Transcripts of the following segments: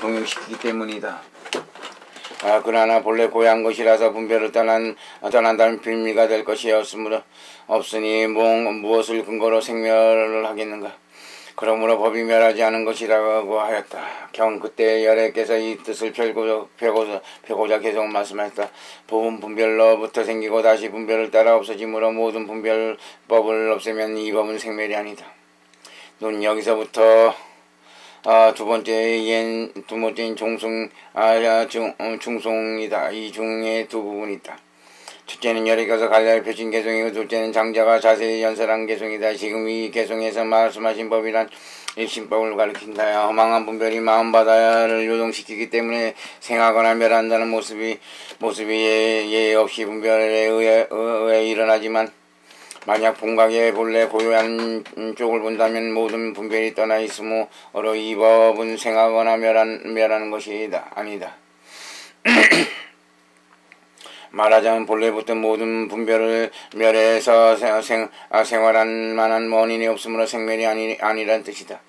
동용시키기 때문이다. 그러나 본래 고향 것이라서 분별을 떠난다는 빌미가 될 것이 없으니 무엇을 근거로 생멸을 하겠는가. 그러므로 법이 멸하지 않은 것이라고 하였다. 그때 열애께서 이 뜻을 펴고자 계속 말씀하였다. 법은 분별로부터 생기고 다시 분별을 따라 없어지므로 모든 분별법을 없애면 이 법은 생멸이 아니다. nun 여기서부터 두 번째인 중송이다. 이 중에 두 부분이 있다. 첫째는 열애께서 갈라를 펴신 개송이고 둘째는 장자가 자세히 연설한 개송이다. 지금 이 개송에서 말씀하신 법이란 일심법을 가리킨다. 허망한 분별이 마음바다를 요동시키기 때문에 생하거나 멸한다는 모습이 예의 없이 분별에 의해 일어나지만 만약 본각의 본래 고유한 쪽을 본다면 모든 분별이 떠나 있으므로 이 법은 생하거나 멸하는 것이 아니다. 말하자면 본래부터 모든 분별을 멸해서 생활한 만한 원인이 없으므로 생멸이 아니란 뜻이다.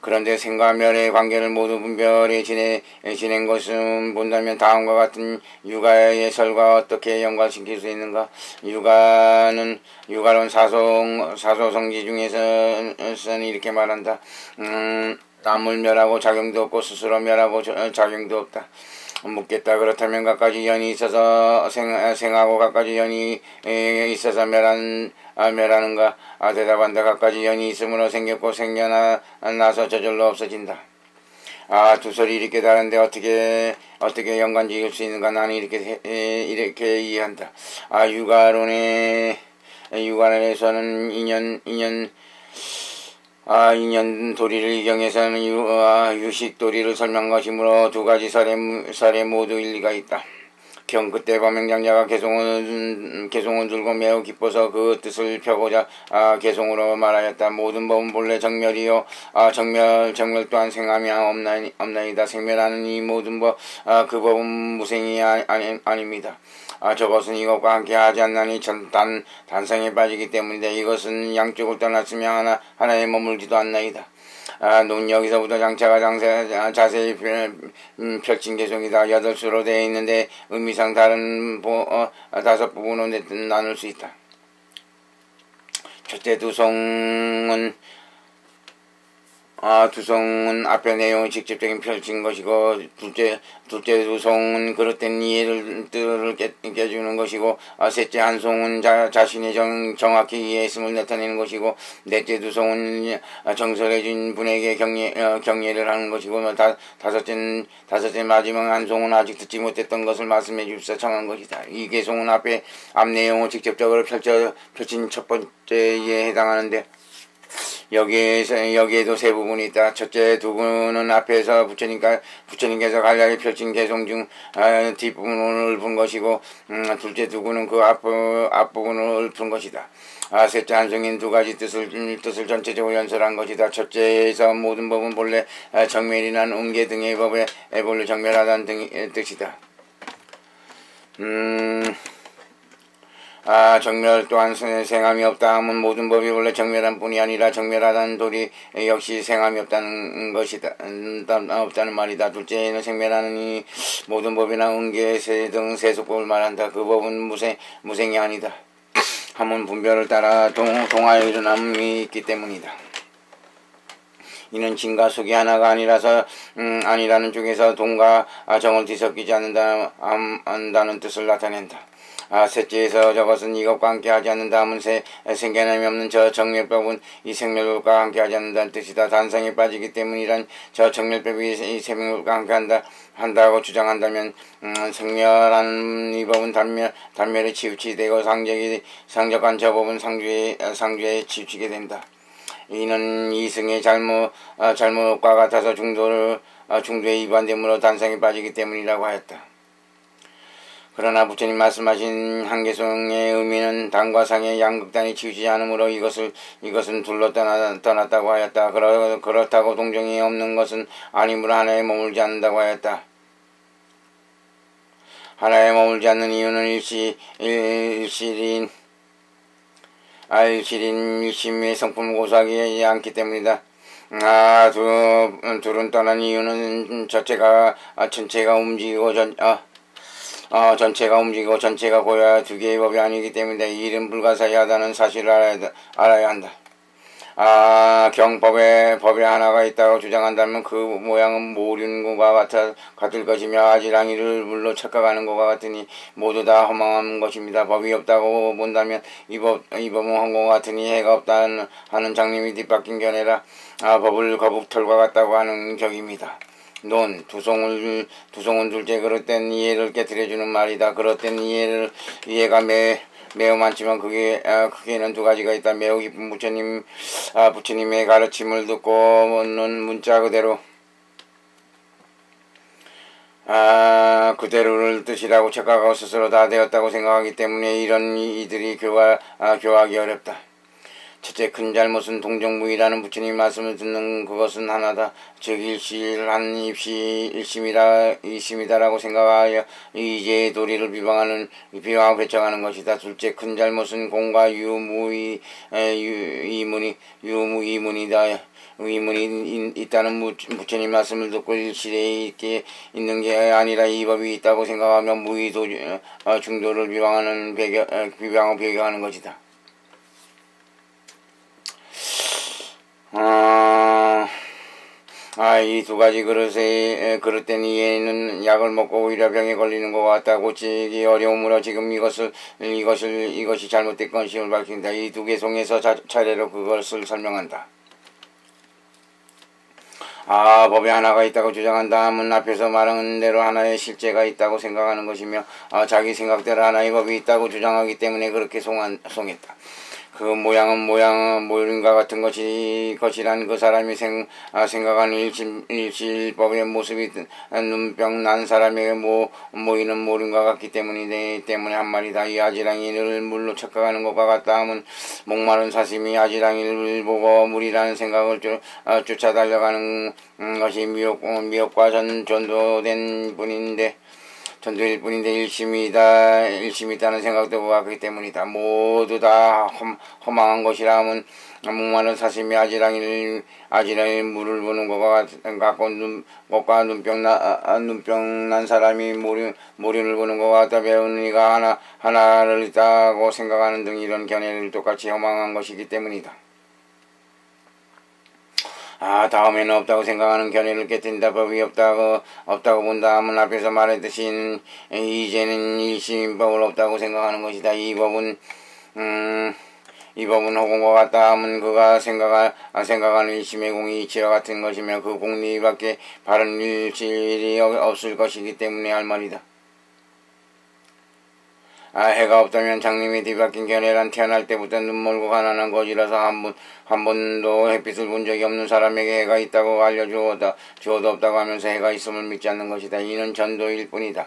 그런데 생과 멸의 관계를 모두 분별에 지낸 것은 본다면 다음과 같은 육아의 설과 어떻게 연관시킬 수 있는가? 육아론 사소성지 중에서는 이렇게 말한다. 남을 멸하고 작용도 없고 스스로 멸하고 작용도 없다. 묻겠다. 그렇다면 갖가지 연이 있어서 생하고 갖가지 연이 있어서 멸하는가? 대답한다. 갖가지 연이 있으므로 생겼고 생겨나서 저절로 없어진다. 두 소리 이렇게 다른데 어떻게 연관 지을 수 있는가? 나는 이렇게 이해한다. 육안에서는 인연 도리를 이경에서는 유식 도리를 설명한 것이므로 두 가지 설에 모두 일리가 있다. 그때 범행장자가 개송을 들고 매우 기뻐서 그 뜻을 펴고자 개송으로 말하였다. 모든 법은 본래 정멸이요 정멸 또한 생함이 없나이다. 생멸하는 이 모든 그 법은 무생이 아닙니다. 저것은 이것과 함께 하지 않나니 단성에 빠지기 때문이다. 이것은 양쪽을 떠났으며 하나에 머물지도 않나이다. nun 여기서부터 장차가 자세히 펼친 개송이다. 8수로 되어 있는데 의미상 다른 5부분으로 나눌 수 있다. 첫째 두송은 앞의 내용을 직접적인 펼친 것이고 둘째 두송은 그릇된 이해를 깨주는 것이고 셋째 한송은 자신의 정확히 이해했음을 나타내는 것이고 넷째 두송은 정설해진 분에게 경례를 하는 것이고 다섯째 마지막 한송은 아직 듣지 못했던 것을 말씀해 주십사 청한 것이다. 이 개송은 앞 내용을 직접적으로 펼친 첫 번째에 해당하는데 여기에도 세 부분이 있다. 첫째 두부는 앞에서 부처님께서 간략히 펼친 개송 중 뒷부분을 읊은 것이고 둘째 두부는 그 앞부분을 읊은 것이다. 셋째 한송인 두 가지 뜻을 전체적으로 연설한 것이다. 첫째에서 모든 법은 본래 정멸이나 응계 등의 법에 본래 정멸하다는 뜻이다. 정멸 또한 생함이 없다 하면 모든 법이 원래 정멸한 뿐이 아니라 정멸하다는 도리 역시 생함이 없다는 것이다. 없다는 말이다. 둘째는 생멸하는 이 모든 법이나 응계 등 세속법을 말한다. 그 법은 무생이 아니다. 하면 분별을 따라 동하여 일어남이 있기 때문이다. 이는 진과 속이 하나가 아니라는 쪽에서 동과 정을 뒤섞이지 않는다는 뜻을 나타낸다. 셋째에서 저것은 이것과 함께하지 않는다 하면 생겨남이 없는 저 정멸법은 이 생멸법과 함께하지 않는다는 뜻이다. 단성에 빠지기 때문이란 저 정멸법이 이 생멸법과 함께한다고 주장한다면 생멸하는 이 법은 단멸에 치우치되고 상적한 저 법은 상주에 치우치게 된다. 이는 이승의 잘못과 같아서 중도에 위반됨으로 단성에 빠지기 때문이라고 하였다. 그러나 부처님 말씀하신 한개송의 의미는 단과 상의 양극단이 치우치지 않으므로 이것은 둘로 떠났다고 하였다. 그렇다고 동정이 없는 것은 아니므로 하나에 머물지 않는다고 하였다. 하나에 머물지 않는 이유는 일실인 일심의 성품을 고수하지 않기 때문이다. 둘은 떠난 이유는 전체가 움직이고 전체가 고야 두 개의 법이 아니기 때문에 이는 불가사의하다는 사실을 알아야 한다. 법에 하나가 있다고 주장한다면 그 모양은 모르는 것과 같을 것이며 아지랑이를 물로 착각하는 것과 같으니 모두 다 허망한 것입니다. 법이 없다고 본다면 이 법은 헛것 같으니 해가 없다 하는 장님이 뒷바뀐 견해라. 법을 거북털과 같다고 하는 격입니다. 두송은 둘째 그릇된 이해를 깨뜨려주는 말이다. 그릇된 이해가 매우 많지만 크게는 두 가지가 있다. 매우 깊은 부처님의 가르침을 듣고는 문자 그대로를 뜻이라고 착각하고 스스로 다 되었다고 생각하기 때문에 이들이 교하기 어렵다. 첫째 큰 잘못은 동정무이라는 부처님 말씀을 듣는 그것은 하나다. 즉 일실한 일심이다라고 생각하여 이제의 도리를 비방하고 배척하는 것이다. 둘째 큰 잘못은 공과 유무이문이다. 의문이 있다는 부처님 말씀을 듣고 일실에 있는 게 아니라 이 법이 있다고 생각하며 중도를 비방하고 배교하는 것이다. 이 두 가지 그릇된 이해는 약을 먹고 오히려 병에 걸리는 것 같다. 고치기 어려우므로 지금 이것이 잘못된 것임을 밝힌다. 이 두 개 송에서 차례로 그것을 설명한다. 법에 하나가 있다고 주장한다면 앞에서 말한 대로 하나의 실제가 있다고 생각하는 것이며 자기 생각대로 하나의 법이 있다고 주장하기 때문에 그렇게 송했다. 그 모양은 모양과 같은 것이란 그 사람이 생각하는 일실법의 모습이 눈병 난 사람에게 모이는 모름과 같기 때문에 한 말이다. 이 아지랑이를 물로 착각하는 것과 같다 하면 목마른 사슴이 아지랑이를 보고 물이라는 생각을 쫓아 달려가는 것이 미혹과 전도일 뿐인데 일심이 있다는 생각도 같기 때문이다. 모두 다 허망한 것이라 하면 목마른 사슴이 아지랑이를 물을 보는 것과 같고 눈병 난 사람이 모륜을 보는 것과 같다. 배우는 이가 하나를 있다고 생각하는 등 이런 견해를 똑같이 허망한 것이기 때문이다. 다음에는 없다고 생각하는 견해를 깨뜨린다. 법이 없다고 본다 하면 앞에서 말했듯이 이제는 일심법을 없다고 생각하는 것이다. 이 법은 허공과 같다 하면 그가 생각하는 일심의 공이 이치와 같은 것이며 그 공리밖에 바른 일실이 없을 것이기 때문에 할 말이다. 해가 없다면 장님이 뒤바뀐 견해란 태어날 때부터 눈멀고 가난한 거지라서 한 번도 햇빛을 본 적이 없는 사람에게 해가 있다고 알려주어도 없다고 하면서 해가 있음을 믿지 않는 것이다. 이는 전도일 뿐이다.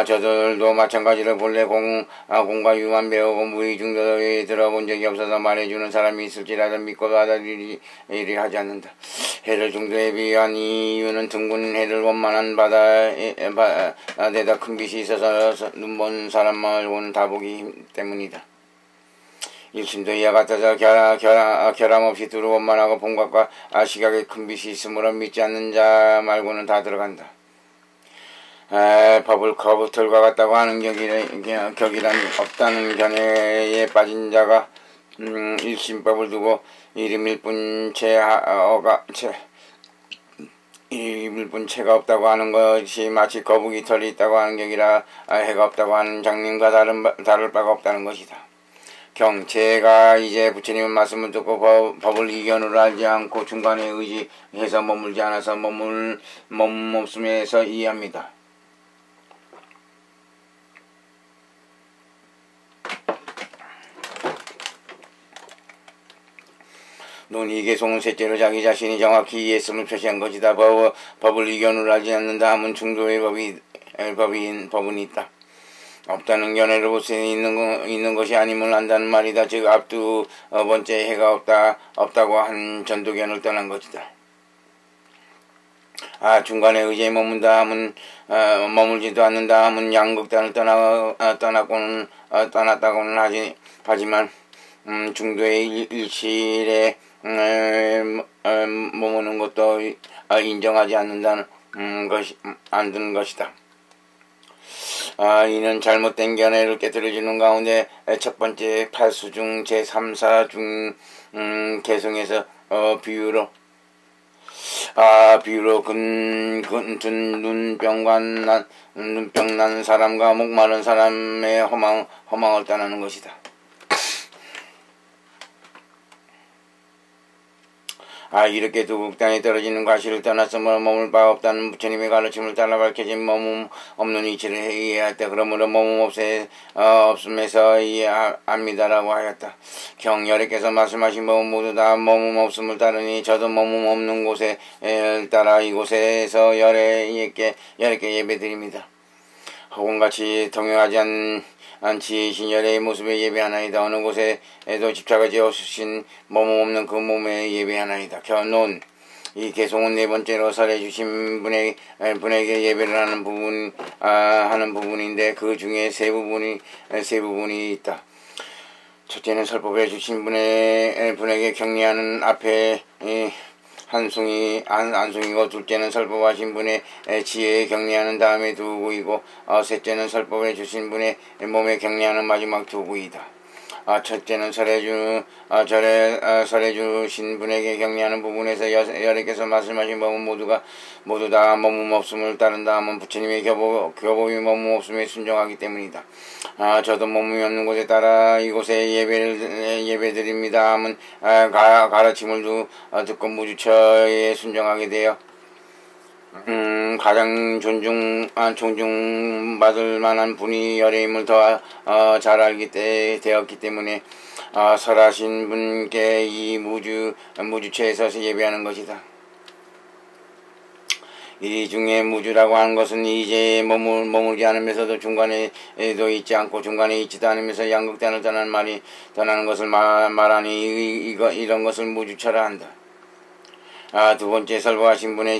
저들도 마찬가지로 본래 공과 유만 배우고 무의중도에 들어본 적이 없어서 말해주는 사람이 있을지라도 믿고 받아들이리 하지 않는다. 해를 중도에 비유한 이유는 둥근 해를 원만한 바다에다 큰 빛이 있어서 눈본 사람 말고는 다 보기 때문이다. 일심도 이와 같아서 결함 없이 두루 원만하고 본각과 시각에 큰 빛이 있으므로 믿지 않는 자 말고는 다 들어간다. 법을 거북털과 같다고 하는 격이란 없다는 견해에 빠진 자가 일심법을 두고 이름일 뿐 채가 없다고 하는 것이 마치 거북이 털이 있다고 하는 격이라 해가 없다고 하는 장님과 다를 바가 없다는 것이다. 제가 이제 부처님의 말씀을 듣고 법을 이견으로 알지 않고 중간에 의지해서 머물지 않아서 머물음에서 이해합니다. 이계송은 셋째로 자기 자신이 정확히 이해했음을 표시한 것이다. 법을 이견으로 알지 않는다 하면 중도의 법은 있다. 없다는 견해를 볼 수 있는 것이 아님을 안다는 말이다. 즉 앞두 번째 해가 없다고 한 전도견을 떠난 것이다. 중간에 의지에 머물지도 않는다 하면 양극단을 떠났다고는 하지만 중도의 일실에 머무는 것도 인정하지 않는다는 안 드는 것이다. 이는 잘못된 견해를 깨뜨려주는 가운데 첫 번째 팔수 중 제3사 중 개성에서 비유로 눈병 난 사람과 목마른 사람의 허망을 떠나는 것이다. 이렇게 두 극단에 떨어지는 과실을 떠나서 머물 바 없다는 부처님의 가르침을 따라 밝혀진 머문 없는 이치를 이해할 때 그러므로 머문 없음에서 이해합니다라고 하였다. 경열애께서 말씀하신 법은 모두 다 머문 없음을 따르니 저도 머문 없는 곳에 따라 이곳에서 열애께 예배드립니다. 허공같이 동요하지 않지신 열애의 모습에 예배하나이다. 어느 곳에도 집착하지 없으신 머문 없는 그 몸에 예배하나이다. 견론 이 개송은 네 번째로 설해 주신 분에게 예배를 하는 부분인데 그 중에 세 부분이 있다. 첫째는 설법해 주신 분에게 격려하는 앞에 한송이고 둘째는 설법하신 분의 지혜에 격려하는 다음에 두 구이고 셋째는 설법해 주신 분의 몸에 격려하는 마지막 두 구이다. 첫째는 설해 주신 분에게 격려하는 부분에서 여러께서 말씀하신 법은 모두 다 머문 없음을 따른다 하면 부처님의 교법이 머문 없음에 순종하기 때문이다. 저도 머문이 없는 곳에 따라 이곳에 예배드립니다 하면 가르침을 듣고 무주처에 순종하게 되어 가장 존중받을 만한 분이 열애임을 더 잘 알게 되었기 때문에 설하신 분께 이 무주처에서 예배하는 것이다. 이 중에 무주라고 하는 것은 이제 머물지 않으면서도 중간에도 있지 않고 중간에 있지도 않으면서 양극단을 떠나는 것을 말하니 이런 것을 무주처라 한다. 두 번째 설법하신 분의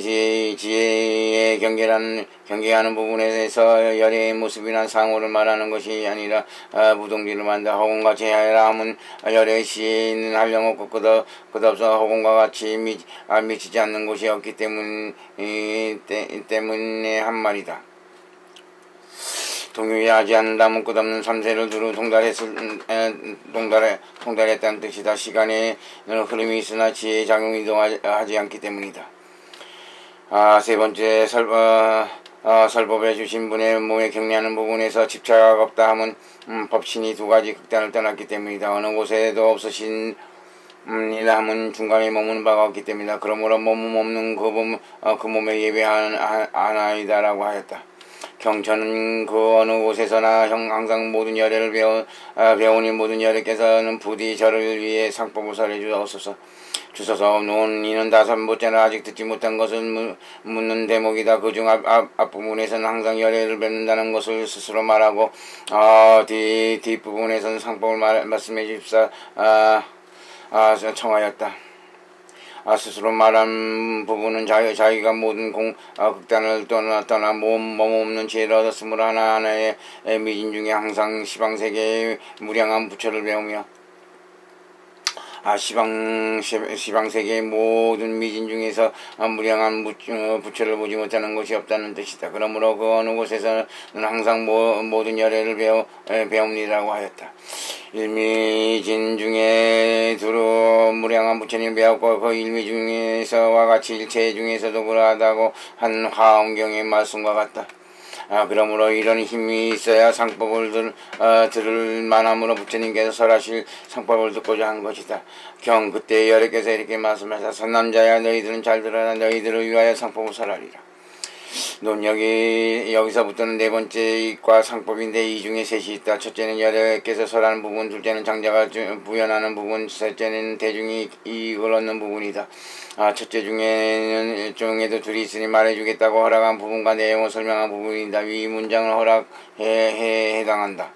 지혜에 경계하는 부분에서 열애의 모습이나 상호를 말하는 것이 아니라 부동지를 만다. 허공같이 하여라 하면 열애의 시에는 한량없고 끝없어 허공과 같이 미치지 않는 곳이 없기 때문에 한 말이다. 동요하지 않는다면 끝없는 삼세를 두루 통달했다는 뜻이다. 시간에 흐름이 있으나 지혜의 작용이 이동하지 않기 때문이다. 세 번째 설법해 주신 분의 몸에 격려하는 부분에서 집착 없다 하면 법신이 두 가지 극단을 떠났기 때문이다. 어느 곳에도 없으신 이라 하면 중간에 머무는 바가 없기 때문이다. 그러므로 머문 없는 그 몸에 예배하나이다라고 하였다. 저는 그 어느 곳에서나 항상 모든 열애를 배우니 모든 열애께서는 부디 저를 위해 상법을 설해 주소서. 이는 다섯 번째는 아직 듣지 못한 것을 묻는 대목이다. 그중 앞부분에서는 항상 열애를 뱉는다는 것을 스스로 말하고 뒷부분에서는 상법을 말씀해 주십사 청하였다. 스스로 말한 부분은 자기가 모든 극단을 떠나 몸 없는 지혜를 얻었으므로 하나하나의 미진 중에 항상 시방세계의 무량한 부처를 배우며 시방세계의 모든 미진 중에서 무량한 부처를 보지 못하는 것이 없다는 뜻이다. 그러므로 그 어느 곳에서는 항상 모든 열애를 배웁니다라고 하였다. 일미진 중에 두루 무량한 부처님 배웠고 그 일미 중에서와 같이 일체 중에서도 그러하다고 한 화엄경의 말씀과 같다. 그러므로 이런 힘이 있어야 상법을 들을 만함으로 부처님께서 설하실 상법을 듣고자 한 것이다. 그때 여러께서 이렇게 말씀하사 선남자야 너희들은 잘 들어라. 너희들을 위하여 상법을 설하리라. 여기서부터는 네 번째과 상법인데 이 중에 셋이 있다. 첫째는 여러께서 설하는 부분, 둘째는 장자가 부연하는 부분, 셋째는 대중이 이익을 얻는 부분이다. 첫째 중에도 둘이 있으니 말해주겠다고 허락한 부분과 내용을 설명한 부분이다. 위 문장을 허락해 해당한다.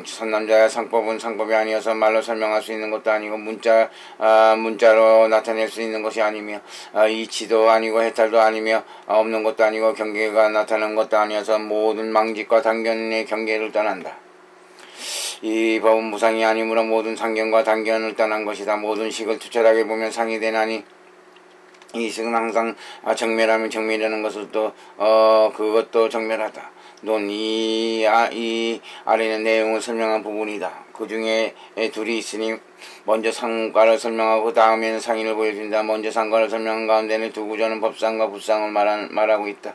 선남자의 상법은 상법이 아니어서 말로 설명할 수 있는 것도 아니고 문자로 나타낼 수 있는 것이 아니며 이치도 아니고 해탈도 아니며 없는 것도 아니고 경계가 나타나는 것도 아니어서 모든 망직과 단견의 경계를 떠난다. 이 법은 무상이 아니므로 모든 상견과 단견을 떠난 것이다. 모든 식을 투철하게 보면 상이 되나니 이 식은 항상 정멸하면 정멸이라는 것을 또 그것도 정멸하다. 이 아래는 내용을 설명한 부분이다. 그 중에 둘이 있으니 먼저 상과를 설명하고 그 다음에는 상인을 보여준다. 먼저 상과를 설명한 가운데는 두 구조는 법상과 부상을 말하고 있다.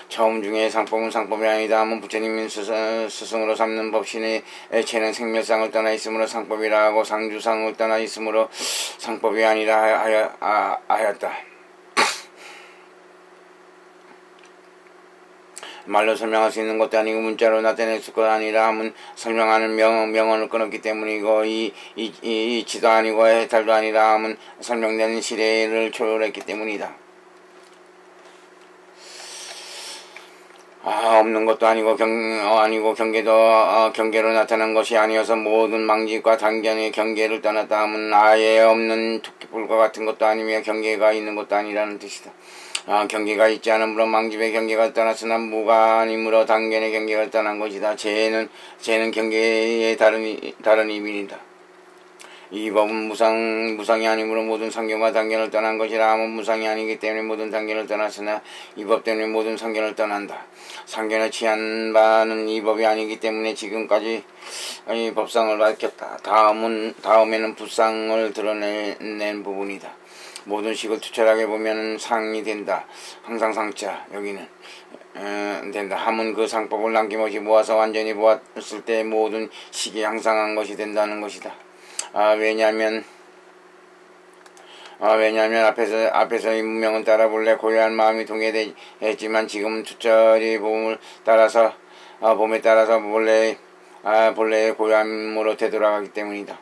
처음 중에 상법은 상법이 아니다 하면 부처님이 스승으로 삼는 법신의 체는 생멸상을 떠나 있으므로 상법이라 하고 상주상을 떠나 있으므로 상법이 아니라 하였다. 말로 설명할 수 있는 것도 아니고 문자로 나타낼 수 것도 아니라 하면 설명하는 명언을 끊었기 때문이고 이 지도 아니고 해탈도 아니라 하면 설명되는 시대를 초월했기 때문이다. 없는 것도 아니고 경계로 나타난 것이 아니어서 모든 망직과 단견의 경계를 떠났다 하면 아예 없는 토끼불과 같은 것도 아니며 경계가 있는 것도 아니라는 뜻이다. 경계가 있지 않으므로 망집의 경계가 떠났으나 무가 아니므로 단견의 경계가 떠난 것이다. 죄는 경계의 다른 의미이다. 이 법은 무상이 아니므로 모든 상견과 단견을 떠난 것이라 하면 무상이 아니기 때문에 모든 단견을 떠났으나 이 법 때문에 모든 상견을 떠난다. 상견에 취한 바는 이 법이 아니기 때문에 지금까지 이 법상을 밝혔다. 다음에는 부상을 드러낸 부분이다. 모든 식을 투철하게 보면 상이 된다. 항상 상자 여기는 된다. 하면 그 상법을 남김없이 모아서 완전히 보았을 때 모든 식이 항상한 것이 된다는 것이다. 왜냐하면 앞에서 이 문명은 따라 본래 고요한 마음이 통해했지만 지금은 투철이 봄에 따라서 본래의 고요함으로 되돌아가기 때문이다.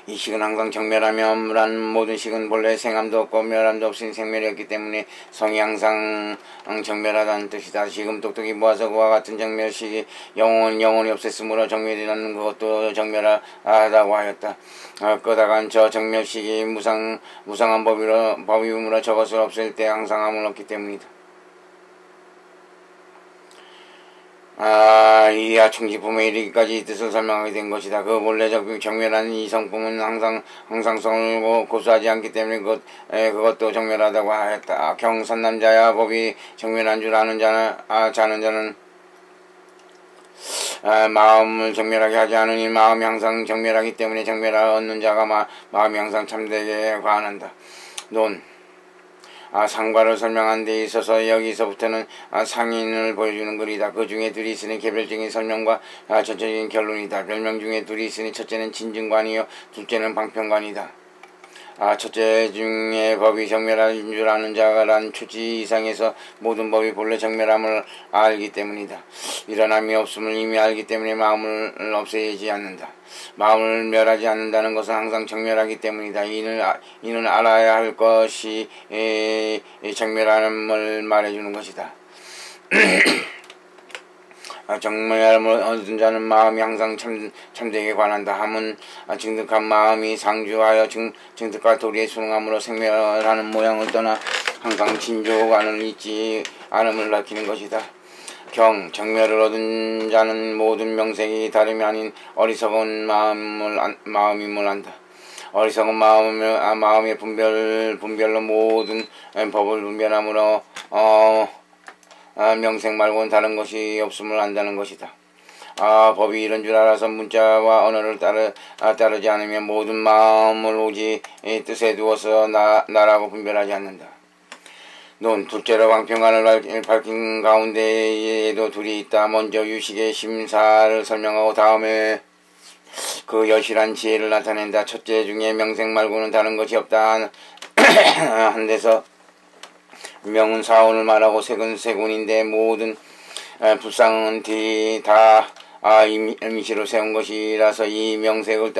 이 식은 항상 정멸하며 엄란 모든 식은 본래 생함도 없고 멸함도 없으니 생멸이었기 때문에 성이 항상 정멸하다는 뜻이다. 지금 똑똑히 모아서 그와 같은 정멸식이 영원히 없앴으므로 정멸이라는 것도 정멸하다고 하였다. 끄다간 저 정멸식이 무상한 법이므로 저것을 없앨 때 항상함을 얻기 때문이다. 이 충지품에 이르기까지 이 뜻을 설명하게 된 것이다. 그 본래적 정멸한 이 성품은 항상성을 고수하지 않기 때문에 그것도 정멸하다고 하였다. 경선남자야 법이 정멸한 줄 아는 자는 마음을 정멸하게 하지 않으니 마음이 항상 정멸하기 때문에 정멸을 얻는 자가 마음이 항상 참되게 관한다. 상과를 설명한 데 있어서 여기서부터는 상인을 보여주는 글이다. 그 중에 둘이 있으니 개별적인 설명과 전체적인 결론이다. 별명 중에 둘이 있으니 첫째는 진증관이요 둘째는 방편관이다. 첫째 중에 법이 정멸한 줄 아는 자가란 초지 이상에서 모든 법이 본래 정멸함을 알기 때문이다. 일어남이 없음을 이미 알기 때문에 마음을 없애지 않는다. 마음을 멸하지 않는다는 것은 항상 정멸하기 때문이다. 이는 알아야 할 것이 정멸함을 말해주는 것이다. 정멸함을 얻은 자는 마음이 항상 참되게 관한다 함은 증득한 마음이 상주하여 증득과 도리에 순응함으로 생멸하는 모양을 떠나 항상 진조관을 잊지 않음을 밝히는 것이다. 정멸을 얻은 자는 모든 명색이 다름이 아닌 어리석은 마음임을 안다. 어리석은 마음의 분별로 모든 법을 분별함으로 명색 말고는 다른 것이 없음을 안다는 것이다. 법이 이런 줄 알아서 문자와 언어를 따르지 않으면 모든 마음을 오직 뜻에 두어서 나라고 분별하지 않는다. 둘째로 방편관을 밝힌 가운데에도 둘이 있다. 먼저 유식의 심사를 설명하고 다음에 그 여실한 지혜를 나타낸다. 첫째 중에 명색 말고는 다른 것이 없다 한 데서 명은 사원을 말하고 색은 세군인데 모든 불상은 다 임시로 세운 것이라서 이 명색을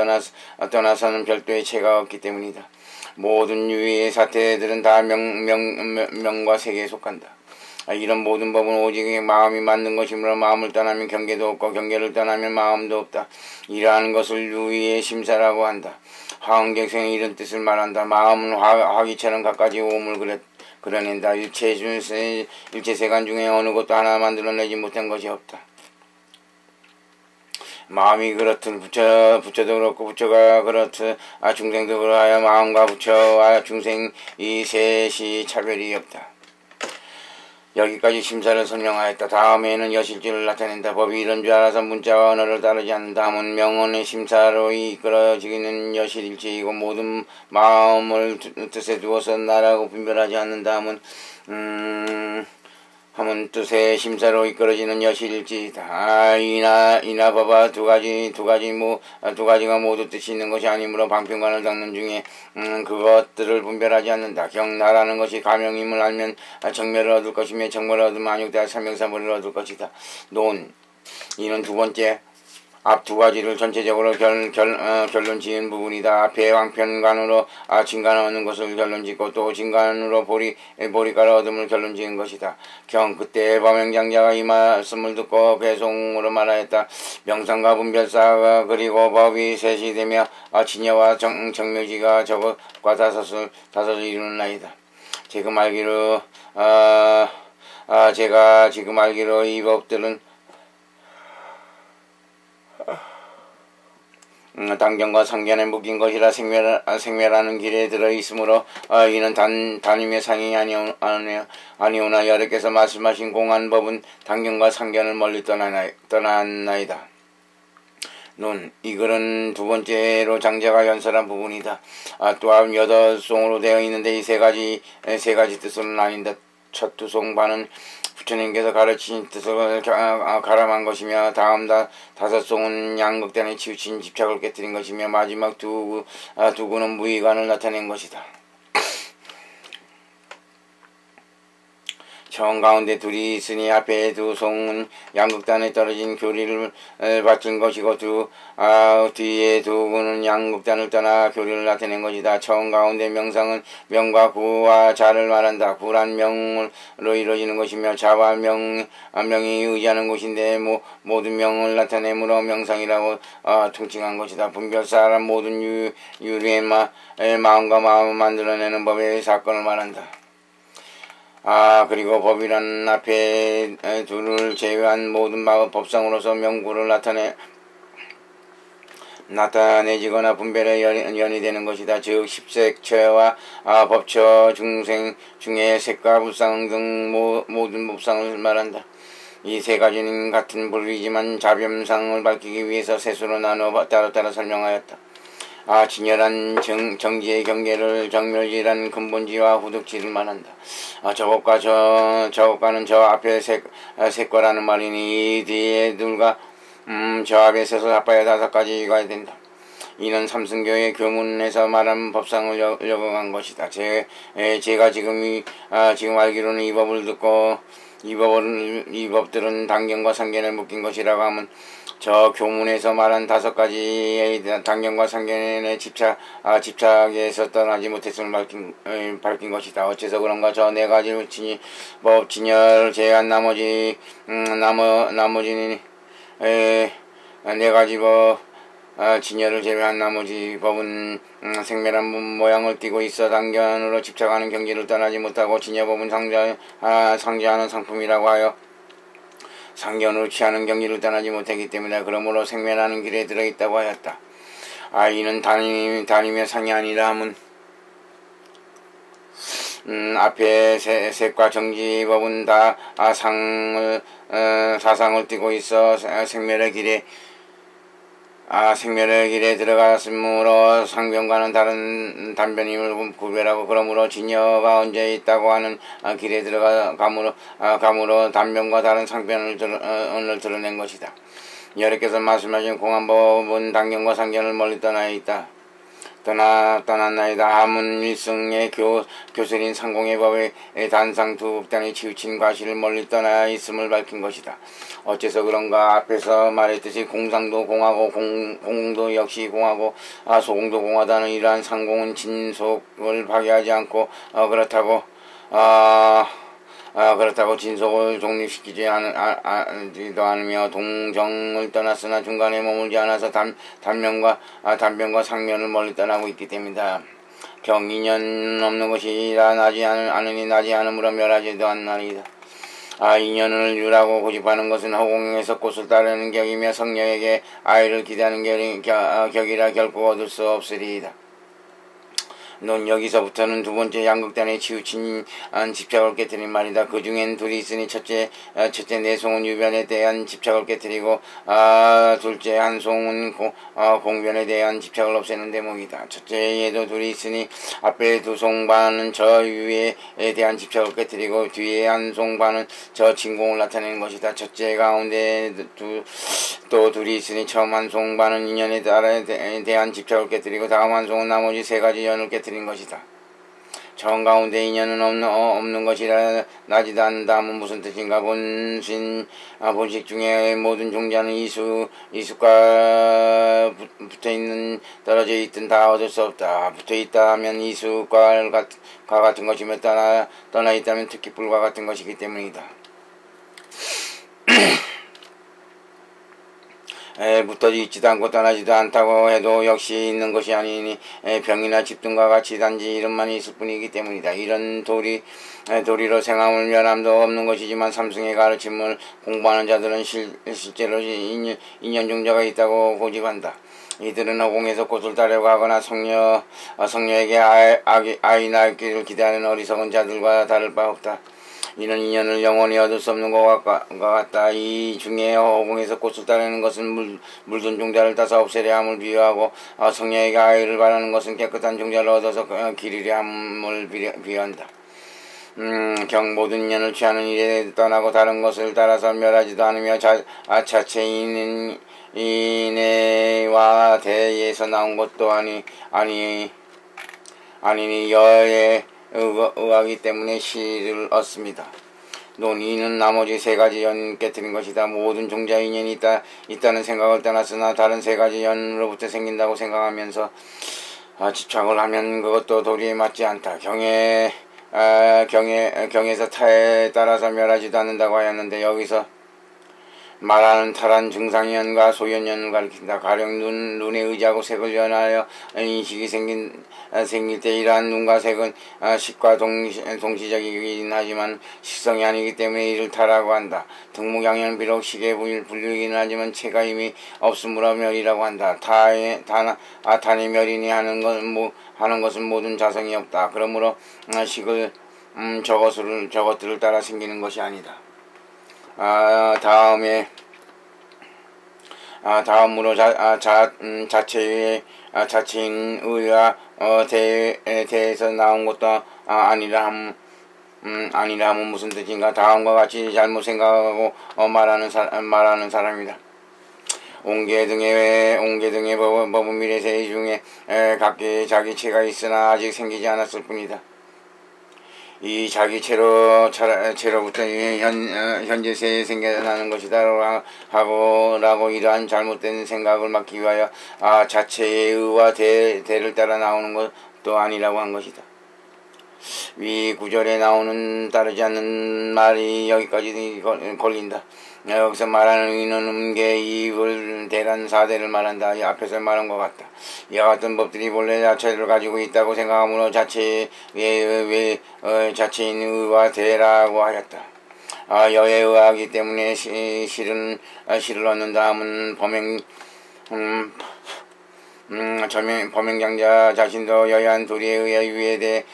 떠나서는 별도의 체가 없기 때문이다. 모든 유의의 사태들은 다 명과 색에 속한다. 이런 모든 법은 오직 마음이 맞는 것이므로 마음을 떠나면 경계도 없고 경계를 떠나면 마음도 없다. 이러한 것을 유의의 심사라고 한다. 화엄경생이 이런 뜻을 말한다. 마음은 화기처럼 갖가지 오음을 그려낸다. 일체세간 중에 어느 것도 하나 만들어내지 못한 것이 없다. 마음이 그렇듯 부처도 그렇고 부처가 그렇듯 중생도 그러하여 마음과 부처와 중생 이 셋이 차별이 없다. 여기까지 심사를 설명하였다. 다음에는 여실지를 나타낸다. 법이 이런 줄 알아서 문자와 언어를 따르지 않는다 하면 명언의 심사로 이끌어지기는 여실일지이고 모든 마음을 뜻에 두어서 나라고 분별하지 않는다 하면 뜻의 심사로 이끌어지는 여실일지이다. 이나 봐봐 두 가지가 모두 뜻이 있는 것이 아니므로 방편관을 닦는 중에 그것들을 분별하지 않는다. 경나라는 것이 가명임을 알면 정멸을 얻을 것이며 정멸을 얻으면 안육대할 삼명사머리를 얻을 것이다. 이는 두 번째 앞 두 가지를 전체적으로 결론 지은 부분이다. 앞에 방편관으로 진간을 얻는 것을 결론 짓고 또 진간으로 보리가를 얻음을 결론 지은 것이다. 그때 범행장자가 이 말씀을 듣고 배송으로 말하였다. 명상과 분별사가 그리고 법이 셋이 되며 진여와 정묘지가 저것과 다섯을 이루는 나이다. 제가 지금 알기로 이 법들은 단견과 상견에 묶인 것이라 생멸하는 길에 들어있으므로 이는 단임의 상이 아니오나 여러께서 말씀하신 공안법은 단견과 상견을 멀리 떠났나이다. 이 글은 두 번째로 장자가 연설한 부분이다. 또한 8송으로 되어 있는데 이 세 가지 뜻으로 나뉜다. 첫 두 송반은 부처님께서 가르친 뜻을 가람한 것이며 다음 다섯 송은 양극단에 치우친 집착을 깨뜨린 것이며 마지막 두 구는 무의관을 나타낸 것이다. 정 가운데 둘이 있으니 앞에 두 송은 양극단에 떨어진 교리를 바친 것이고 뒤에 두 구는 양극단을 떠나 교리를 나타낸 것이다. 정 가운데 명상은 명과 구와 자를 말한다. 구란 명으로 이루어지는 것이며 자와 명이 의지하는 것인데 모든 명을 나타내므로 명상이라고 통칭한 것이다. 분별사란 모든 유리의 마음과 마음을 만들어내는 법의 사건을 말한다. 그리고 법이란 앞에 둘을 제외한 모든 법상으로서 명구를 나타내지거나 분별에 연이 되는 것이다. 즉 십색처와 법처 중생 중에 색과 불상 등 모든 법상을 말한다. 이 세 가지는 같은 부류이지만 자변상을 밝히기 위해서 셋으로 나누어 따로따로 설명하였다. 진열한 정지의 경계를 정멸지란 근본지와 후득지를 말한다. 저것과는 저 앞에 색과라는 말이니 이 뒤에 둘과 저 앞에 서서 아빠의 다섯 가지가 된다. 이는 삼승교의 교문에서 말한 법상을 적용한 것이다. 제가 지금 알기로는 이 법을 듣고 이 법들은 단견과 상견에 묶인 것이라고 하면 저 교문에서 말한 다섯 가지의 단견과 상견의 집착에서 떠나지 못했음을 밝힌 것이다. 어째서 그런가? 저 네 가지 법 진열을 제외한 나머지는 네 가지 법 진열을 제외한 나머지 법은 생멸한 모양을 띠고 있어 단견으로 집착하는 경지를 떠나지 못하고 진여법은 상지하는 상품이라고 하여 상견으로 취하는 경지를 떠나지 못하기 때문에 그러므로 생멸하는 길에 들어있다고 하였다. 이는 단임의 상이 아니라 하면 앞에 색과 정지법은 다 사상을 띠고 있어 생멸의 길에 들어갔으므로 상변과는 다른 단변임을 구별하고 그러므로 진여가 언제 있다고 하는 길에 감으로 단변과 다른 상변을 드러낸 것이다. 여러께서 말씀하신 공안법은 단견과 상견을 멀리 떠났나이다. 하문 일승의 교설인 상공의 법의 단상 두 극단에 치우친 과실을 멀리 떠나 있음을 밝힌 것이다. 어째서 그런가? 앞에서 말했듯이 공상도 공하고 공공도 역시 공하고 소공도 공하다는 이러한 상공은 진속을 파괴하지 않고 그렇다고 진속을 독립시키지 않지도 않으며 동정을 떠났으나 중간에 머물지 않아서 단변과 상면을 멀리 떠나고 있기 때문이다. 경인연 없는 것이라 나지 않으니 나지 않으므로 멸하지도 않나이다. 인연을 유라고 고집하는 것은 허공에서 꽃을 따르는 격이며 성녀에게 아이를 기대하는 격이라 결코 얻을 수 없으리이다. 넌 여기서부터는 두 번째 양극단에 치우친 집착을 깨뜨린 말이다. 그 중엔 둘이 있으니 첫째 내송은 유변에 대한 집착을 깨뜨리고 둘째 한송은 공변에 대한 집착을 없애는 대목이다. 첫째에도 둘이 있으니 앞에 두 송반은 저 유에 대한 집착을 깨뜨리고 뒤에 한 송반은 저 진공을 나타내는 것이다. 첫째 가운데 또 둘이 있으니 처음 한 송반은 인연에 대한 집착을 깨뜨리고 다음 한 송은 나머지 세 가지 연을 깨뜨리는 것이다. 정 가운데 인연은 없는 것이라 나지도 않는다면 무슨 뜻인가? 본식 중에 모든 종자는 이수과 붙어있는 떨어져 있든 다 얻을 수 없다. 붙어있다 하면 이수과 같은 것이며 떠나 있다면 특히 불과 같은 것이기 때문이다. 붙어져 있지도 않고 떠나지도 않다고 해도 역시 있는 것이 아니니 병이나 집 등과 같이 단지 이름만 있을 뿐이기 때문이다. 이런 도리로 생함을 멸함도 없는 것이지만 삼승의 가르침을 공부하는 자들은 실제로 인연 종자가 있다고 고집한다. 이들은 허공에서 꽃을 따려고 하거나 성녀에게 아이 낳기를 기대하는 어리석은 자들과 다를 바 없다. 이는 인연을 영원히 얻을 수 없는 것 같다. 이 중에 허공에서 꽃을 따르는 것은 물든 종자를 따서 없애려 함을 비유하고 성녀에게 아이를 바라는 것은 깨끗한 종자를 얻어서 기르려 함을 비유한다. 모든 인연을 취하는 일에 떠나고 다른 것을 따라서 멸하지도 않으며 자체인은 인애와 대에서 나온 것도 아니니 여의 의하기 때문에 시를 얻습니다. 논의는 나머지 세 가지 연 깨뜨린 것이다. 모든 종자 인연이 있다는 생각을 떠났으나 다른 세 가지 연으로부터 생긴다고 생각하면서 집착을 하면 그것도 도리에 맞지 않다. 경에서 타에 따라서 멸하지도 않는다고 하였는데 여기서 말하는 탈한 증상연과 소연연을 가리킨다. 가령 눈에 의지하고 색을 연하여 인식이 생길 때 이러한 눈과 색은 식과 동시적이긴 하지만 식성이 아니기 때문에 이를 탈하고 한다. 등목양연은 비록 식에 불리긴 하지만 체가 이미 없으므로 멸이라고 한다. 탄이 멸이니 하는 것은 모든 자성이 없다. 그러므로 식을 저것들을 따라 생기는 것이 아니다. 다음으로 자체인 의와 대에서 나온 것도 아니라 하면 무슨 뜻인가? 다음과 같이 잘못 생각하고 말하는 사람이다. 옹계 등의 법은 미래세 중에 각기 자기 체가 있으나 아직 생기지 않았을 뿐이다. 이 자기 체로부터 현재 세에 생겨나는 것이다 라고 이러한 잘못된 생각을 막기 위하여 자체의 의와 대를 따라 나오는 것도 아니라고 한 것이다. 위 구절에 나오는 따르지 않는 말이 여기까지 걸린다. 여기서 말하는 의는 음계, 이익을, 대란, 사대를 말한다. 이 앞에서 말한 것 같다. 이와 같은 법들이 본래 자체를 가지고 있다고 생각하므로 자체인 의와 대라고 하였다. 여에 의하기 때문에 실을 얻는다 하면 범행장자 자신도 여야한 도리에 의해 유에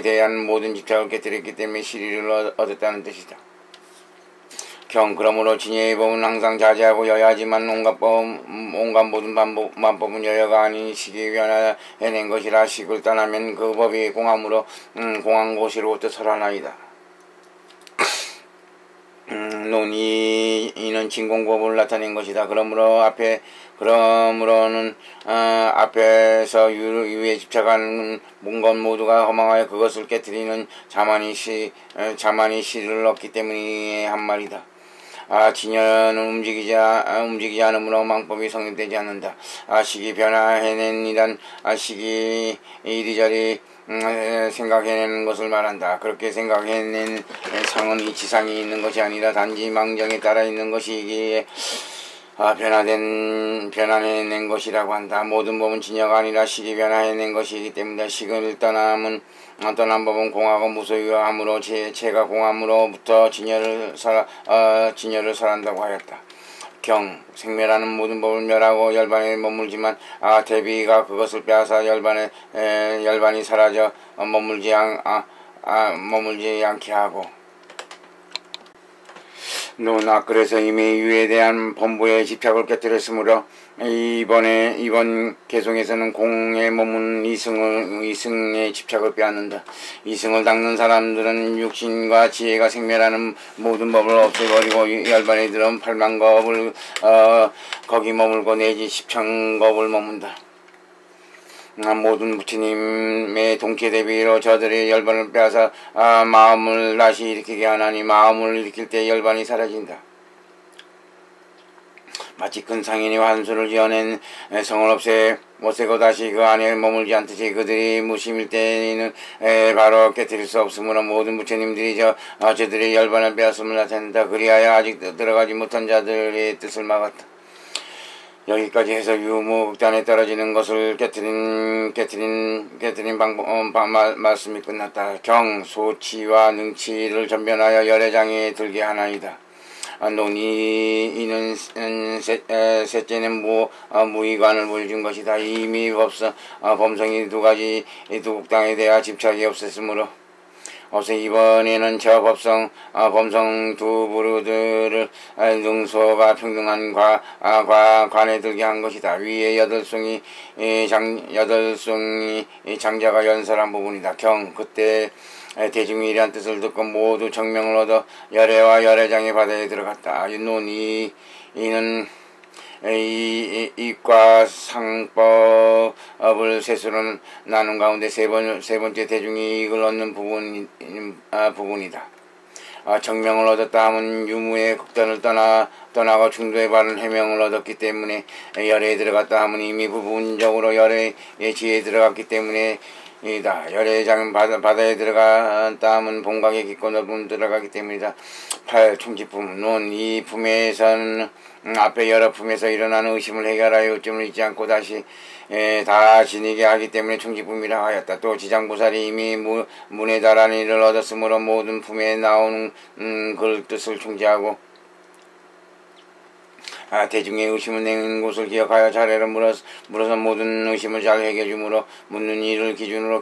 대한 모든 집착을 깨뜨렸기 때문에 실의를 얻었다는 뜻이다. 그러므로 진예의 법은 항상 자제하고 여야하지만 온갖 모든 만법은 여야가 아닌 식이 변화해낸 것이라 식을 떠나면 그 법이 공함으로 공한 곳으로부터 설하나이다. 이는 진공법을 나타낸 것이다. 그러므로는 앞에서 유에 집착하는 것 모두가 허망하여 그것을 깨뜨리는 자만이 실을 얻기 때문에 한 말이다. 진여는 움직이지 않으므로 망법이 성립되지 않는다. 식이 변화해낸 이란 식이 이리저리 생각해내는 것을 말한다. 그렇게 생각해낸 상은 이치상이 있는 것이 아니라 단지 망정에 따라 있는 것이기에 변화해낸 것이라고 한다. 모든 법은 진여가 아니라 식이 변화해낸 것이기 때문에 식을 떠난 법은 공하고 무소유함으로 체가 공함으로부터 진여를 설한다고 하였다. 경 생멸하는 모든 법을 멸하고 열반에 머물지만 대비가 그것을 빼앗아 열반이 사라져 머물지 않게 하고 그래서 이미 유에 대한 범부의 집착을 깨뜨렸으므로 이번 개송에서는 공에 머문 이승의 집착을 빼앗는다. 이승을 닦는 사람들은 육신과 지혜가 생멸하는 모든 법을 없애버리고 열반에 들은 8만겁을 거기 머물고 내지 10,000겁을 머문다. 모든 부처님의 동체 대비로 저들의 열반을 빼앗아 마음을 다시 일으키게 하나니 마음을 일으킬 때 열반이 사라진다. 마치 큰 상인이 환수를 지어낸 성을 없애고 다시 그 안에 머물지 않듯이 그들이 무심일 때에는 바로 깨뜨릴 수 없으므로 모든 부처님들이 저들의 열반을 빼앗음을 나타낸다. 그리하여 아직 들어가지 못한 자들의 뜻을 막았다. 여기까지 해서 유무극단에 떨어지는 것을 깨뜨린 말씀이 끝났다. 경, 소치와 능치를 전변하여 열애장에 들게 하나이다. 이는 셋째는 무의관을 보여준 것이다. 이미 범성이 두 극당에 대하 집착이 없었으므로 이번에는 저 범성 두 부류들을 능소가 평등한 관에 들게 한 것이다. 위에 여덟송이 장자가 연설한 부분이다. 경 그때 대중이 이러한 뜻을 듣고 모두 정명을 얻어 열애와 열애장의 바다에 들어갔다. 이는 이과 상법을 셋으로 나눈 가운데 세 번째 대중이 이익을 얻는 부분이다. 정명을 얻었다 하면 유무의 극단을 떠나고 중도에 바른 해명을 얻었기 때문에 열애에 들어갔다 하면 이미 부분적으로 열애의 지혜에 들어갔기 때문에 이다. 열애장은 바다에 들어갔다 하면 본각의 깊고 넓은 들어가기 때문이다. 8. 총지품. 논. 이 품에서는 앞에 여러 품에서 일어나는 의심을 해결하여 요점을 잊지 않고 다시 다 지니게 하기 때문에 총지품이라 하였다. 또 지장보살이 이미 문에 달하는 일을 얻었으므로 모든 품에 나오는 그 뜻을 총지하고 대중의 의심을 내는 곳을 기억하여 차례로 물어서 모든 의심을 잘 해결주므로 묻는 일을 기준으로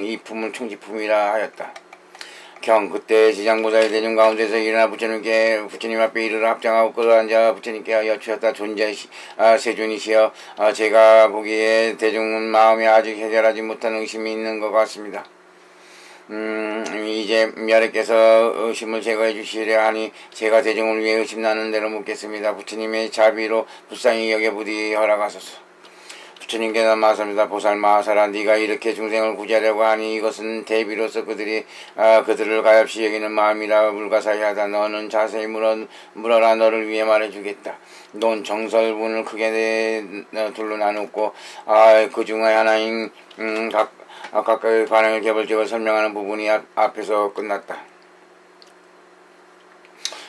이 품을 총지품이라 하였다. 경 그때 지장보살이 대중 가운데서 일어나 부처님 앞에 이르러 합장하고 끌어앉아 부처님께 여쭈었다. 세존이시여 제가 보기에 대중은 마음에 아직 해결하지 못한 의심이 있는 것 같습니다. 이제 멸에께서 의심을 제거해 주시려 하니 제가 대중을 위해 의심 나는 대로 묻겠습니다. 부처님의 자비로 불쌍히 여겨 부디 허락하소서. 부처님께서 말씀합니다. 보살마하사라 네가 이렇게 중생을 구제하려고 하니 이것은 대비로서 그들을 가엾이 여기는 마음이라 불가사의하다. 너는 자세히 물어라. 너를 위해 말해주겠다. 넌 정설분을 크게 둘로 나누고 그 중에 하나인 각각의 관행을 개별적으로 설명하는 부분이 앞에서 끝났다.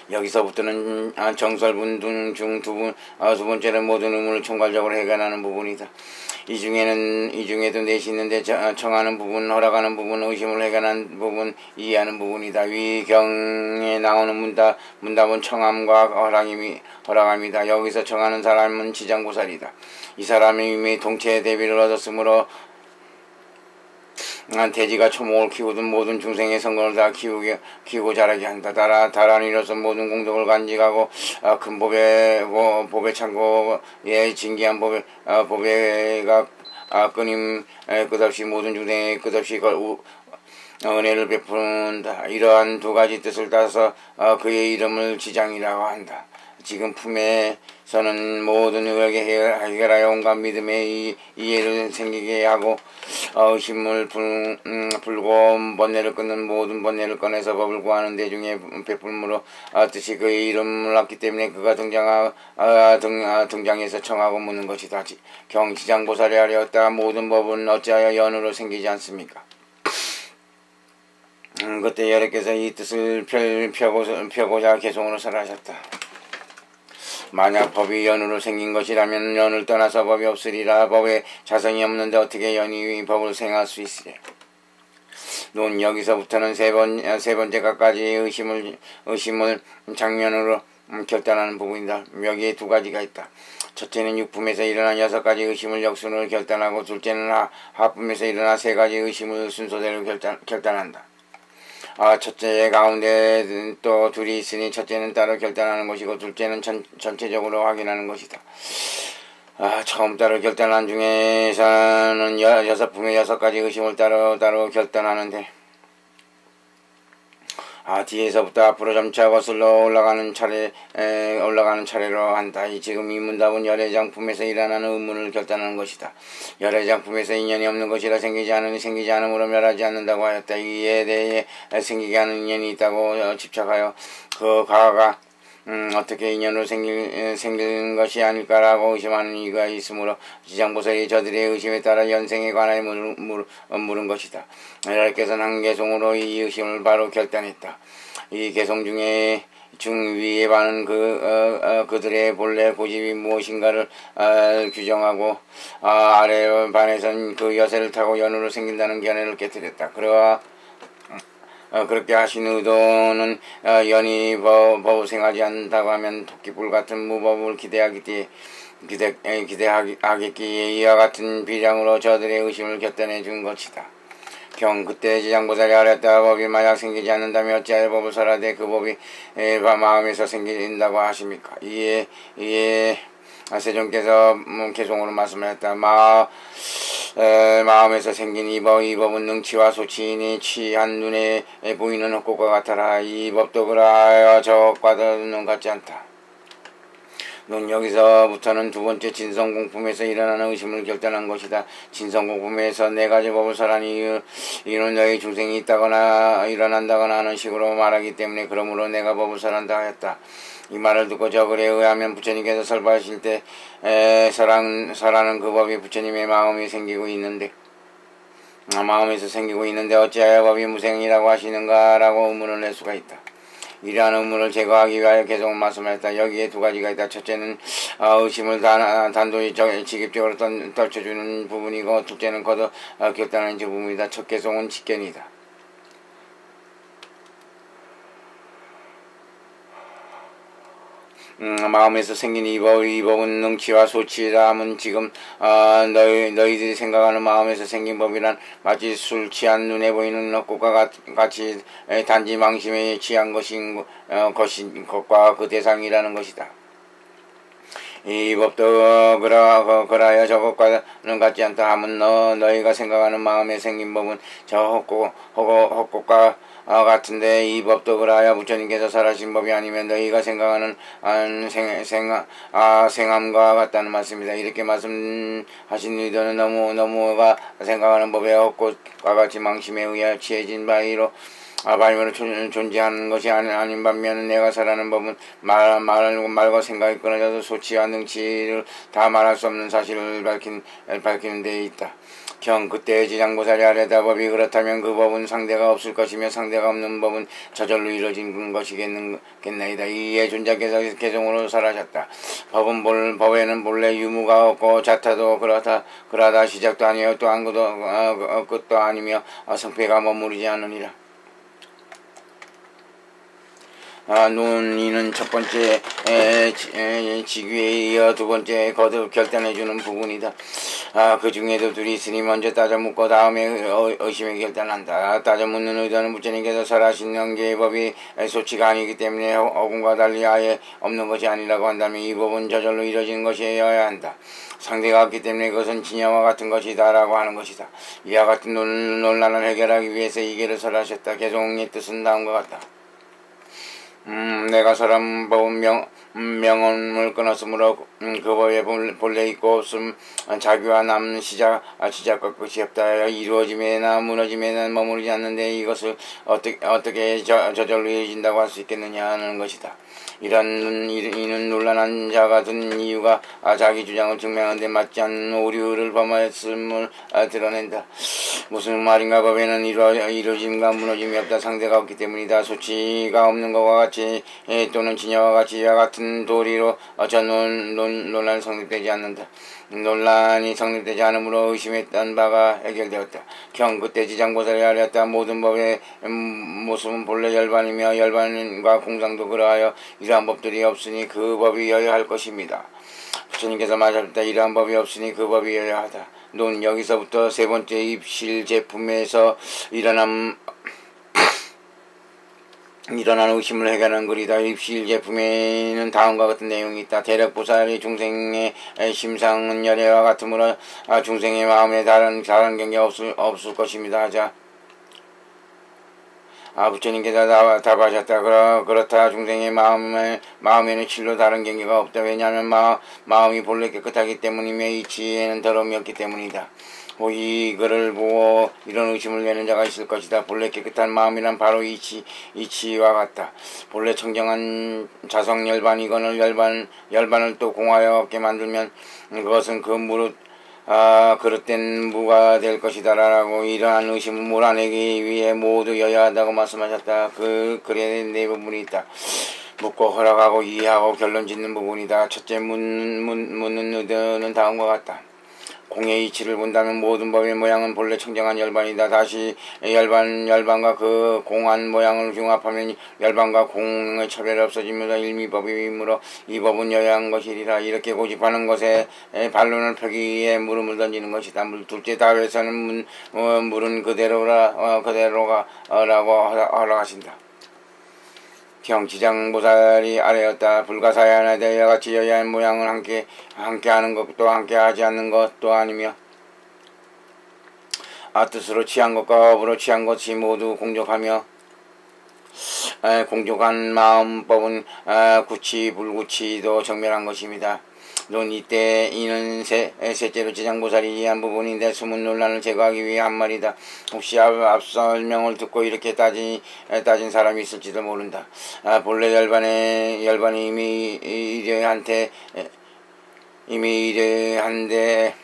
여기서부터는 정설분 중 두 번째는 모든 의문을 총괄적으로 해결하는 부분이다. 이 중에도 넷이 있는데 청하는 부분, 허락하는 부분, 의심을 해결하는 부분, 이해하는 부분이다. 위 경에 나오는 문답은 청함과 허락함이다. 여기서 청하는 사람은 지장보살이다. 이 사람이 이미 동체 대비를 얻었으므로 돼지가 초목을 키우든 모든 중생의 성건을 다 키우고 자라게 한다. 다란이로서 모든 공덕을 간직하고 큰 법의 창고에 진기한 법에가 끝없이 모든 중생에 끝없이 은혜를 베푼다. 이러한 두 가지 뜻을 따서 그의 이름을 지장이라고 한다. 지금 품에서는 모든 의학에 해결하여 온갖 믿음의 이해를 생기게 하고 의심을 풀고 번뇌를 끊는 모든 번뇌를 꺼내서 법을 구하는 대중의 베풀므로 뜻이 그의 이름을 얻기 때문에 그가 등장해서 청하고 묻는 것이다. 경지장보살이 하려었다. 모든 법은 어찌하여 연으로 생기지 않습니까? 그때 여러께서 이 뜻을 펴고자 개송으로 설하셨다. 만약 법이 연으로 생긴 것이라면 연을 떠나서 법이 없으리라. 법에 자성이 없는데 어떻게 연이 법을 생할 수 있으랴. 논 여기서부터는 세 번째가까지 의심을 장면으로 결단하는 부분이다. 여기에 두 가지가 있다. 첫째는 육품에서 일어난 6가지 의심을 역순으로 결단하고, 둘째는 하품에서 일어난 3가지 의심을 순서대로 결단한다. 첫째 가운데 또 둘이 있으니 첫째는 따로 결단하는 것이고 둘째는 전체적으로 확인하는 것이다. 처음 따로 결단한 중에서는 6품의 6가지 의심을 따로 결단하는데, 뒤에서부터 앞으로 점차 거슬러 올라가는 차례로 한다. 지금 이 문답은 열애장품에서 일어나는 의문을 결단하는 것이다. 열애장품에서 인연이 없는 것이라 생기지 않으므로 멸하지 않는다고 하였다. 이에 대해 생기게 하는 인연이 있다고 집착하여 그 가가 어떻게 인연으로 생긴 것이 아닐까라고 의심하는 이가 있으므로 지장보살이 저들의 의심에 따라 연생에 관하여 물은 것이다. 하나님께서는 한 개송으로 이 의심을 바로 결단했다. 이 개송 중에 중위에 반은 그들의 본래 고집이 무엇인가를 규정하고, 아래 반에선 그 여세를 타고 연으로 생긴다는 견해를 깨뜨렸다. 그렇게 하신 의도는 연이 법을 생하지 않는다고 하면 토끼불 같은 무법을 기대하겠기에 이와 같은 비량으로 저들의 의심을 결단해 준 것이다. 그때 지장보살이 아랬다. 법이 만약 생기지 않는다면 어찌하여 법을 설하되 그 법이 마음에서 생긴다고 하십니까? 이에 세존께서 개송으로 말씀하였다. 마음에서 생긴 이 법은 능치와 소치이니 치한 눈에 보이는 헛것과 같아라. 이 법도 그러하여 저것과도 눈 같지 않다. 여기서부터는 두 번째 진성공품에서 일어나는 의심을 결단한 것이다. 진성공품에서 4가지 법을 설하니 이는 너희 중생이 있다거나 일어난다거나 하는 식으로 말하기 때문에 그러므로 내가 법을 설한다 하였다. 이 말을 듣고 저글에 의하면 부처님께서 설파하실 때 설하는 그 법이 부처님의 마음에 생기고 있는데, 마음에서 생기고 있는데 어찌하여 법이 무생이라고 하시는가라고 의문을 낼 수가 있다. 이러한 의문을 제거하기 위하여 계속 말씀하였다. 여기에 2가지가 있다. 첫째는 의심을 단도히 직입적으로 떨쳐주는 부분이고, 둘째는 거듭 결단하는 부분이다. 첫 개송은 직견이다. 마음에서 생긴 이 법은 능치와 소치라 함은 지금 너희들이 생각하는 마음에서 생긴 법이란 마치 술 취한 눈에 보이는 헛것과 같이 단지 망심에 취한 것과 그 대상이라는 것이다. 이 법도 그라하여 저것과는 같지 않다 함은 너희가 생각하는 마음에 생긴 법은 저 헛것과 같은데, 이 법도 그라하여 부처님께서 설하신 법이 아니면 너희가 생각하는 생함과 같다는 말씀입니다. 이렇게 말씀하신 의도는 너무가 생각하는 법의 헛것과 같이 망심에 의해 취해진 바위로 존재하는 것이 아닌 반면 내가 설하는 법은 말과 생각이 끊어져서 소치와 능치를 다 말할 수 없는 사실을 밝히는 데에 있다. 그때 지장보살이 아뢰다. 법이 그렇다면 그 법은 상대가 없을 것이며 상대가 없는 법은 저절로 이루어진 것이겠나이다. 이에 존자께서 개송으로 설하셨다. 법에는 본래 유무가 없고 자타도 그러다 시작도 아니요 또 끝도 아니며 성패가 머무르지 않으니라. 이는 첫 번째 직위에 이어 두 번째 거듭 결단해주는 부분이다. 그 중에도 둘이 있으니 먼저 따져 묻고 다음에 의심에 결단한다. 따져 묻는 의도는 부처님께서 설하신 연계의 법이 소치가 아니기 때문에 어금과 달리 아예 없는 것이 아니라고 한다면 이 법은 저절로 이루어지는 것이어야 한다. 상대가 없기 때문에 그것은 진야와 같은 것이다 라고 하는 것이다. 이와 같은 논란을 해결하기 위해서 이 계를 설하셨다. 개송의 뜻은 다음과 같다. 내가 설한 법은 명언을 끊었으므로 그 법에 본래 있고 없음 자기와 남 시작과 끝이 없다. 이루어짐에나 무너짐에나 머무르지 않는데 이것을 어떻게 저절로 이루어진다고 할 수 있겠느냐 하는 것이다. 이는 논란한 자가 든 이유가 자기 주장을 증명하는 데 맞지 않는 오류를 범하였음을 드러낸다. 무슨 말인가? 법에는 이루어짐과 무너짐이 없다. 상대가 없기 때문이다. 소치가 없는 것과 같이 또는 진여와 같이 이와 같은 도리로 전 논란이 성립되지 않는다. 논란이 성립되지 않으므로 의심했던 바가 해결되었다. 경 그때 지장보살이 아뢰었다. 모든 법의 모습은 본래 열반이며 열반과 공상도 그러하여 이러한 법들이 없으니 그 법이 여여할 것입니다. 부처님께서 말하셨다. 이러한 법이 없으니 그 법이 여여하다. 논 여기서부터 세 번째 입실 제품에서 일어난 의심을 해결하는 글이다. 입실 제품에는 다음과 같은 내용이 있다. 대력보살이 중생의 심상은 열애와 같으므로 중생의 마음에 다른 경계 없을 것입니다. 하자. 부처님께서 답하셨다. 그렇다. 중생의 마음에는 실로 다른 경계가 없다. 왜냐하면 마음이 본래 깨끗하기 때문이며 이치에는 더러움이 없기 때문이다. 이 글을 보고 이런 의심을 내는 자가 있을 것이다. 본래 깨끗한 마음이란 바로 이치와 같다. 본래 청정한 자성 열반이거늘 열반을 또 공하여 없게 만들면 그것은 그 그릇된 무가 될 것이다 라고 이러한 의심을 몰아내기 위해 모두 여야하다고 말씀하셨다. 그 글에 네 부분이 있다. 묻고 허락하고 이해하고 결론 짓는 부분이다. 첫째 묻는 의도는 다음과 같다. 공의 이치를 본다면 모든 법의 모양은 본래 청정한 열반이다. 다시 열반과 그 공한 모양을 융합하면 열반과 공의 차별이 없어지면서 일미법이므로 이 법은 여야한 것이리라. 이렇게 고집하는 것에 반론을 펴기 위해 물음을 던지는 것이다. 둘째 답에서는 물은 그대로가 라고 허락하신다. 경지장보살이 아뢰었다. 불가사의하나 대여 같이 여야한 모양을 함께 하는 것도 함께 하지 않는 것도 아니며 뜻으로 취한 것과 업으로 취한 것이 모두 공적하며 공적한 마음법은 구치 불구치도 정멸한 것입니다. 논 이때 이는 셋째로 지장보살이 이해한 부분인데 숨은 논란을 제거하기 위해 한 말이다. 혹시 앞 설명을 듣고 이렇게 따진 사람이 있을지도 모른다. 본래 열반이 이미 이래한데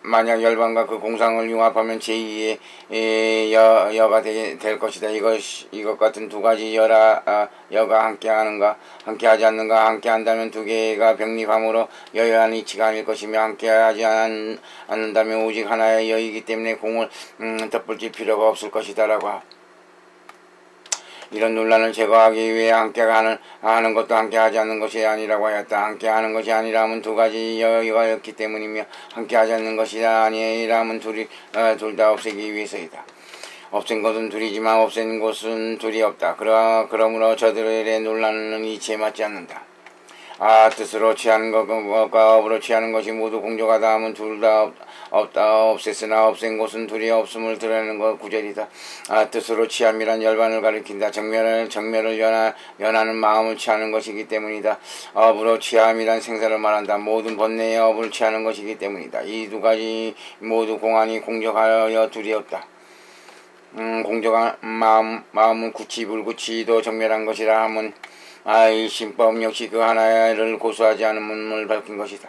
만약 열반과 그 공상을 융합하면 제2의 여가 될 것이다. 이것 같은 두 가지 여가 함께 하지 않는가. 함께 한다면 두 개가 병립함으로 여여한 이치가 아닐 것이며 함께 하지 않는다면 오직 하나의 여이기 때문에 공을 덧붙일 필요가 없을 것이다 라고 이런 논란을 제거하기 위해 함께 하는 것도 함께 하지 않는 것이 아니라고 하였다. 함께 하는 것이 아니라면 두 가지 여가였기 때문이며 함께 하지 않는 것이 아니라면 둘 다 없애기 위해서이다. 없앤 것은 둘이지만 없앤 것은 둘이 없다. 그러므로 저들의 논란은 이치에 맞지 않는다. 뜻으로 취하는 것과 업으로 취하는 것이 모두 공조하다 하면 둘 다 없다. 없앴으나 없앤 것은 둘이 없음을 드러내는 것 구절이다. 뜻으로 취함이란 열반을 가리킨다. 정멸을 연하는 마음을 취하는 것이기 때문이다. 업으로 취함이란 생사를 말한다. 모든 번뇌의 업을 취하는 것이기 때문이다. 이 두 가지 모두 공안이 공적하여 둘이 없다. 공적한 마음은 구치불구치도 정멸한 것이라 하면 이 신법 역시 그 하나를 고수하지 않음을 밝힌 것이다.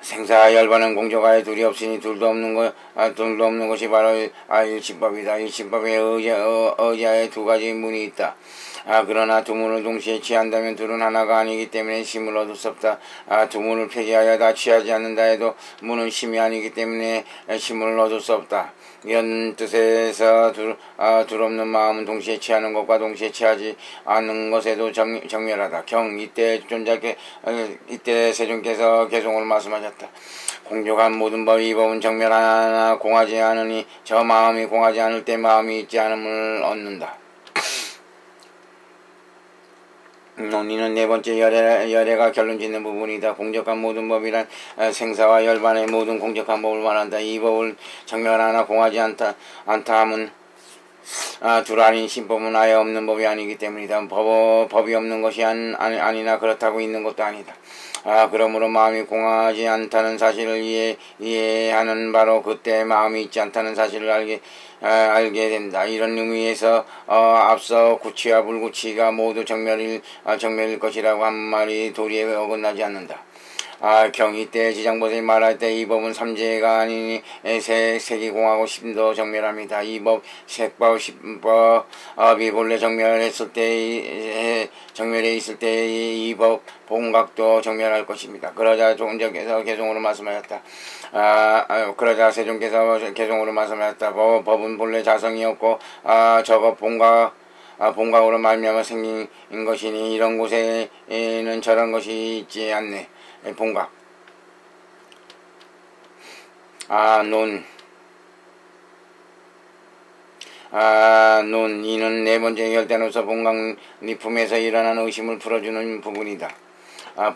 생사 열반은 공적하여 둘이 없으니 둘도 없는 것이 바로 일신법이다. 일신법에 의지하여 두 가지 문이 있다. 그러나 두 문을 동시에 취한다면 둘은 하나가 아니기 때문에 심을 얻을 수 없다. 두 문을 폐기하여 다 취하지 않는다 해도 문은 심이 아니기 때문에 심을 얻을 수 없다. 이런 뜻에서 둘 없는 마음은 동시에 취하는 것과 동시에 취하지 않는 것에도 정멸하다. 이때 세존께서 개송을 말씀하셨다. 공적한 모든 법이 이 법은 정멸하나 공하지 않으니 저 마음이 공하지 않을 때 마음이 있지 않음을 얻는다. 논의는 네 번째 열애가 결론 짓는 부분이다. 공적한 모든 법이란 생사와 열반의 모든 공적한 법을 말한다. 이 법을 정멸하나 공하지 않다 함은 둘 아닌 신법은 아예 없는 법이 아니기 때문이다. 법이 없는 것이 아니나 그렇다고 있는 것도 아니다. 그러므로 마음이 공하지 않다는 사실을 이해하는 바로 그때 마음이 있지 않다는 사실을 알게 된다. 이런 의미에서 앞서 구치와 불구치가 모두 정멸일 것이라고 한 말이 도리에 어긋나지 않는다. 경이 때 지장보살이 말할 때 이 법은 삼재가 아니니 색이공하고 심도 정멸합니다. 이 법 색법 심법이 본래 정멸했을 때 정멸해 있을 때 이 법 본각도 정멸할 것입니다. 그러자 종적께서 개종으로 말씀하셨다. 그러자 세종께서 개종으로 말씀하셨다. 법은 본래 자성이 없고 저거 본각으로 말미암아 생긴 것이니 이런 곳에는 저런 것이 있지 않네. 본각. 논. 이는 네 번째 결단으로서 본각리품에서 일어난 의심을 풀어주는 부분이다.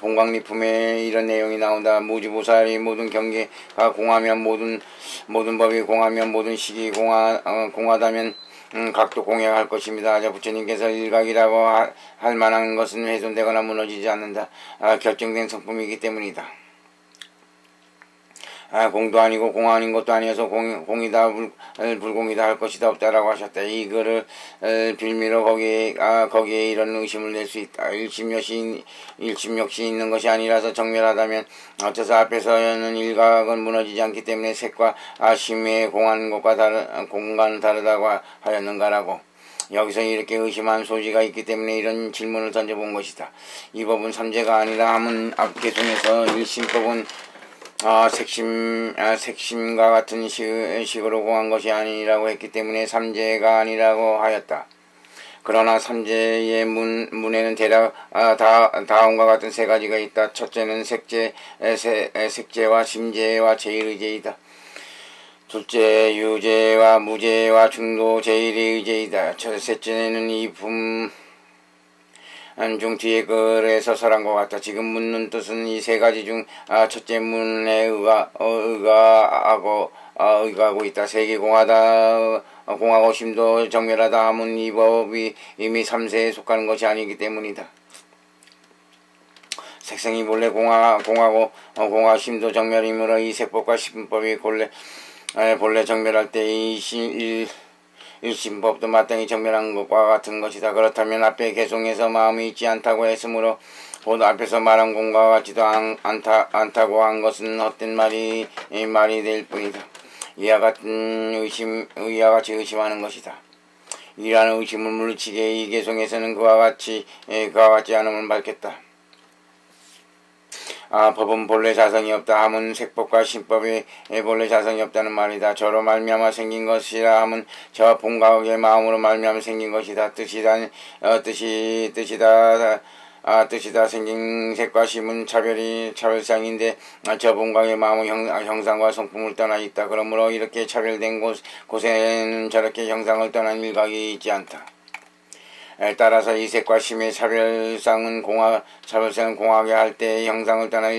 본각리품에 이런 내용이 나온다. 무지보살이 모든 경계가 공하면 모든 법이 공하면 모든 식이 공하다면 각도 공양할 것입니다. 부처님께서 일각이라고 할 만한 것은 훼손되거나 무너지지 않는다. 결정된 성품이기 때문이다. 공도 아니고 공 아닌 것도 아니어서 공이다 불공이다 할 것이다 없다라고 하셨다. 이거를 빌미로 거기에 이런 의심을 낼 수 있다. 일심 역시 있는 것이 아니라서 정멸하다면 어째서 앞에서는 일각은 무너지지 않기 때문에 색과 심의 공하는 것과 공간은 다르다고 하였는가라고. 여기서 이렇게 의심한 소지가 있기 때문에 이런 질문을 던져본 것이다. 이 법은 삼재가 아니라 함은 앞계송에서 일심법은 색심과 같은 식으로 공한 것이 아니라고 했기 때문에 삼재가 아니라고 하였다. 그러나 삼재의 문에는 대략 다음과 같은 세 가지가 있다. 첫째는 색재와 심재와 제일의제이다. 둘째 유재와 무재와 중도 제일의 의제이다. 셋째는 이 품 중 뒤에 글에서 설한 것 같다. 지금 묻는 뜻은 이 세 가지 중 첫째 문에 의거하고 있다. 색이 공하고 심도 정멸하다 하면 이 법이 이미 삼세에 속하는 것이 아니기 때문이다. 색성이 본래 공하고 심도 정멸이므로 이 색법과 심법이 본래 정멸할 때 이 일심법도 마땅히 정멸한 것과 같은 것이다. 그렇다면 앞에 개송에서 마음이 있지 않다고 했으므로 곧 앞에서 말한 공과 같지도 않다고 한 것은 헛된 말이 될 뿐이다. 이와 같이 의심하는 것이다. 이라는 의심을 물리치게 이 개송에서는 그와 같지 않음을 밝혔다. 법은 본래 자성이 없다 함은 색법과 심법이 본래 자성이 없다는 말이다. 저로 말미암아 생긴 것이라 함은 저 본각의 마음으로 말미암아 생긴 것이다. 뜻이다 생긴 색과 심은 차별상인데 저 본각의 마음은 형상과 성품을 떠나 있다. 그러므로 이렇게 차별된 곳에는 저렇게 형상을 떠난 일각이 있지 않다. 따라서 이 색과 심의 차별상은 공하게 할 때 형상을 떠나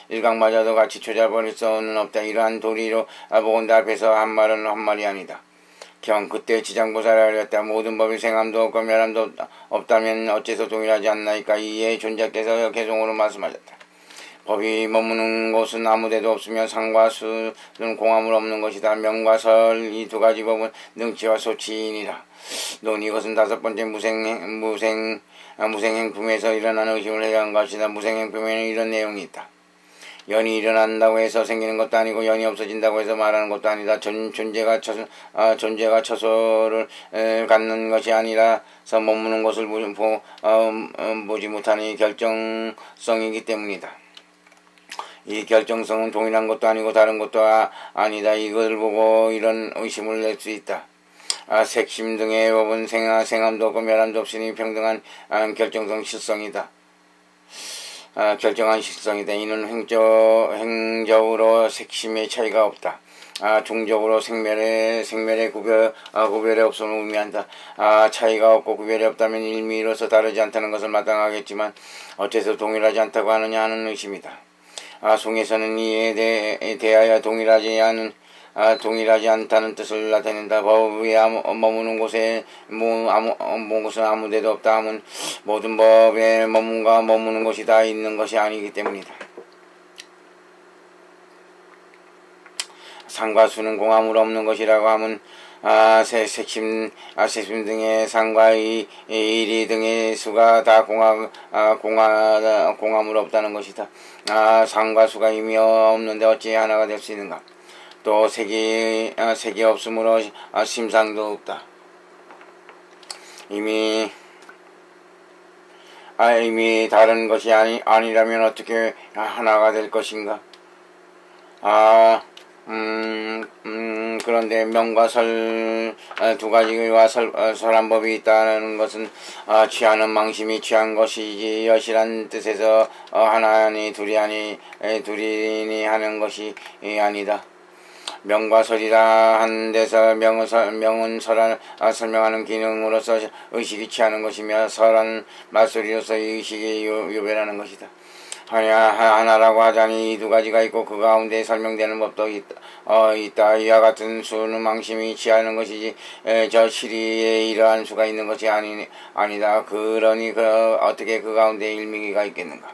일각마저도 같이 찾아버릴 수는 없다. 이러한 도리로 보건대 앞에서 한 말은 헛말이 아니다. 그때 지장보살이 알렸다. 모든 법이 생함도 없고 멸함도 없다면 어째서 동일하지 않나이까. 이에 존자께서 개송으로 말씀하셨다. 법이 머무는 곳은 아무데도 없으며 상과 수는 공함을 없는 것이다. 명과 설 이 두 가지 법은 능치와 소치이니라. 논 이것은 다섯 번째 무생행품에서 일어나는 의심을 해야 한 것이다. 무생행품에는 이런 내용이 있다. 연이 일어난다고 해서 생기는 것도 아니고 연이 없어진다고 해서 말하는 것도 아니다. 존재가 처소를 갖는 것이 아니라서 머무는 것을 보지 못하니 결정성이기 때문이다. 이 결정성은 동일한 것도 아니고 다른 것도 아니다. 이걸 보고 이런 의심을 낼 수 있다. 색심 등의 법은 생함도 없고 멸함도 없으니 평등한 결정성 실성이다. 결정한 실성이다. 이는 행적으로 색심의 차이가 없다. 종적으로 생멸의 구별이 없음을 의미한다. 차이가 없고 구별이 없다면 일미로서 다르지 않다는 것을 마땅하겠지만 어째서 동일하지 않다고 하느냐 하는 의심이다. 송에서는 이에 대하여 동일하지 않다는 뜻을 나타낸다. 법이 머무는 곳에 곳은 아무데도 없다 하면 모든 법에 머무는 것이 다 있는 것이 아니기 때문이다. 상과 수는 공함으로 없는 것이라고 하면 색심 등의 상과 이리 등의 수가 다 공함으로 없다는 것이다. 상과 수가 이미 없는데 어찌 하나가 될 수 있는가? 또 색이 없으므로 심상도 없다. 이미 다른 것이 아니라면 어떻게 하나가 될 것인가? 그런데 명과 설 두 가지와 설한 법이 있다는 것은 취하는 망심이 취한 것이지 여시란 뜻에서 하나니 둘이니 하는 것이 아니다. 명과 설이라 한 데서 명은 설을 설명하는 기능으로서 의식이 취하는 것이며 설은 말소리로서 의식이 유별하는 것이다. 하나라고 하자니 이 두 가지가 있고 그 가운데 설명되는 법도 있다. 이와 같은 수는 망심이 취하는 것이지 저 시리에 이러한 수가 있는 것이 아니다. 그러니 어떻게 그 가운데 일미기가 있겠는가?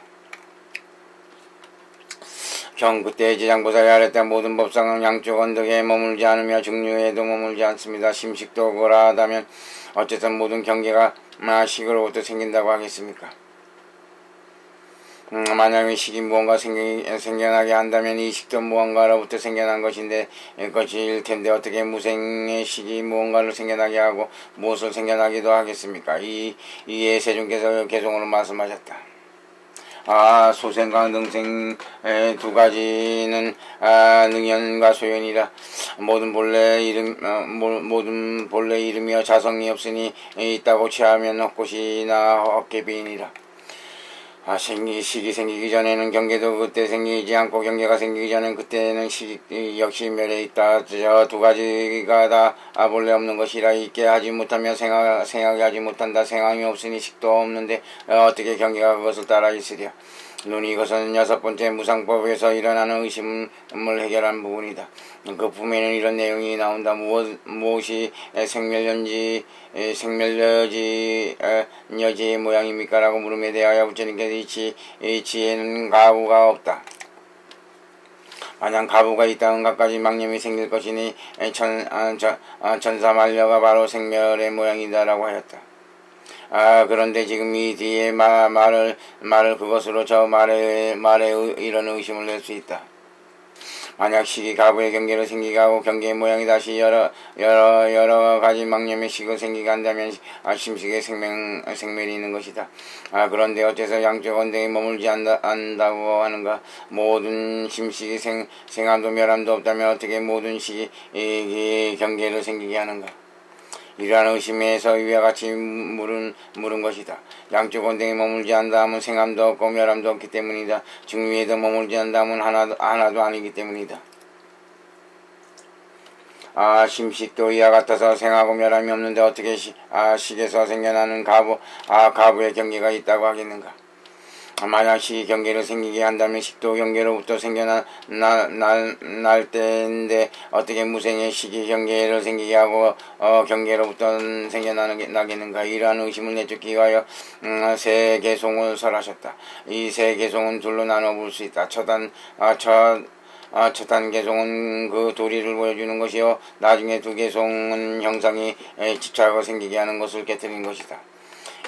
그때 지장보살이 아랬다. 모든 법상은 양쪽 언덕에 머물지 않으며 중류에도 머물지 않습니다. 심식도 그러하다면 어쨌든 모든 경계가 식으로부터 생긴다고 하겠습니까? 만약에 식이 무언가 생겨나게 한다면 이 식도 무언가로부터 생겨난 것인데 것일 텐데 어떻게 무생의 식이 무언가를 생겨나게 하고 무엇을 생겨나기도 하겠습니까? 이에 세존께서 개송으로 말씀하셨다. 소생과 능생 두 가지는 능연과 소연이라 모든 본래 이름이여 자성이 없으니 있다고 취하면 헛것이나 헛개비이니라. 식이 생기기 전에는 경계도 그때 생기지 않고 경계가 생기기 전에는 그때는 식이 역시 멸해 있다. 저 두 가지가 다 본래 없는 것이라 있게 하지 못하며 생하게 하지 못한다. 생함이 없으니 식도 없는데 어떻게 경계가 그것을 따라 있으랴. 눈이 이것은 여섯 번째 무상법에서 일어나는 의심을 해결한 부분이다. 그 품에는 이런 내용이 나온다. 무엇이 생멸여지의 모양입니까? 라고 물음에 대하여 부처님께서 이 지혜는 가부가 없다. 만약 가부가 있다는 것까지 망념이 생길 것이니 천사만려가 바로 생멸의 모양이다라고 하였다. 그런데 지금 이 뒤에 말을 그것으로 저 말에 이런 의심을 낼 수 있다. 만약 식이 가부의 경계로 생기게 하고 경계의 모양이 다시 여러 가지 망념의 식을 생기게 한다면 심식의 생멸이 있는 것이다. 그런데 어째서 양쪽 언덕에 머물지 않는다고 하는가? 모든 심식이 생함도 멸함도 없다면 어떻게 모든 식이 경계로 생기게 하는가? 이러한 의심에서 위와 같이 물은 것이다. 양쪽 언덕에 머물지 않다 하면 생함도 없고 멸함도 없기 때문이다. 중위에도 머물지 않다 하면 하나도 아니기 때문이다. 심식도 이와 같아서 생하고 멸함이 없는데 어떻게 식에서 생겨나는 가부의 경계가 있다고 하겠는가? 만약 식이 경계로 생기게 한다면 식도 경계로부터 생겨날 때인데 어떻게 무생의 식이 경계로 생기게 하고 경계로부터 생겨나겠는가? 이러한 의심을 내쫓기 위하여 세 개송을 설하셨다. 이 세 개송은 둘로 나눠 볼 수 있다. 첫단 개송은 그 도리를 보여주는 것이요 나중에 두 개송은 형상이 집착하고 생기게 하는 것을 깨뜨린 것이다.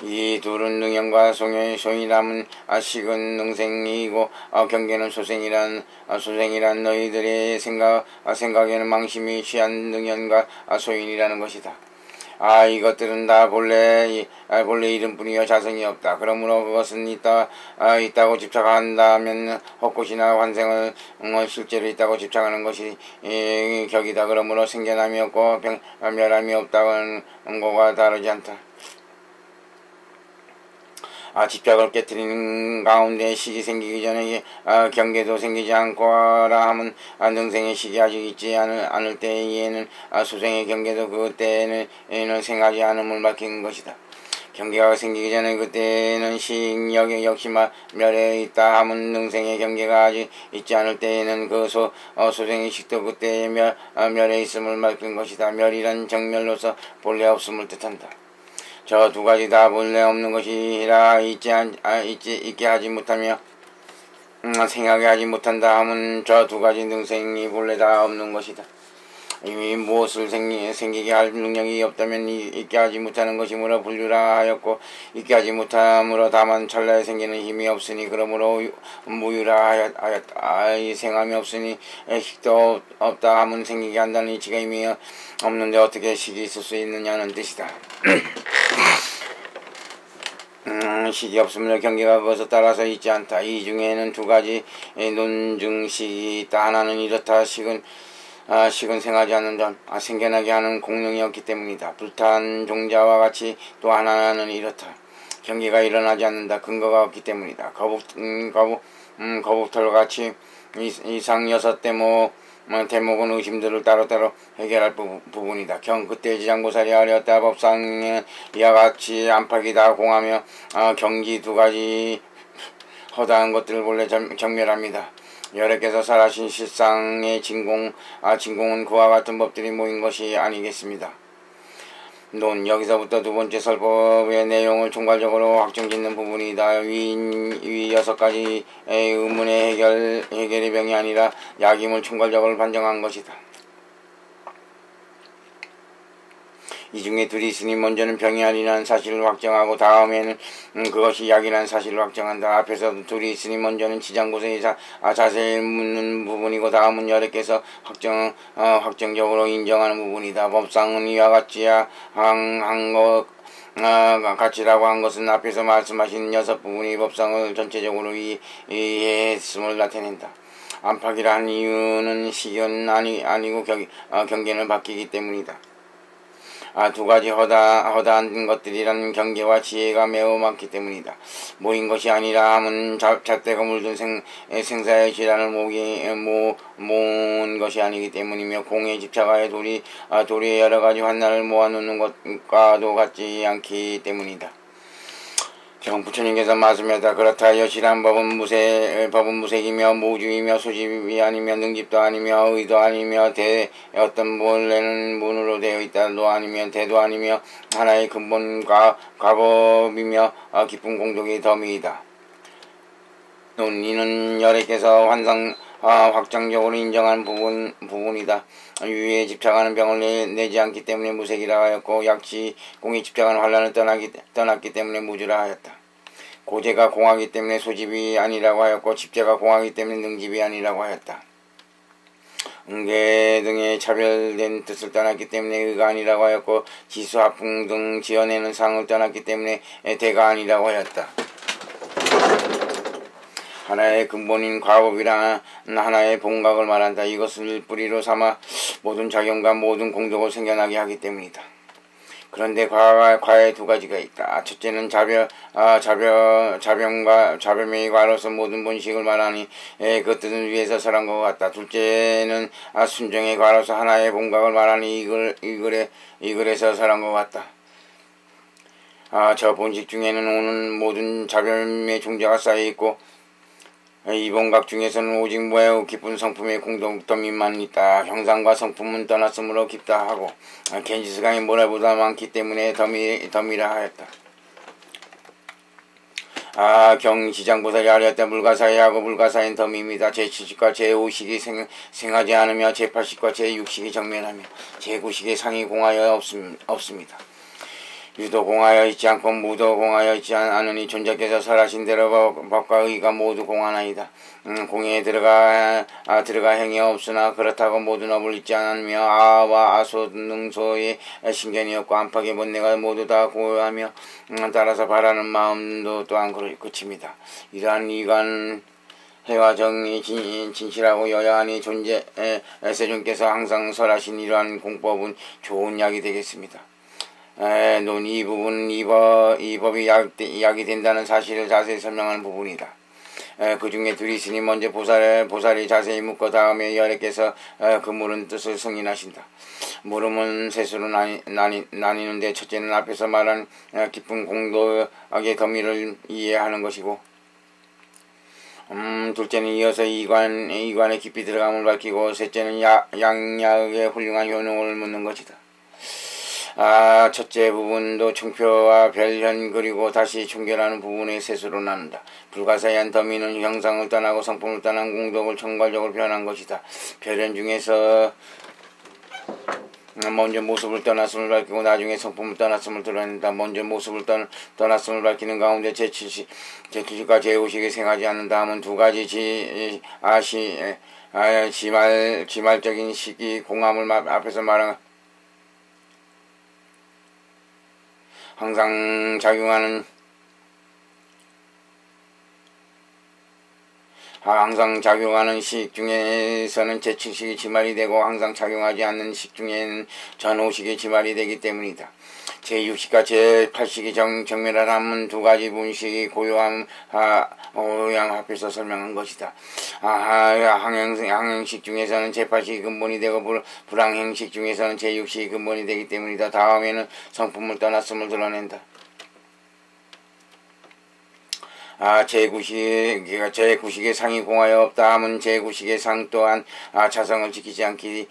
이 둘은 능연과 소인이라면 식은 능생이고 경계는 소생이란 너희들의 생각에는 망심이 취한 능연과 소인이라는 것이다. 이것들은 다 본래 이름뿐이여 자성이 없다. 그러므로 그것은 있다고 집착한다면 헛것이나 환생을 실제로 있다고 집착하는 것이 격이다. 그러므로 생겨남이 없고 멸함이 없다는 것과 다르지 않다. 집착을 깨뜨리는 가운데 식이 생기기 전에 경계도 생기지 않고라 하면 능생의 식이 아직 있지 않을 때에는 수생의 경계도 그때에는 생하지 않음을 밝히는 것이다. 경계가 생기기 전에 그때는 식 역시 멸해 있다 하면 능생의 경계가 아직 있지 않을 때에는 그 소생의 식도 그때에 멸해 있음을 밝힌 것이다. 멸이란 정멸로서 본래 없음을 뜻한다. 저 두 가지 다 본래 없는 것이라 있게 하지 못하며 생하게 하지 못한다 하면 저 두 가지 능생이 본래 다 없는 것이다. 이미 무엇을 생기게 할 능력이 없다면 있게 하지 못하는 것이므로 분류라 하였고, 있게 하지 못함으로 다만 찰나에 생기는 힘이 없으니 그러므로 무유라 하였다. 이 생함이 없으니 식도 없다 함은 생기게 한다는 이치가 이미 없는데 어떻게 식이 있을 수 있느냐는 뜻이다. 식이 없으므로 경계가 그것에 따라서 있지 않다. 이 중에는 두 가지 논증식이 있다. 하나는 이렇다. 식은 생하지 않는다. 생겨나게 하는 공능이 없기 때문이다. 불탄 종자와 같이 또 하나는 이렇다. 경계가 일어나지 않는다. 근거가 없기 때문이다. 거북털과 같이 이상 6대목 대목은 의심들을 따로따로 해결할 부분이다. 그때 지장보살이 하였다. 법상은 이와 같이 안팎이다 공하며 경지 두 가지 허다한 것들을 본래 정멸합니다. 여러께서 살아신 실상의 진공은 그와 같은 법들이 모인 것이 아니겠습니다. 여기서부터 두 번째 설법의 내용을 총괄적으로 확정짓는 부분이다. 위 6가지 의문의 해결의 병이 아니라 약임을 총괄적으로 판정한 것이다. 이 중에 둘이 있으니 먼저는 병이 아니라는 사실을 확정하고 다음에는 그것이 약이라는 사실을 확정한다. 앞에서 둘이 있으니 먼저는 지장고생이 자세히 묻는 부분이고 다음은 여러께서 확정적으로 인정하는 부분이다. 법상은 이와 같이야 같이라고 한 것은 앞에서 말씀하신 6부분이 법상을 전체적으로 이해했음을 나타낸다. 안팎이라는 이유는 시견 아니고 경계는 바뀌기 때문이다. 두 가지 허다한 것들이라는 경계와 지혜가 매우 많기 때문이다. 모인 것이 아니라 함은 잣대가 물든 생사의 질환을 모은 것이 아니기 때문이며 공에 집착하여 도리의 여러 가지 환난을 모아놓는 것과도 같지 않기 때문이다. 부처님께서 말씀하셨다. 그렇다 하여 질한 법은 무색이며 모주이며 소집이 아니며 능집도 아니며 의도 아니며 어떤 본래는 문으로 되어 있다도 아니며 대도 아니며 하나의 근본과 과법이며 깊은 공덕의 덤이다. 이는 여러께서 확정적으로 인정한 부분이다. 유에 집착하는 병을 내지 않기 때문에 무색이라 하였고 약지 공에 집착하는 환란을 떠났기 때문에 무주라 하였다. 고제가 공하기 때문에 소집이 아니라고 하였고 집제가 공하기 때문에 능집이 아니라고 하였다. 응계 등의 차별된 뜻을 떠났기 때문에 의가 아니라고 하였고 지수 합풍 등 지어내는 상을 떠났기 때문에 대가 아니라고 하였다. 하나의 근본인 과법이란 하나의 본각을 말한다. 이것을 뿌리로 삼아 모든 작용과 모든 공덕을 생겨나게 하기 때문이다. 그런데 과의 두 가지가 있다. 첫째는 자별명의 과로서 모든 본식을 말하니 그 뜻은 위에서 설한 것 같다. 둘째는 순정의 과로서 하나의 본각을 말하니 이글에서 설한 것 같다. 저 본식 중에는 오는 모든 자별명의 종자가 쌓여있고 이 본각 중에서는 오직 매우 깊은 성품의 공동점만 있다. 형상과 성품은 떠났으므로 깊다 하고 겐지스강이 모래보다 많기 때문에 덤이라 하였다. 경지장보살이 하였다. 물가사이하고 물가사인 덤입니다. 제7식과 제5식이 생하지 않으며 제8식과 제6식이 정면하며 제9식의 상이 공하여 없습니다. 유도 공하여 있지 않고 무도 공하여 있지 않으니 존재께서 설하신 대로 법과 의가 모두 공하나이다. 공에 들어가 행이 없으나 그렇다고 모든 업을 잊지 않으며 아와 아소 능소의 신견이 없고 안팎의 본내가 모두 다 고요하며 따라서 바라는 마음도 또한 그칩니다. 이러한 이관 해와 정이 진실하고 여야하니 세존께서 항상 설하신 이러한 공법은 좋은 약이 되겠습니다. 이 부분은 이 법이 약이 된다는 사실을 자세히 설명하는 부분이다. 그 중에 둘이 있으니 먼저 보살이 자세히 묻고 다음에 여러께서 그 물은 뜻을 승인하신다. 물음은 셋으로 나뉘는데 첫째는 앞에서 말한 깊은 공덕의 덤미를 이해하는 것이고 둘째는 이어서 이관의 깊이 들어감을 밝히고 셋째는 양약의 훌륭한 효능을 묻는 것이다. 첫째 부분도 총표와 별현 그리고 다시 총결하는 부분의 셋으로 나눈다. 불가사의한 더미는 형상을 떠나고 성품을 떠난 공덕을 총괄적으로 표현한 것이다. 별현 중에서 먼저 모습을 떠났음을 밝히고 나중에 성품을 떠났음을 드러낸다. 먼저 모습을 떠났음을 밝히는 가운데 제7식과 제5식이 생하지 않는 다음은 두 가지 지말적인 식이 공함을 앞에서 말한 항상 작용하는 식 중에서는 제7식이 지말이 되고 항상 작용하지 않는 식 중에는 전5식이 지말이 되기 때문이다. 제6식과 제8식이 정멸하라면 두 가지 분식이 고요함 앞에서 설명한 것이다. 항행식 중에서는 제8식이 근본이 되고 불항행식 중에서는 제6식이 근본이 되기 때문이다. 다음에는 성품을 떠났음을 드러낸다. 제9식의 상이 공하여 없다 함은 제9식의 상 또한 자성을 지키지 않기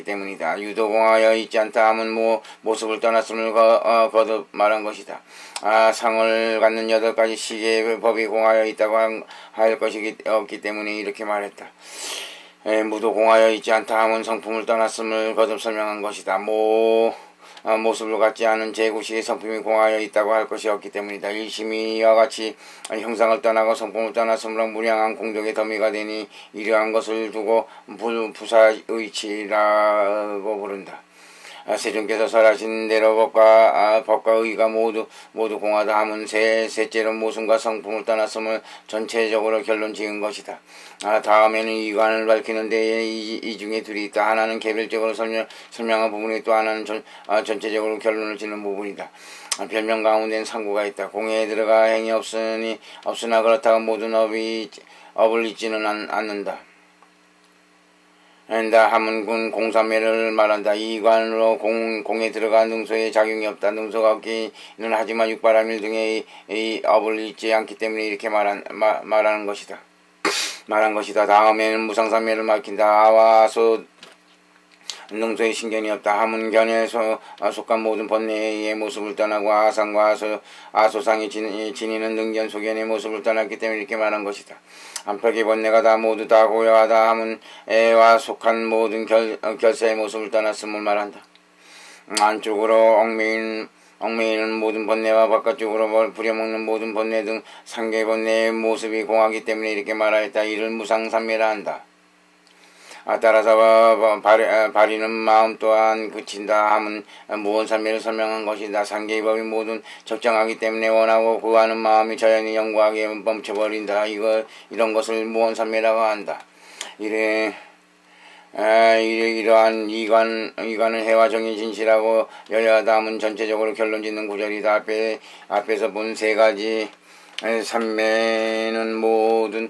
때문이다. 유도 공하여 있지 않다 함은 모습을 떠났음을 거듭 말한 것이다. 상을 갖는 8가지 식의 법이 공하여 있다고 할 것이 없기 때문에 이렇게 말했다. 무도 공하여 있지 않다 함은 성품을 떠났음을 거듭 설명한 것이다. 모습을 갖지 않은 제9식의 성품이 공하여 있다고 할 것이 없기 때문이다. 일심이 이와 같이 형상을 떠나고 성품을 떠났으므로 무량한 공덕의 더미가 되니 이러한 것을 두고 부사의치라고 부른다. 세존께서 설하신 대로 법과 의가 모두 공하다 함은 셋째로 모순과 성품을 떠났음을 전체적으로 결론 지은 것이다. 다음에는 이관을 밝히는 데에 이 중에 둘이 있다. 하나는 개별적으로 설명한 부분이 또 하나는 전체적으로 결론을 짓는 부분이다. 별명 가운데는 상구가 있다. 공에 들어가 행이 없으나 그렇다고 모든 업을 잊지는 않는다. 함은 공삼매를 말한다. 이관으로 공에 들어가 능소에 작용이 없다. 능소가 없기는 하지만 육바라밀 등의 업을 잊지 않기 때문에 이렇게 말하는 것이다. 다음에는 무상삼매를 밝힌다. 아와 소 능소에 신견이 없다. 함은 견에 속한 모든 번뇌의 모습을 떠나고 아상과 아소상이 지니는 능견 소견의 모습을 떠났기 때문에 이렇게 말한 것이다. 한벽의 번뇌가 모두 다 고요하다 함은 애와 속한 모든 결사의 모습을 떠났음을 말한다. 안쪽으로 얽매이는 모든 번뇌와 바깥쪽으로 부려먹는 모든 번뇌 등 상계 번뇌의 모습이 공하기 때문에 이렇게 말하였다. 이를 무상삼매라 한다. 따라서 바리는 마음 또한 그친다 함은 무언삼매를 설명한 것이다. 상계의 법이 모든 적정하기 때문에 원하고 구하는 마음이 자연히 영구하게 멈춰버린다. 이런 것을 무언삼매라고 한다. 이러한 이관은 해와 정의 진실하고 여야하다 함은 전체적으로 결론짓는 구절이다. 앞에서 본 세 가지 삼매는 모두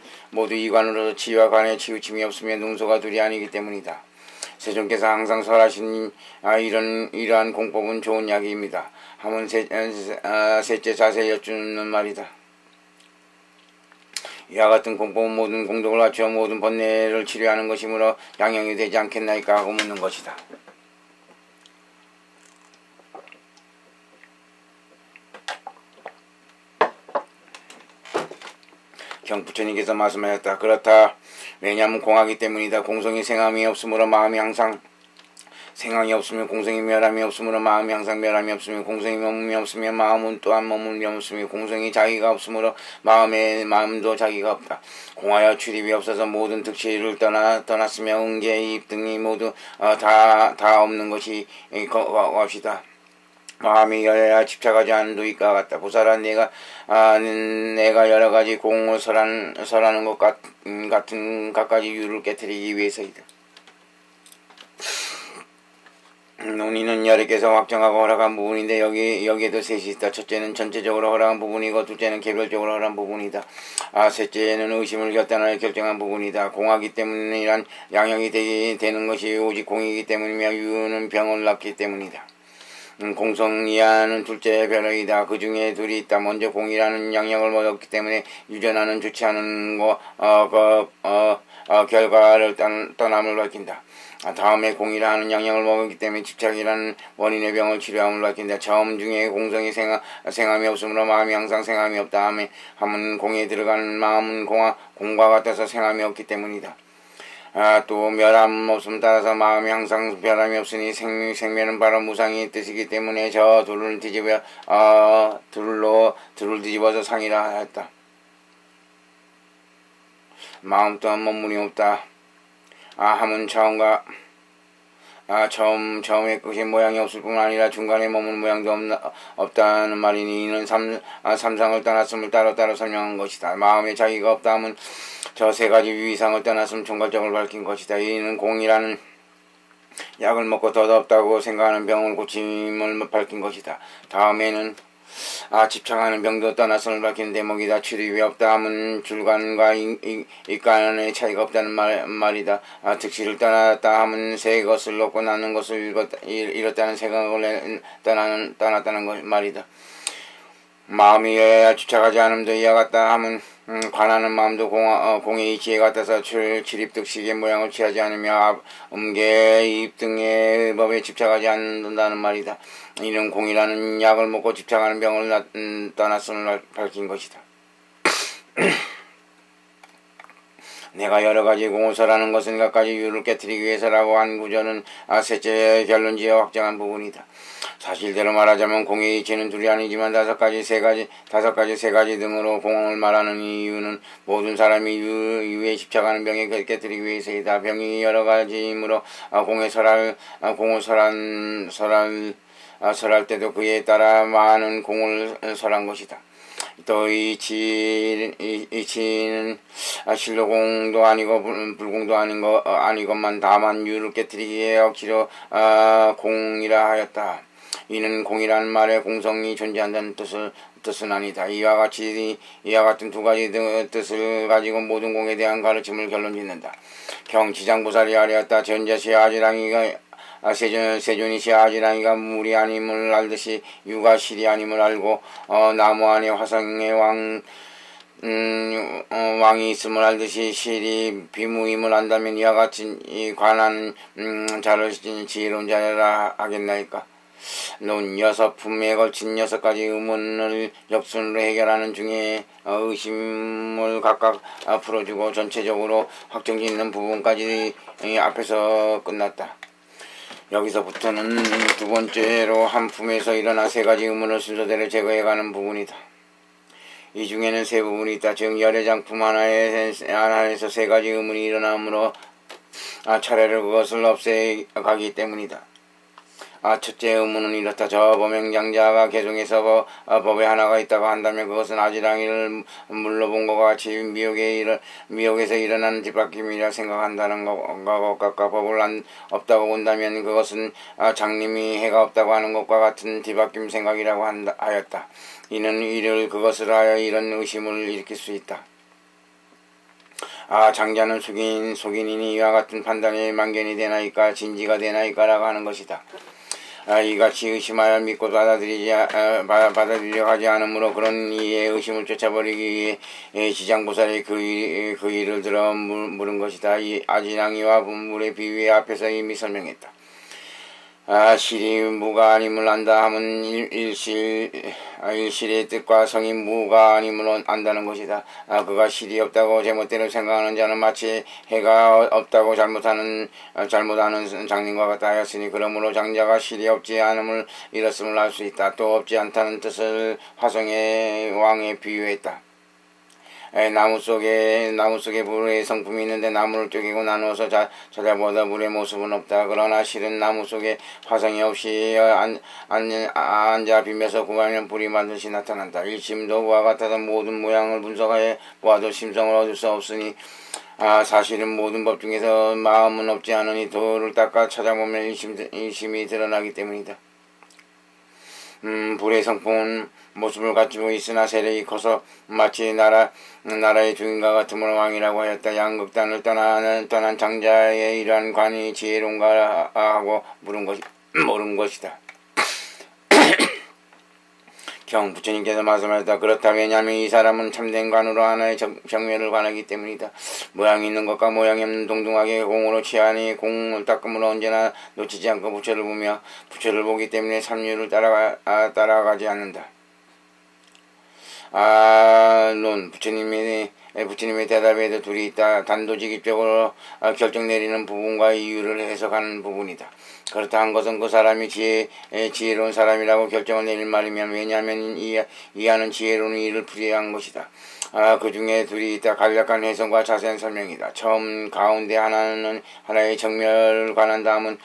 이관으로서 치와 관에 치우침이 없으며 능소가 둘이 아니기 때문이다. 세존께서 항상 설하신 이러한 공법은 좋은 약입니다. 함은 셋째 자세히 여쭈는 말이다. 이와 같은 공법은 모든 공덕을 갖추어 모든 번뇌를 치료하는 것이므로 양형이 되지 않겠나이까 하고 묻는 것이다. 경부처님께서 말씀하셨다. 그렇다. 왜냐하면 공하기 때문이다. 공성이 생함이 없으므로 마음이 항상 생함이 없으며 공성이 멸함이 없으므로 마음이 항상 멸함이 없으며 공성이 머물미 없으며 마음은 또한 머물미 없으며 공성이 자기가 없으므로 마음도 자기가 없다. 공하여 출입이 없어서 모든 득실을 떠났으며 응계, 이입 등이 모두 다 없는 것이 것이다. 마음이 여야 집착하지 않은 도이가 같다. 보살은 내가 여러가지 공을 설하는 것 같은 갖가지 유를 깨뜨리기 위해서이다. 논의는 여러께서 확정하고 허락한 부분인데 여기에도 셋이 있다. 첫째는 전체적으로 허락한 부분이고 둘째는 개별적으로 허락한 부분이다. 셋째는 의심을 결단하여 결정한 부분이다. 공하기 때문이란 양형이 되는 것이 오직 공이기 때문이며 유는 병을 낳기 때문이다. 공성이하는 둘째 변호이다. 그 중에 둘이 있다. 먼저 공이라는 양형을 얻었기 때문에 유전하는 좋지 않은 결과를 떠남을 밝힌다. 다음에 공이라는 양형을 먹었기 때문에 집착이라는 원인의 병을 치료함을 밝힌다. 처음 중에 공성이 생함이 없으므로 마음이 항상 생함이 없다 함은 공에 들어가는 마음은 공과 같아서 생함이 없기 때문이다. 또 멸함 없음 따라서 마음이 항상 변함이 없으니 생면은 바로 무상의 뜻이기 때문에 저 둘을 뒤집어서 상이라 하였다. 마음 또한 머문이 없다. 함은 처음에 끝이 모양이 없을 뿐 아니라 중간에 머무는 모양도 없다는 말이니 이는 삼상을 떠났음을 따로따로 설명한 것이다. 마음에 자기가 없다 함은 저 세 가지 위상을 떠났음 총괄적을 밝힌 것이다. 이는 공이라는 약을 먹고 더없다고 생각하는 병을 고침을 밝힌 것이다. 다음에는 집착하는 병도 떠났음을 밝히는 대목이다. 출입이 없다 함은 줄간과 입간의 차이가 없다는 말이다. 득실을 떠났다 함은 새 것을 놓고 나는 것을 잃었다는 생각을 떠났다는 말이다. 마음이 집착하지 않음도 이와 같다 함은 관하는 마음도 공의 이치에 같아서 출입득식의 모양을 취하지 않으며 음계 입 등의 법에 집착하지 않는다는 말이다. 이는 공이라는 약을 먹고 집착하는 병을 떠났음을 밝힌 것이다. 내가 여러가지 공호서라는 것은 갖가지 유를 깨뜨리기 위해서라고 한 구절은 셋째 결론지어 확정한 부분이다. 사실대로 말하자면 공의 이치는 둘이 아니지만 다섯 가지 세 가지 등으로 공을 말하는 이유는 모든 사람이 유에 집착하는 병에 깨뜨리기 위해서이다. 병이 여러 가지이므로 공을 설할 때도 그에 따라 많은 공을 설한 것이다. 또 이치는 실로공도 아니고 불공도 아니건만 다만 유를 깨뜨리기에 억지로 공이라 하였다. 이는 공이라는 말에 공성이 존재한다는 뜻은 아니다. 이와 같은 두 가지 뜻을 가지고 모든 공에 대한 가르침을 결론짓는다. 경지장보살이 아뢰었다. 전자시 아지랑이가 세존이시 아지랑이가 물이 아님을 알듯이 유가 실이 아님을 알고 나무 안에 화성의 왕이 있음을 알듯이 실이 비무임을 안다면 이와 같이 관한 자를 지혜로운 자라 하겠나이까. 논 6품에 걸친 6가지 의문을 역순으로 해결하는 중에 의심을 각각 풀어주고 전체적으로 확정짓는 부분까지 앞에서 끝났다. 여기서부터는 두 번째로 한 품에서 일어나 세 가지 의문을 순서대로 제거해가는 부분이다. 이 중에는 세 부분이 있다. 즉 열애장품 하나에서 세 가지 의문이 일어나므로 차례로 그것을 없애가기 때문이다. 첫째 의문은 이렇다. 저 범행장자가 개종해서 법에 하나가 있다고 한다면 그것은 아지랑이를 물러본 것과 같이 미혹에서 일어나는 뒷바뀜이라 생각한다는 것과 법을 없다고 본다면 그것은 장님이 해가 없다고 하는 것과 같은 뒤바뀜 생각이라고 하였다. 이는 이를 그것을 하여 이런 의심을 일으킬 수 있다. 장자는 속인이니 이와 같은 판단이 만견이 되나이까 진지가 되나이까라고 하는 것이다. 이같이 의심하여 믿고 받아들이려 하지 않으므로 그런 이의 의심을 쫓아버리기 위해 지장보살이 그 일을 들어 물은 것이다. 이 아지랑이와 물의 비유에 앞에서 이미 설명했다. 실이 무가 아님을 안다 함은 일실의 뜻과 성이 무가 아님을 안다는 것이다. 그가 실이 없다고 제멋대로 생각하는 자는 마치 해가 없다고 잘못하는 장님과 같다 하였으니 그러므로 장자가 실이 없지 않음을 잃었음을 알 수 있다. 또 없지 않다는 뜻을 화성의 왕에 비유했다. 나무 속에 물의 성품이 있는데 나무를 쪼개고 나누어서 찾아보다 물의 모습은 없다. 그러나 실은 나무 속에 화성이 없이 앉아 비면서 구하면 불이 반드시 나타난다. 일심도 그와 같아서 모든 모양을 분석하여 보아도 심성을 얻을 수 없으니 사실은 모든 법 중에서 마음은 없지 않으니 돌을 닦아 찾아보면 일심이 드러나기 때문이다. 불의 성품은 모습을 갖추고 있으나 세력이 커서 마치 나라의 주인과 같으므로 왕이라고 하였다. 양극단을 떠난 장자의 이러한 관이 지혜로운가 하고 모른 것이다. 부처님께서 말씀하셨다. 그렇다. 왜냐하면 이 사람은 참된 관으로 하나의 정면을 관하기 때문이다. 모양이 있는 것과 모양이 없는 동등하게 공으로 취하니 공을 닦음으로 언제나 놓치지 않고 부처를 보며 부처를 보기 때문에 삼류를 따라가지 않는다. 부처님이 부처님의 대답에도 둘이 있다. 단도직입적으로 결정 내리는 부분과 이유를 해석하는 부분이다. 그렇다 한 것은 그 사람이 지혜로운 사람이라고 결정을 내릴 말이면, 왜냐하면 이하는 지혜로운 이를 부재한 것이다. 그 중에 둘이 있다. 간략한 해석과 자세한 설명이다. 처음 가운데 하나의 정멸을 관한 다음은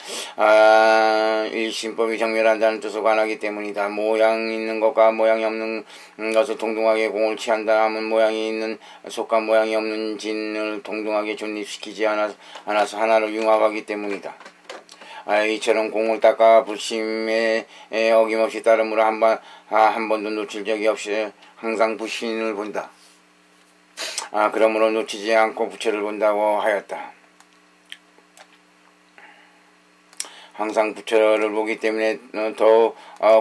일심법이 정멸한다는 뜻을 관하기 때문이다. 모양 있는 것과 모양이 없는 것을 동등하게 공을 취한다 하면 모양이 있는 속과 모양이 없는 진을 동등하게 존립시키지 않아서 하나로 융합하기 때문이다. 이처럼 공을 닦아 불심에 어김없이 따름으로 한 번도 놓칠 적이 없이 항상 부신을 본다. 그러므로 놓치지 않고 부처를 본다고 하였다. 항상 부처를 보기 때문에 더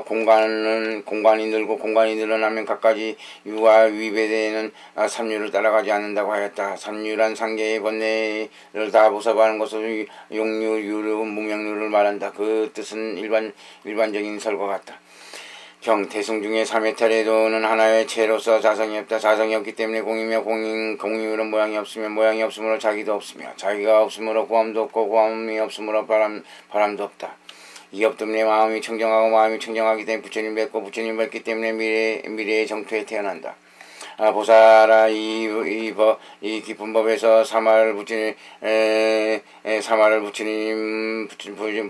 공간이 늘고, 공간이 늘어나면 갖가지 유와 위배되는 삼류를 따라가지 않는다고 하였다. 삼류란 상계의 번뇌를 다 보섭하는 것을 용류, 유류, 무명류를 말한다. 그 뜻은 일반적인 설과 같다. 대승 중에 삼해탈에도는 하나의 체로서 자성이 없다. 자성이 없기 때문에 공이며, 공이면 모양이 없으며, 모양이 없으므로 자기도 없으며, 자기가 없으므로 고함도 없고, 고함이 없으므로 바람도 없다. 이 없 때문에 마음이 청정하고, 마음이 청정하기 때문에 부처님 뵙고, 부처님 뵙기 때문에 미래의 정토에 태어난다. 보살아, 이 깊은 법에서 사마를 부처님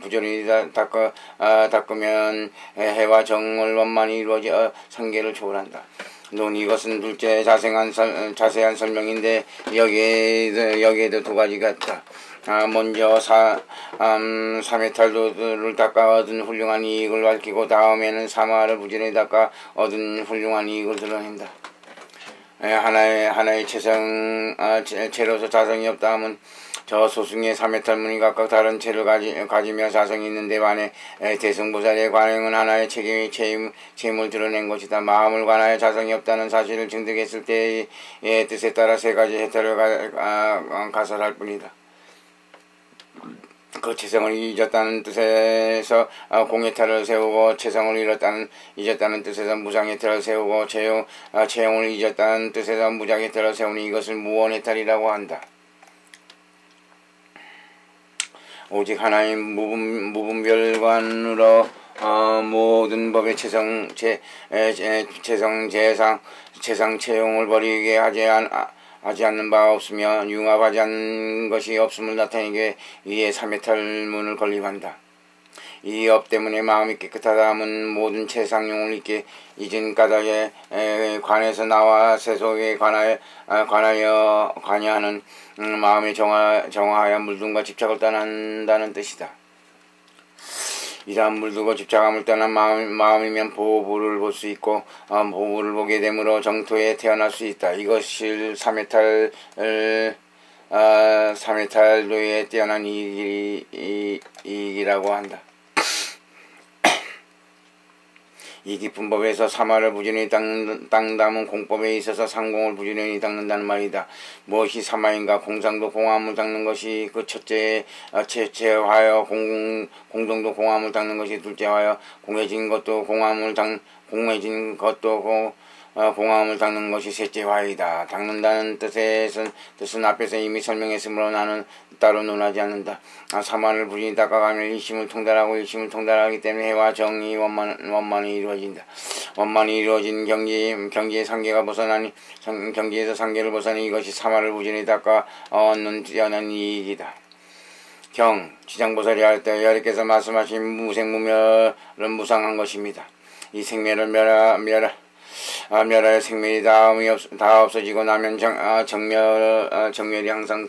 부전히 닦으면 해와 정을 원만히 이루어져 상계를 초월한다. 이것은 둘째 자세한 설명인데, 여기에도 두 가지가 있다. 먼저 삼해탈도를 닦아 얻은 훌륭한 이익을 밝히고, 다음에는 사마를 부전히 닦아 얻은 훌륭한 이익을 드러낸다. 하나의 체로서 자성이 없다 하면 저 소승의 삼해탈문이 각각 다른 체를 가지며 자성이 있는데 반해 대승보살의 관행은 하나의 체임을 드러낸 것이다. 마음을 관하여 자성이 없다는 사실을 증득했을 때의 뜻에 따라 세 가지 해탈을 가설할 뿐이다. 그 체성을 잊었다는 뜻에서 공해탈을 세우고, 체성을 잊었다는 뜻에서 무상해탈을 세우고, 체용을 잊었다는 뜻에서 무작해탈을 세우니 이것을 무원해탈이라고 한다. 오직 하나의 무분별관으로 모든 법의 체성, 체용을 버리게 하지 않는 바 없으며 융합하지 않는 것이 없음을 나타내기 위해 삼해탈문을 건립한다. 이 업 때문에 마음이 깨끗하다 하면 모든 체상용을 잊은 까닭에 관에서 나와 세속에 관여하는 마음의 정화하여 물든과 집착을 떠난다는 뜻이다. 이러한 물두고 집착함을 떠난 마음이면 보부를 볼 수 있고, 보부를 보게 되므로 정토에 태어날 수 있다. 이것을 삼해탈도에 뛰어난 이익이라고 한다. 이 깊은 법에서 사마를 부지런히 닦는다면 공법에 있어서 상공을 부지런히 닦는다는 말이다. 무엇이 사마인가? 공상도 공함을 닦는 것이 그 첫째하여 공동도 공함을 닦는 것이 둘째하여 공해진 것도 공함을 닦는 것이 셋째 화이다. 닦는다는 뜻은 앞에서 이미 설명했으므로 나는 따로 논하지 않는다. 사마를 부지런히 닦아가면 일심을 통달하기 때문에 해와 정이 원만히 이루어진다. 원만히 이루어진 경지의 상계가 벗어나니, 경지에서 상계를 벗어나니 이것이 사마를 부지런히 닦아 얻는 뛰어난 이익이다. 지장보살이 할 때 여리께서 말씀하신 무생무멸은 무상한 것입니다. 이 생멸을 멸하여 생멸이 다 없어지고 나면 정멸이 항상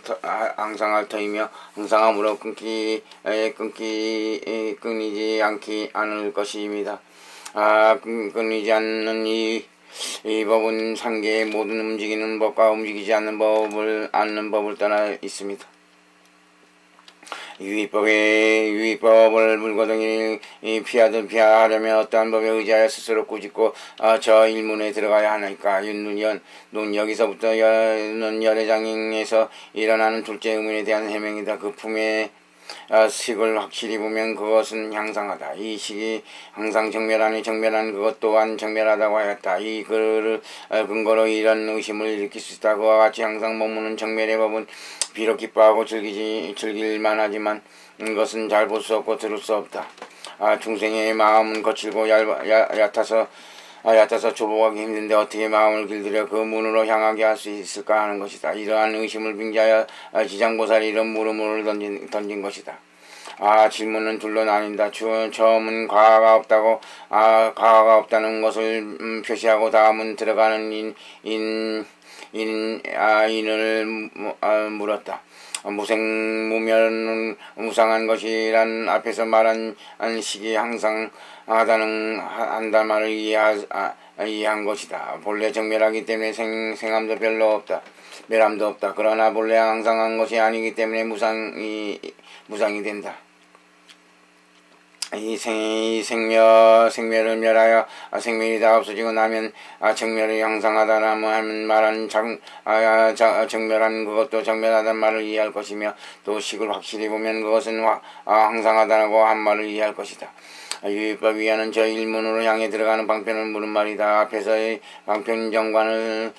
터이며 항상함으로 끊이지 않을 것입니다. 끊이지 않는 이 법은 상계의 모든 움직이는 법과 움직이지 않는 법을 떠나 있습니다. 유의법을 물거등이 피하려면 어떠한 법에 의지하여 스스로 꾸짖고 저 일문에 들어가야 하니까. 여기서부터 열애장에서 일어나는 둘째 의문에 대한 해명이다. 그 품에 식을 확실히 보면 그것은 향상하다. 이 식이 항상 정멸하니 정멸한 그것 또한 정멸하다고 하였다. 이 글을 근거로 이런 의심을 일으킬 수 있다. 그와 같이 항상 머무는 정멸의 법은 비록 기뻐하고 즐길만 하지만 이것은 잘 볼 수 없고 들을 수 없다. 중생의 마음은 거칠고 얕아서 좁아가기 힘든데 어떻게 마음을 길들여 그 문으로 향하게 할 수 있을까 하는 것이다. 이러한 의심을 빙자하여 지장보살이 이런 물음을 던진 것이다. 질문은 둘로 나뉜다. 처음은 과가 없다고 과가 없다는 것을 표시하고 다음은 들어가는 인을 물었다. 무생무멸은 무상한 것이란 앞에서 말한 식이 항상 한단 말을 이해한 것이다. 본래 정멸하기 때문에 생함도 별로 없다. 멸함도 없다. 그러나 본래 항상한 것이 아니기 때문에 무상이 된다. 이 생멸을 멸하여 생멸이 다 없어지고 나면 정멸이 향상하다라면 말하는 정멸한 그것도 정멸하다는 말을 이해할 것이며 또 식을 확실히 보면 그것은 항상하다고 한 말을 이해할 것이다. 유의법 위하는 저 일문으로 향해 들어가는 방편을 물은 말이다. 앞에서의 방편 정관을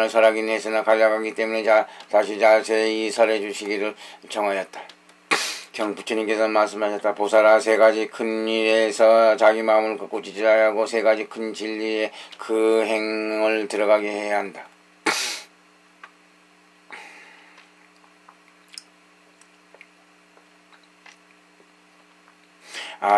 설하긴 했으나 가져가기 때문에 다시 자세히 설해 주시기를 청하였다. 부처님께서 말씀하셨다. 보살아, 세 가지 큰 일에서 자기 마음을 굳이 하고 세 가지 큰 진리에 그 행을 들어가게 해야 한다.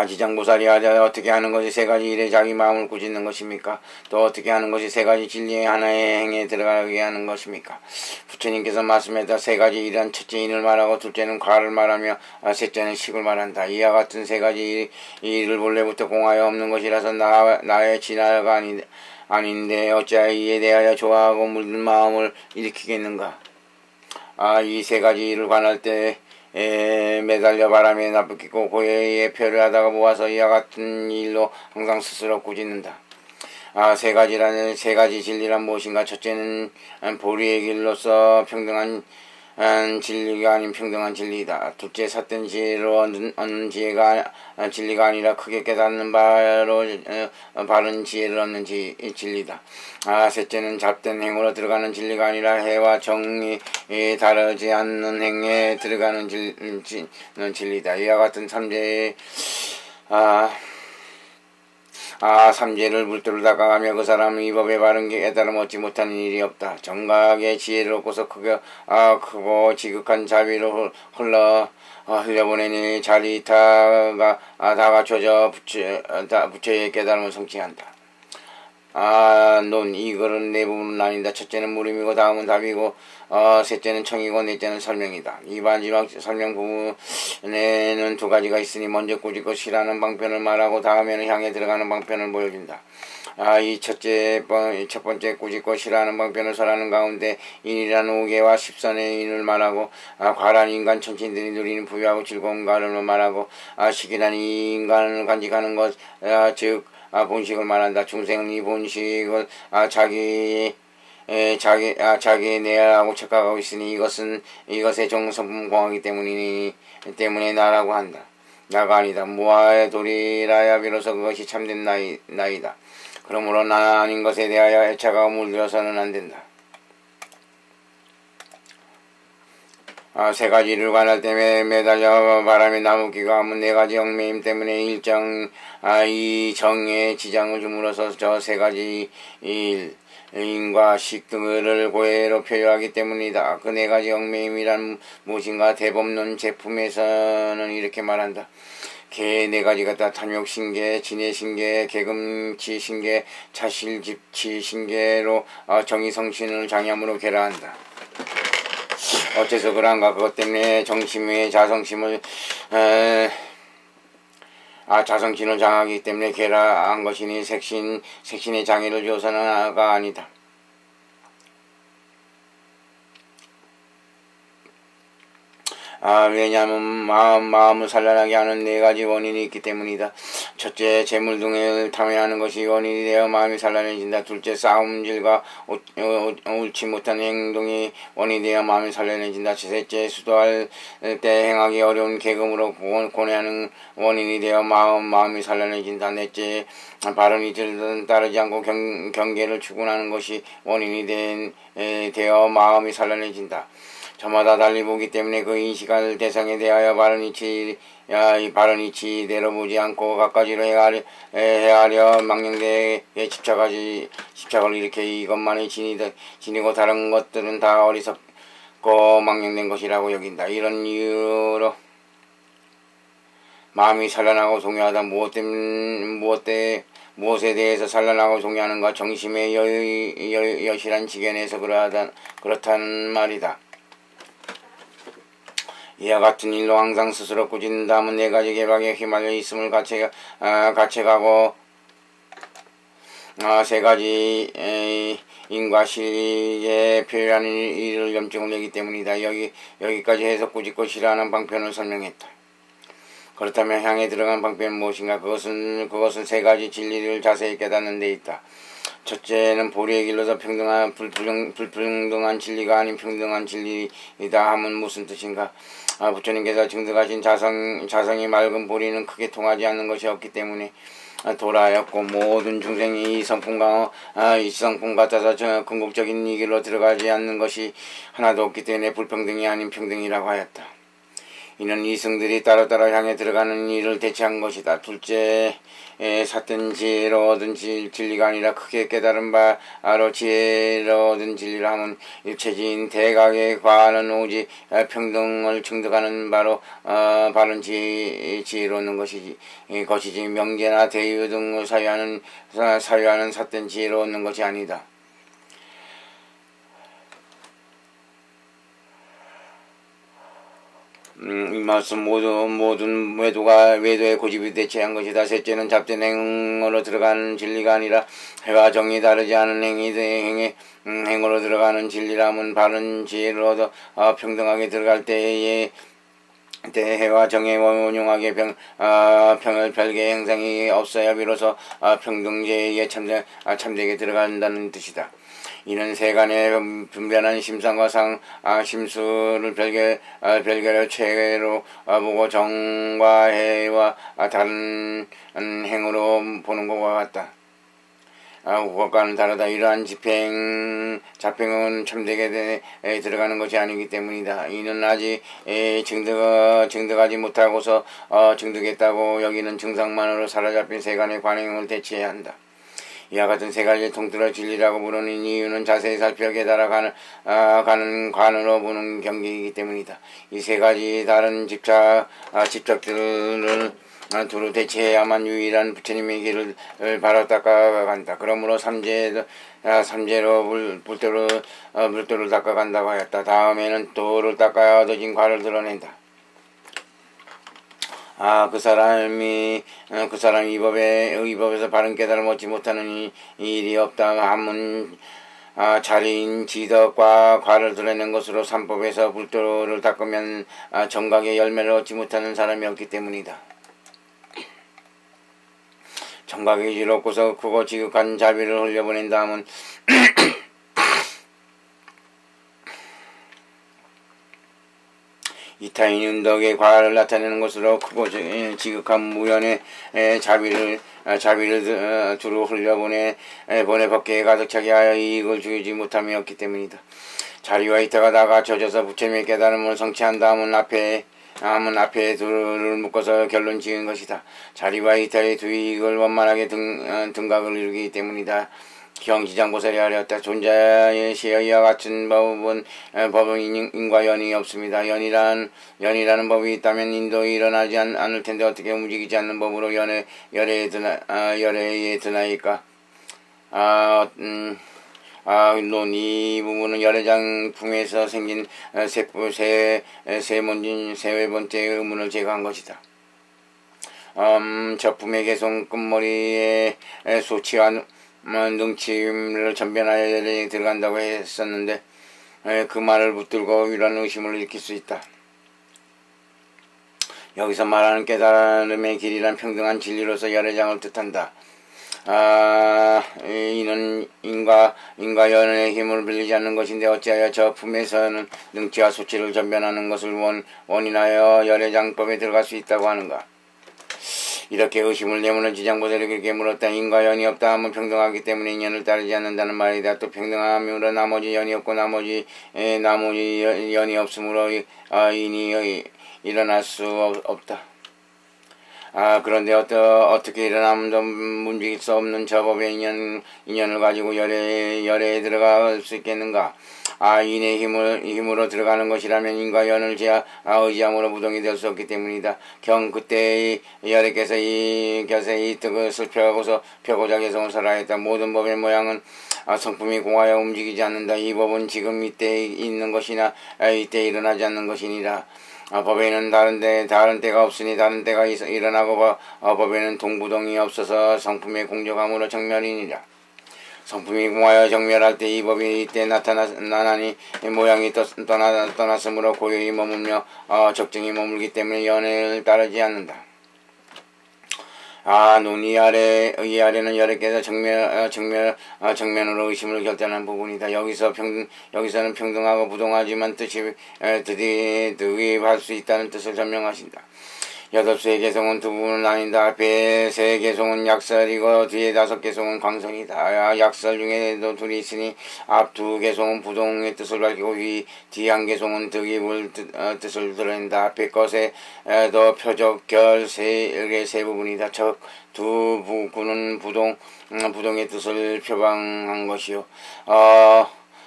지장보살이 어떻게 하는 것이 세 가지 일에 자기 마음을 꾸짖는 것입니까? 또 어떻게 하는 것이 세 가지 진리의 하나의 행에 들어가게 하는 것입니까? 부처님께서 말씀했다. 세 가지 일은 첫째 인을 말하고 둘째는 과를 말하며 셋째는 식을 말한다. 이와 같은 세 가지 일을 본래부터 공하여 없는 것이라서 나의 진화가 아닌데 어찌하여 이에 대하여 좋아하고 물든 마음을 일으키겠는가? 이 세 가지 일을 관할 때 매달려 바람에 나쁘겠고 고해에 표를 하다가 모아서 이와 같은 일로 항상 스스로 꾸짖는다. 세 가지 진리란 무엇인가? 첫째는 보리의 길로서 평등한 진리가 아닌 평등한 진리이다. 둘째, 삿된 지혜로 얻는 지혜가 진리가 아니라 크게 깨닫는 바로 바른 지혜를 얻는 진리다. 셋째는 잡된 행으로 들어가는 진리가 아니라 해와 정이 다르지 않는 행에 들어가는 진리다. 이와 같은 삼재를 물들어 다가가며 그 사람은 이 법에 바른 게 깨달음 얻지 못하는 일이 없다. 정각의 지혜를 얻고서 크고 지극한 자비로 흘려보내니 자리타가 다 갖춰져 부처의 깨달음을 성취한다. 이 글은 네 부분은 나뉜다. 첫째는 물음이고 다음은 답이고 셋째는 청이고 넷째는 설명이다. 이 마지막 설명 부분에는 두 가지가 있으니 먼저 꾸짖고 시라는 방편을 말하고 다음에는 향해 들어가는 방편을 보여준다. 첫 번째 꾸짖고 시라는 방편을 설하는 가운데 인이라는 우계와 십선의 인을 말하고 과란 인간 천신들이 누리는 부유하고 즐거운 가름을 말하고 식이라는 이 인간을 간직하는 것 즉 본식을 말한다. 중생은 이 본식을 자기의 내라고 착각하고 있으니 이것의 정성품 공하기 때문에 나라고 한다. 나가 아니다. 무아의 도리라야 비로소 그것이 참된 나이다. 그러므로 나 아닌 것에 대하여 애착하고 물들어서는 안 된다. 세 가지 일을 관할 때문에 매달려 바람에 나무기가 하면 네 가지 얽매임 때문에 이 정에 지장을 줌으로써 저 세 가지 인과 식 등을 고해로 표현하기 때문이다. 그 네 가지 얽매임이란 무엇인가? 대법론 제품에서는 이렇게 말한다. 개 네 가지가 다 탐욕신계, 진해신계, 개금치신계, 차실집치신계로 정의성신을 장염으로 계라한다. 어째서 그런가? 그것 때문에 정심의 자성심을 자성신을 장하기 때문에 계라한 것이니 색신의 장애를 줘서는가 아니다. 왜냐하면 마음을 산란하게 하는 네 가지 원인이 있기 때문이다. 첫째, 재물 등을 탐해하는 것이 원인이 되어 마음이 산란해진다. 둘째, 싸움질과 옳지 못한 행동이 원인이 되어 마음이 산란해진다. 셋째, 수도할 때 행하기 어려운 계금으로 고뇌하는 원인이 되어 마음이 산란해진다. 넷째, 바른 이치를 따르지 않고 경계를 추구하는 것이 원인이 되어 마음이 산란해진다. 저마다 달리 보기 때문에 그 인식할 대상에 대하여 바른 이치대로 보지 않고 갖가지로 헤아려 망령되에 집착을 일으켜 이것만이 진이고 다른 것들은 다 어리석고 망령된 것이라고 여긴다. 이런 이유로 마음이 산란하고 동요하다. 무엇에 대해서 산란하고 동요하는가? 정심의 여실한 지견에서 그렇다는 말이다. 이와 같은 일로 항상 스스로 꾸짖는다면 네 가지 개박에 휘말려 있음을 가책하고 세 가지 인과 실에 표현하는 일을 염증을 내기 때문이다. 여기까지 해서 꾸짖고 싫어하는 방편을 설명했다. 그렇다면 향해 들어간 방편은 무엇인가? 그것은 세 가지 진리를 자세히 깨닫는 데 있다. 첫째는 보리의 길로서 불평등한 진리가 아닌 평등한 진리이다 하면 무슨 뜻인가? 부처님께서 증득하신 자성이 맑은 보리는 크게 통하지 않는 것이 없기 때문에 도라였고, 모든 중생이 이 성품 같아서 궁극적인 이 길로 들어가지 않는 것이 하나도 없기 때문에 불평등이 아닌 평등이라고 하였다. 이는 이승들이 따로따로 향해 들어가는 일을 대체한 것이다. 둘째, 삿된 지혜로 얻은 진리가 아니라 크게 깨달은 바로 지혜로 얻은 진리라 하면 일체지인 대각에 과하는 오직 평등을 증득하는 바로 바른 지혜로 얻는 것이지 명제나 대유 등을 사유하는 삿된 지혜로 얻는 것이 아니다. 이 말씀 모든 외도의 고집이 대체한 것이다. 셋째는 잡된 행으로 들어가는 진리가 아니라 해와 정이 다르지 않은 행으로 들어가는 진리라면 바른 지혜를 얻어 평등하게 들어갈 때에 해와 정에 원용하게 평을 별개의 행상이 없어야 비로소 평등제에 참되게 들어간다는 뜻이다. 이는 세간의 분변한 심상과 심수를 별개로 최로 보고 정과 해와 다른 행으로 보는 것과 같다. 그것과는 다르다. 이러한 자평은 참되게 들어가는 것이 아니기 때문이다. 이는 아직 증득하지 못하고서 증득했다고 여기는 증상만으로 사로잡힌 세간의 관행을 대체해야 한다. 이와 같은 세 가지 통틀어 진리라고 부르는 이유는 자세히 살펴 깨달아가는 관으로 보는 경계이기 때문이다. 이 세 가지 다른 집착들을 두루 대체해야만 유일한 부처님의 길을 바로 닦아간다. 그러므로 삼재로 물도를 닦아간다고 하였다. 다음에는 도를 닦아야 얻어진 과를 드러낸다. 그 사람이 이 법에서 바른 깨달음 얻지 못하는 일이 없다 하면 자리인 지덕과 과를 드러낸 것으로 삼법에서 불도를 닦으면 정각의 열매를 얻지 못하는 사람이 없기 때문이다. 정각의 질 얻고서 크고 지극한 자비를 흘려보낸다 하면 이타인 은덕의 과를 나타내는 것으로 크고 지극한 무연의 자비를 두루 흘려보내 법계에 가득 차게 하여 이익을 주지 못함이 없기 때문이다. 자리와 이타가 다 갖춰져서 부처님의 깨달음을 성취한다 하면 앞에 둘을 묶어서 결론 지은 것이다. 자리와 이타의 두 이익을 원만하게 등각을 이루기 때문이다. 경지장보살이 하였다. 존재의 시야와 같은 법은 인과 연이 없습니다. 연이라는 법이 있다면 인도 일어나지 않을 텐데 어떻게 움직이지 않는 법으로 열애에 드나이까? 물론 이 부분은 열애장풍에서 생긴 세 번째 의문을 제거한 것이다. 저품의 개송 끝머리에 소치와 능침을 전변하여 열애에 들어간다고 했었는데 그 말을 붙들고 이런 의심을 일으킬 수 있다. 여기서 말하는 깨달음의 길이란 평등한 진리로서 열애장을 뜻한다. 이는 인과 연의 힘을 빌리지 않는 것인데 어찌하여 저 품에서는 능치와 수치를 전변하는 것을 원인하여 열애장법에 들어갈 수 있다고 하는가. 이렇게 의심을 내무는 지장보살에게 물었다. 인과 연이 없다 하면 평등하기 때문에 인연을 따르지 않는다는 말이다. 또 평등함으로 나머지 연이 없고 나머지 연이 없으므로 인이 일어날 수 없다. 그런데 어떻게 일어나면 움직일 수 없는 저 법의 인연을 가지고 열애에 들어갈 수 있겠는가? 인의 힘으로 들어가는 것이라면 인과 연을 의지함으로 무동이 될 수 없기 때문이다. 그때의 열애께서 이 뜻을 펴고자 개성을 설하였다. 모든 법의 모양은 성품이 공하여 움직이지 않는다. 이 법은 지금 이때 있는 것이나 이때 일어나지 않는 것이니라. 법에는 다른 때가 없으니 다른 때가 일어나고 법에는 동부동이 없어서 성품의 공적함으로 정멸이니라. 성품이 공하여 정멸할 때 이 법이 이때 나타나니 모양이 떠났으므로 고요히 머물며 적정히 머물기 때문에 연애를 따르지 않는다. 이 아래는 열애께서 정면으로 의심을 결단한 부분이다. 여기서는 평등하고 부동하지만 뜻이 득입할 수 있다는 뜻을 설명하신다. 8수의 개성은 두 부분은 아니다. 앞에 3개성은 약설이고 뒤에 5개성은 광선이다. 약설 중에도 둘이 있으니 앞 2개성은 부동의 뜻을 밝히고 뒤 1개성은 득입을 뜻을 드러낸다. 앞에 것에도 표적, 결, 세 부분이다. 즉 두 부구는 부동의 뜻을 표방한 것이요.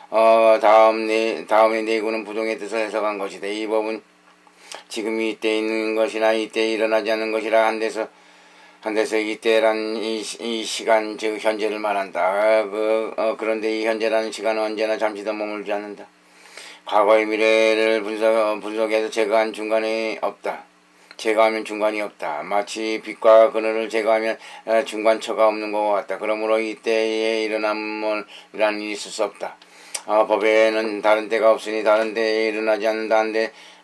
다음에 4구는 부동의 뜻을 해석한 것이다. 이 법은 지금 이때 있는 것이나 이때 일어나지 않는 것이라 한 데서 이때란 이 시간 즉 현재를 말한다. 그런데 이 현재라는 시간은 언제나 잠시도 머물지 않는다. 과거의 미래를 분석해서 제거한 중간이 없다. 제거하면 중간이 없다. 마치 빛과 그늘을 제거하면 중간처가 없는 것 같다. 그러므로 이때에 일어남이라는 일이 있을 수 없다. 법에는 다른 때가 없으니 다른 때에 일어나지 않는다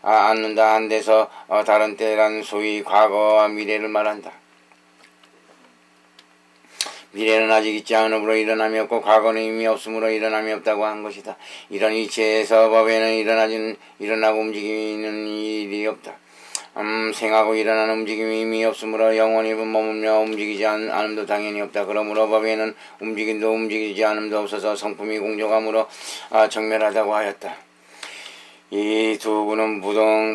한 데서 다른 때란 소위 과거와 미래를 말한다. 미래는 아직 있지 않으므로 일어남이 없고 과거는 이미 없으므로 일어남이 없다고 한 것이다. 이런 이치에서 법에는 일어나고 움직이는 일이 없다. 생하고 일어나는 움직임이 이미 없으므로 영원히 머물며 움직이지 않음도 당연히 없다. 그러므로 법에는 움직임도 움직이지 않음도 없어서 성품이 공적함으로 정멸하다고 하였다. 이 두 구는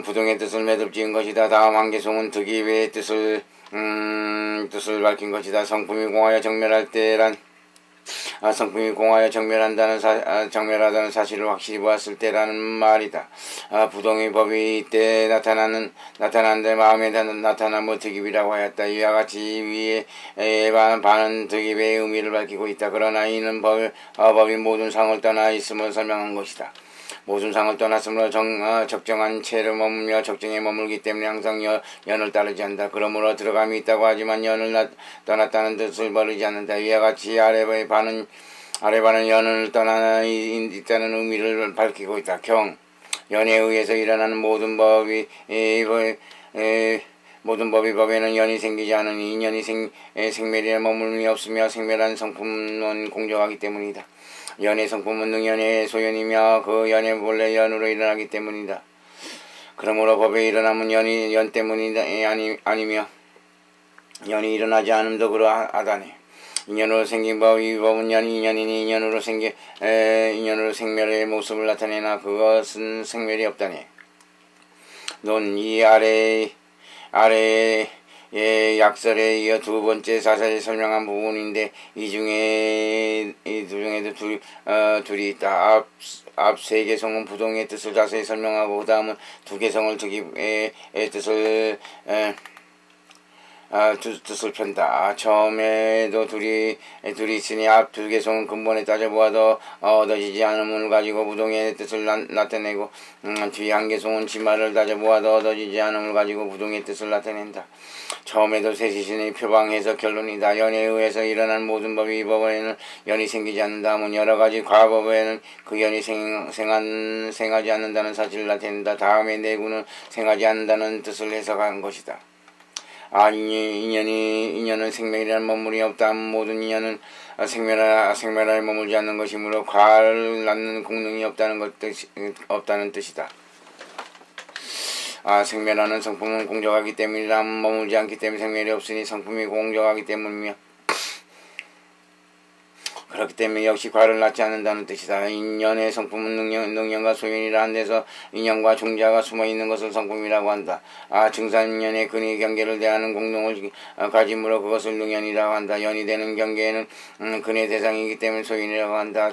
부동의 뜻을 매듭지은 것이다. 다음 한개성은 득입의 뜻을 밝힌 것이다. 성품이 공하여 정멸할 때란 성품이 공하여 정멸하다는 사실을 확실히 보았을 때라는 말이다. 부동의 법이 이때 나타난데 마음에 나타나면 득입이라고 하였다. 이와 같이 위에 반은 득입의 의미를 밝히고 있다. 그러나 이는 법이 모든 상을 떠나 있음을 설명한 것이다. 모든 상을 떠났으므로 적정한 채를 머물며 적정에 머물기 때문에 항상 연을 따르지 않는다. 그러므로 들어감이 있다고 하지만 연을 떠났다는 뜻을 버리지 않는다. 이와 같이 아래 반은 연을 떠나 있다는 의미를 밝히고 있다. 연에 의해서 일어나는 모든 법이 법에는 연이 생기지 않으니 인연이 생멸에 머물림이 없으며 생멸한 성품은 공정하기 때문이다. 연의 성품은 능연의 소연이며 그 연의 본래 연으로 일어나기 때문이다. 그러므로 법에 일어나면 연 때문이 아니며 연이 일어나지 않음도 그러하다네. 인연으로 생긴 법, 이 법은 인연이니 인연으로 생멸의 모습을 나타내나 그것은 생멸이 없다네. 이 아래 약설에 이어 두 번째 사설에 설명한 부분인데 이 중에도 둘이 있다. 앞 세 개성은 부동의 뜻을 자세히 설명하고 그 다음은 두 개성을 득입의 뜻을 뜻을 편다. 처음에도 둘이 있으니 앞 두 개송은 근본에 따져보아도 얻어지지 않음을 가지고 부동의 뜻을 나타내고 뒤 한 개송은 지말을 따져보아도 얻어지지 않음을 가지고 부동의 뜻을 나타낸다. 처음에도 셋이신의 표방해서 결론이다. 연에 의해서 일어난 모든 법이 이 법에는 연이 생기지 않는다 하면 여러 가지 과법에는 그 연이 생하지 않는다는 사실을 나타낸다. 다음에 내구는 생하지 않는다는 뜻을 해석한 것이다. 인연은 생명이라는 머물이 없다. 모든 인연은 생멸하에 머물지 않는 것이므로 과를 낳는 공능이 없다는 뜻이다. 생멸하는 성품은 공적하기 때문이라. 머물지 않기 때문에 생멸이 없으니 성품이 공적하기 때문이며 그렇기 때문에 역시 과를 낳지 않는다는 뜻이다. 인연의 성품은 능연과 소연이라 한 데서 인연과 종자가 숨어있는 것을 성품이라고 한다. 증산인연의 근의 경계를 대하는 공동을 가짐으로 그것을 능연이라고 한다. 연이 되는 경계에는 근의 대상이기 때문에 소연이라고 한다.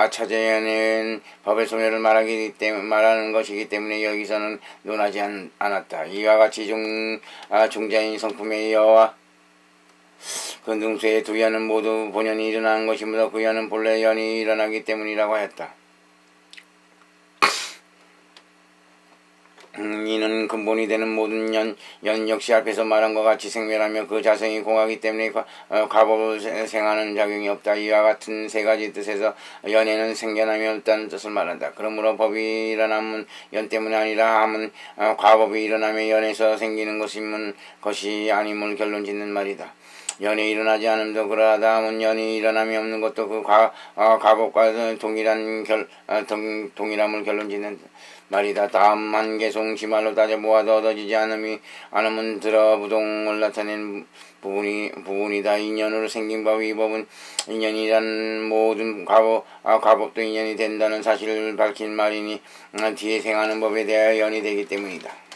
차제연은 법의 소멸을 말하는 것이기 때문에 여기서는 논하지 않았다. 이와 같이 종자인 성품의 여와 그 능수의 두 연은 모두 본연이 일어나는 것이므로 그 연은 본래 연이 일어나기 때문이라고 하였다. 이는 근본이 되는 모든 연 역시 앞에서 말한 것 같이 생멸하며 그 자성이 공하기 때문에 과법을 생하는 작용이 없다. 이와 같은 세 가지 뜻에서 연에는 생겨남이 없다는 뜻을 말한다. 그러므로 법이 일어나면 연 때문이 아니라 함은 과법이 일어나며 연에서 생기는 것이 아님을 결론 짓는 말이다. 연이 일어나지 않음도 그러하다 하면 연이 일어남이 없는 것도 그 과법과 동일함을 결론 짓는 말이다. 다음 한 개송 지말로 따져보아도 얻어지지 않으면 들어 부동을 나타낸 부분이다. 인연으로 생긴 법이 이 법은 인연이란 모든 과법도 인연이 된다는 사실을 밝힌 말이니 뒤에 생하는 법에 대하여 연이 되기 때문이다.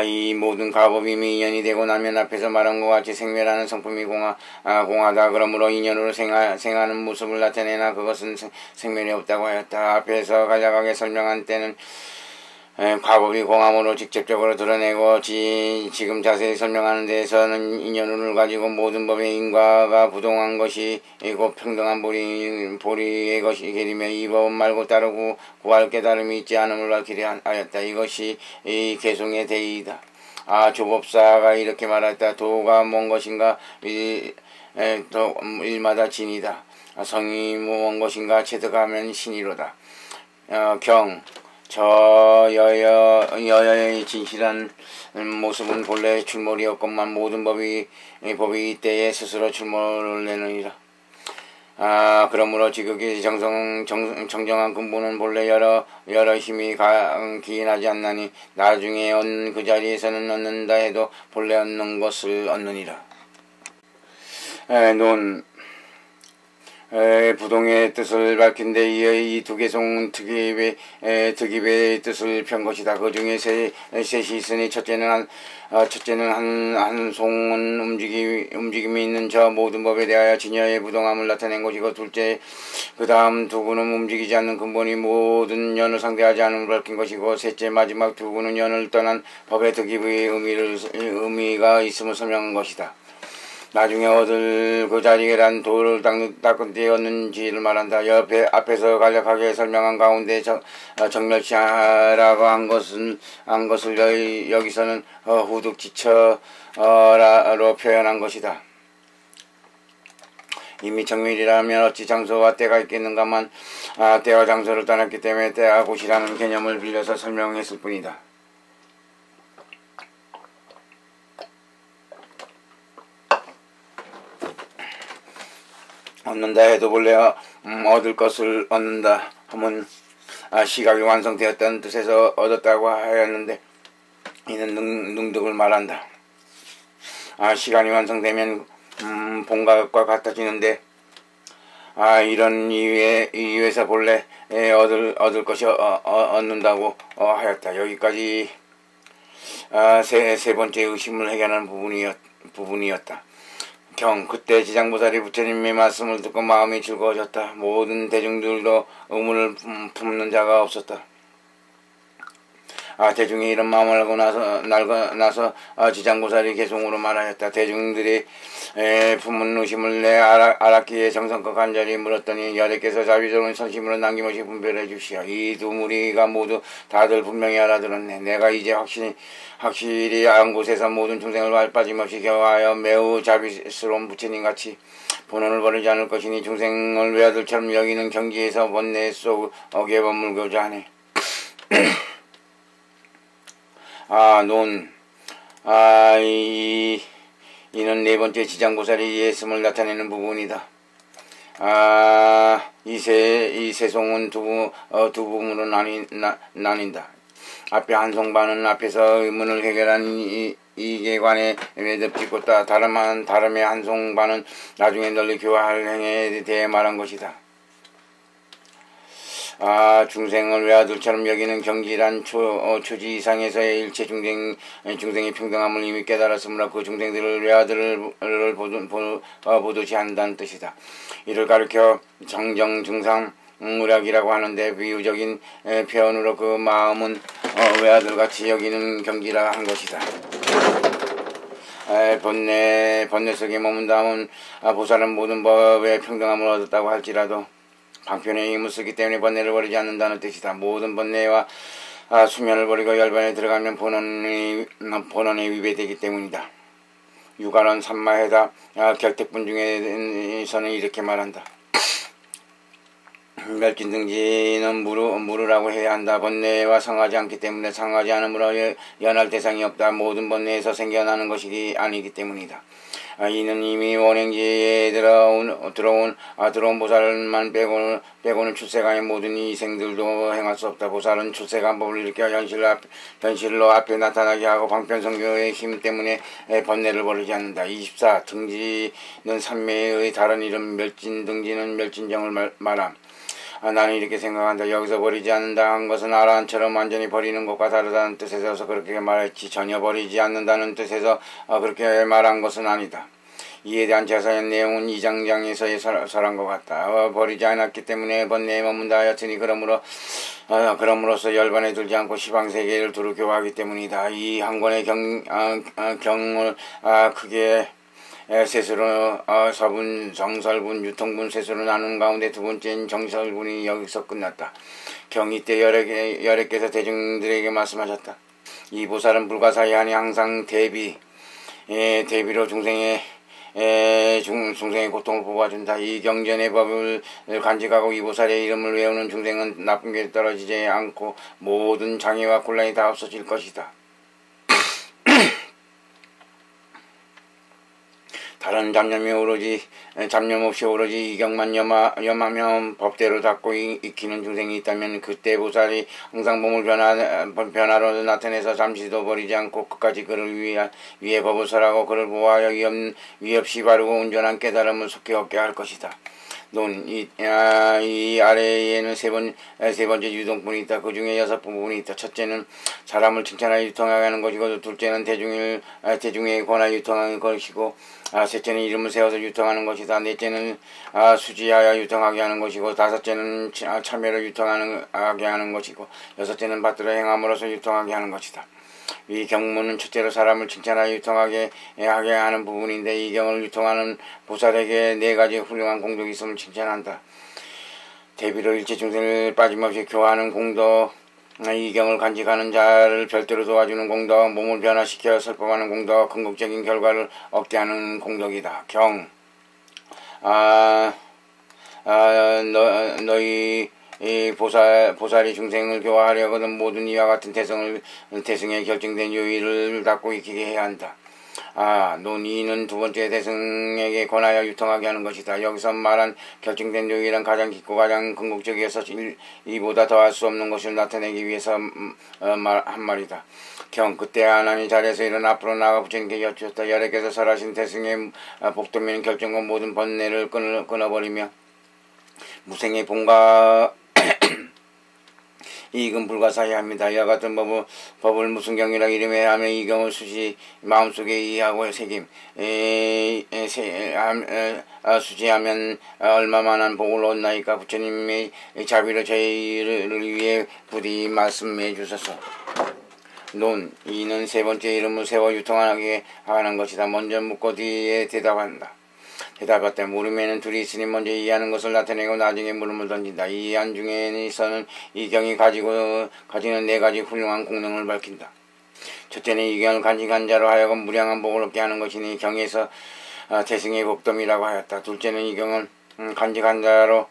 이 모든 과법이 인연이 되고 나면 앞에서 말한 것 같이 생멸하는 성품이 공하다. 그러므로 인연으로 생하는 모습을 나타내나 그것은 생멸이 없다고 하였다. 앞에서 간략하게 설명한 때는 과법이 공함으로 직접적으로 드러내고 지금 자세히 설명하는 데에서는 인연을 가지고 모든 법의 인과가 부동한 것이고 평등한 보리의 것이 계리며 이 법 말고 따르고 구할 깨달음이 있지 않음을 밝히려 하였다. 이것이 이 개송의 대의이다. 조법사가 이렇게 말했다. 도가 뭔 것인가 일마다 진이다. 성이 뭔 것인가 체득하면 신이로다. 저 여여의 진실한 모습은 본래 출몰이었건만 모든 법이 이때에 스스로 출몰을 내느니라. 그러므로 지극히 정정한 근본은 본래 여러 힘이 기인하지 않나니 나중에 그 자리에서는 얻는다 해도 본래 얻는 것을 얻느니라. 부동의 뜻을 밝힌 데 이어 이 두 개송 특입의 뜻을 편 것이다. 그 중에 셋이 있으니 첫째는 한 송은 움직임이 있는 저 모든 법에 대하여 진여의 부동함을 나타낸 것이고, 둘째 그 다음 두 구는 움직이지 않는 근본이 모든 연을 상대하지 않음을 밝힌 것이고, 셋째 마지막 두 구는 연을 떠난 법의 특입의 의미가 있음을 설명한 것이다. 나중에 얻을 그 자리에란 도를 닦은 뒤에 얻는지를 말한다. 앞에서 간략하게 설명한 가운데 정멸시하라고 한 것을 여기서는 후득지처로 표현한 것이다. 이미 정밀이라면 어찌 장소와 때가 있겠는가만 때와 장소를 떠났기 때문에 때와 곳이라는 개념을 빌려서 설명했을 뿐이다. 얻는다 해도 본래 얻을 것을 얻는다 하면 시각이 완성되었다는 뜻에서 얻었다고 하였는데, 이는 능득을 말한다. 시간이 완성되면 본각과 같아지는데, 이런 이유에서 본래 얻을 것이 얻는다고 하였다. 여기까지 세 번째 의심을 해결하는 부분이었다. 그때 지장보살이 부처님의 말씀을 듣고 마음이 즐거워졌다. 모든 대중들도 의문을 품는 자가 없었다. 대중이 이런 마음을 알고 나서 지장보살이 개송으로 말하였다. 대중들이 품은 의심을 알았기에 정성껏 간절히 물었더니 여대께서 자비스러운 선심으로 남김없이 분별해 주시오. 이 두 무리가 모두 다들 분명히 알아들었네. 내가 이제 확실히 한 곳에서 모든 중생을 빠짐없이 교화하여 매우 자비스러운 부처님같이 본원을 버리지 않을 것이니 중생을 외아들처럼 여기는 경지에서 번뇌 속에 머물고자 하네. 이는 네 번째 지장보살이 예스을 나타내는 부분이다. 이 세송은 두 부분으로 나뉜다. 앞에 한송반은 앞에서 의문을 해결한 이에 관해 매듭짓고 다름의 한송반은 나중에 널리 교화할 행에 대해 말한 것이다. 중생을 외아들처럼 여기는 경지란 초지 이상에서의 일체 중생의 평등함을 이미 깨달았으므로 그 중생들을 외아들을 보듯이 한다는 뜻이다. 이를 가르쳐 정정 증상 의락이라고 하는데 비유적인 표현으로 그 마음은 외아들같이 여기는 경지라 한 것이다. 번뇌 속에 머문다면 보살은 모든 법의 평등함을 얻었다고 할지라도 방편의 힘을 쓰기 때문에 번뇌를 버리지 않는다는 뜻이다. 모든 번뇌와 수면을 버리고 열반에 들어가면 본원에 위배되기 때문이다. 유관원 삼마해다 결택분 중에서는 이렇게 말한다. 멸진등지는 무르라고 해야 한다. 번뇌와 상하지 않기 때문에 상하지 않으므로 연할 대상이 없다. 모든 번뇌에서 생겨나는 것이 아니기 때문이다. 이는 이미 원행지에 들어온 보살만 빼고는 출세간의 모든 이생들도 행할 수 없다. 보살은 출세간법을 일으켜 현실로 앞에 나타나게 하고 방편성교의 힘 때문에 번뇌를 버리지 않는다. 24. 등지는 삼매의 다른 이름 멸진등지는 멸진정을 말함. 나는 이렇게 생각한다. 여기서 버리지 않는다 한 것은 아라한처럼 완전히 버리는 것과 다르다는 뜻에서 그렇게 말했지 전혀 버리지 않는다는 뜻에서 그렇게 말한 것은 아니다. 이에 대한 자세한 내용은 2장에서의 설한 것 같다. 버리지 않았기 때문에 번뇌에 머문다 하였으니 그럼으로써 열반에 들지 않고 시방세계를 두루 교화하기 때문이다. 이 한 권의 경을 크게 셋으로 서분, 정설분, 유통분 셋으로 나눈 가운데 두 번째인 정설분이 여기서 끝났다. 경이 때 열애께서 대중들에게 말씀하셨다. 이 보살은 불가사의하니 항상 대비로 중생의 고통을 뽑아준다. 이 경전의 법을 간직하고 이 보살의 이름을 외우는 중생은 나쁜 게 떨어지지 않고 모든 장애와 곤란이 다 없어질 것이다. 다른 잡념 없이 오로지 이경만 염하며 법대로 닦고 익히는 중생이 있다면 그때 보살이 항상 몸을 변화로 나타내서 잠시도 버리지 않고 끝까지 그를 위해 법을 설하고 그를 보호하여 위 없이 바르고 온전한 깨달음을 속히 얻게 할 것이다. 이 아래에는 세 번째 유동분이 있다. 그 중에 6부분이 있다. 첫째는 사람을 칭찬하여 유통하게 하는 것이고, 둘째는 대중에게 권하여 유통하는 것이고, 셋째는 이름을 세워서 유통하는 것이다. 넷째는 수지하여 유통하게 하는 것이고, 다섯째는 참여로 유통하게 하는 것이고, 여섯째는 받들어 행함으로써 유통하게 하는 것이다. 이 경문은 첫째로 사람을 칭찬하여 유통하게 하게 하는 부분인데, 이 경을 유통하는 보살에게 4가지 훌륭한 공덕이 있음을 칭찬한다. 대비로 일체 중생을 빠짐없이 교화하는 공덕, 이 경을 간직하는 자를 별도로 도와주는 공덕, 몸을 변화시켜 설법하는 공덕, 긍정적인 결과를 얻게 하는 공덕이다. 경, 너희 이 보살이 중생을 교화하려거든 모든 이와 같은 대승에 결정된 요의를 닦고 익히게 해야 한다. 논의는 두 번째 대승에게 권하여 유통하게 하는 것이다. 여기서 말한 결정된 요의란 가장 깊고 가장 궁극적이어서 이보다 더할 수 없는 것을 나타내기 위해서 한 말이다. 경, 그때 하나님 자리에서 일어나 앞으로 나가 부처님께 여쭈었다. 여래께서 설하신 대승의 복도면 결정과 모든 번뇌를 끊어버리며 무생의 본과 이익은 불가사의합니다. 이와 같은 법을 무슨 경이라 이름해야 하며 이 경을 수시 마음속에 이해하고 새김 수지하면 얼마만한 복을 얻나이까. 부처님의 자비로 저희를 위해 부디 말씀해 주소서. 논 이는 세 번째 이름을 세워 유통하게 하는 것이다. 먼저 묻고 뒤에 대답한다. 대답할 때 물음에는 둘이 있으니 먼저 이해하는 것을 나타내고 나중에 물음을 던진다. 이해한 중에서는 이경이 가지는 네 가지 훌륭한功能을 밝힌다. 첫째는 이경을 간직한 자로 하여금 무량한 복을 얻게 하는 것이니 경에서 태승의 복덤이라고 하였다. 둘째는 이경을 간직한 자로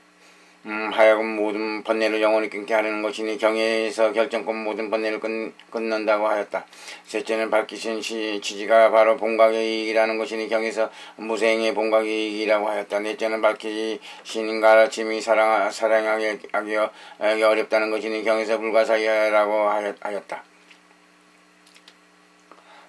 하여금 모든 번뇌를 영원히 끊게 하려는 것이니 경에서 결정권 모든 번뇌를 끊는다고 하였다. 셋째는 밝히신 취지가 바로 본각의 이익이라는 것이니 경에서 무생의 본각의 이익이라고 하였다. 넷째는 밝히신 가르침이 사랑하기 어렵다는 것이니 경에서 불가사의라고 하였다.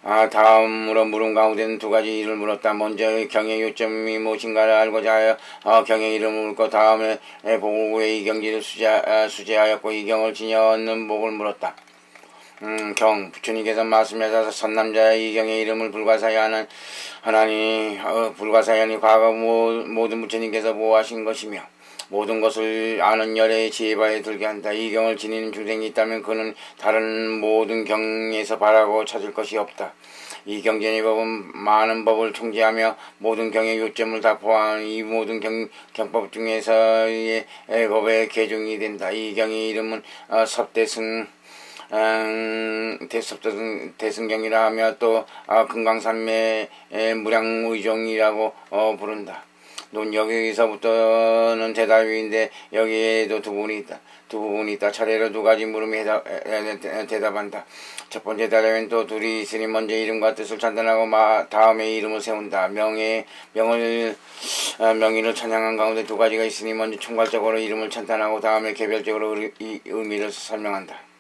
다음으로 물음 가운데는 두 가지 일을 물었다. 먼저 경의 요점이 무엇인가를 알고자 하여 경의 이름을 묻고 다음에 보고의 이경지를 수제하였고 이경을 지녀 얻는 복을 물었다. 경 부처님께서 말씀하셔서 선남자의 이경의 이름을 불가사의하는 불가사의하니 과거 모든 부처님께서 보호하신 것이며 모든 것을 아는 열의 지혜바에 들게 한다. 이 경을 지니는 중생이 있다면 그는 다른 모든 경에서 바라고 찾을 것이 없다. 이 경전의 법은 많은 법을 총재하며 모든 경의 요점을 다 포함한 이 모든 경법 중에서의 법의 개종이 된다. 이 경의 이름은 대승경이라 하며 또 금강산매의 무량의종이라고 부른다. 여기서부터는 대답인데 여기에도 두 부분이 있다. 차례로 두 가지 물음에 대답한다. 첫 번째 대답은 또 둘이 있으니 먼저 이름과 뜻을 찬탄하고 다음에 이름을 세운다. 명의를 찬양한 가운데 두 가지가 있으니 먼저 총괄적으로 이름을 찬탄하고 다음에 개별적으로 의미를 설명한다.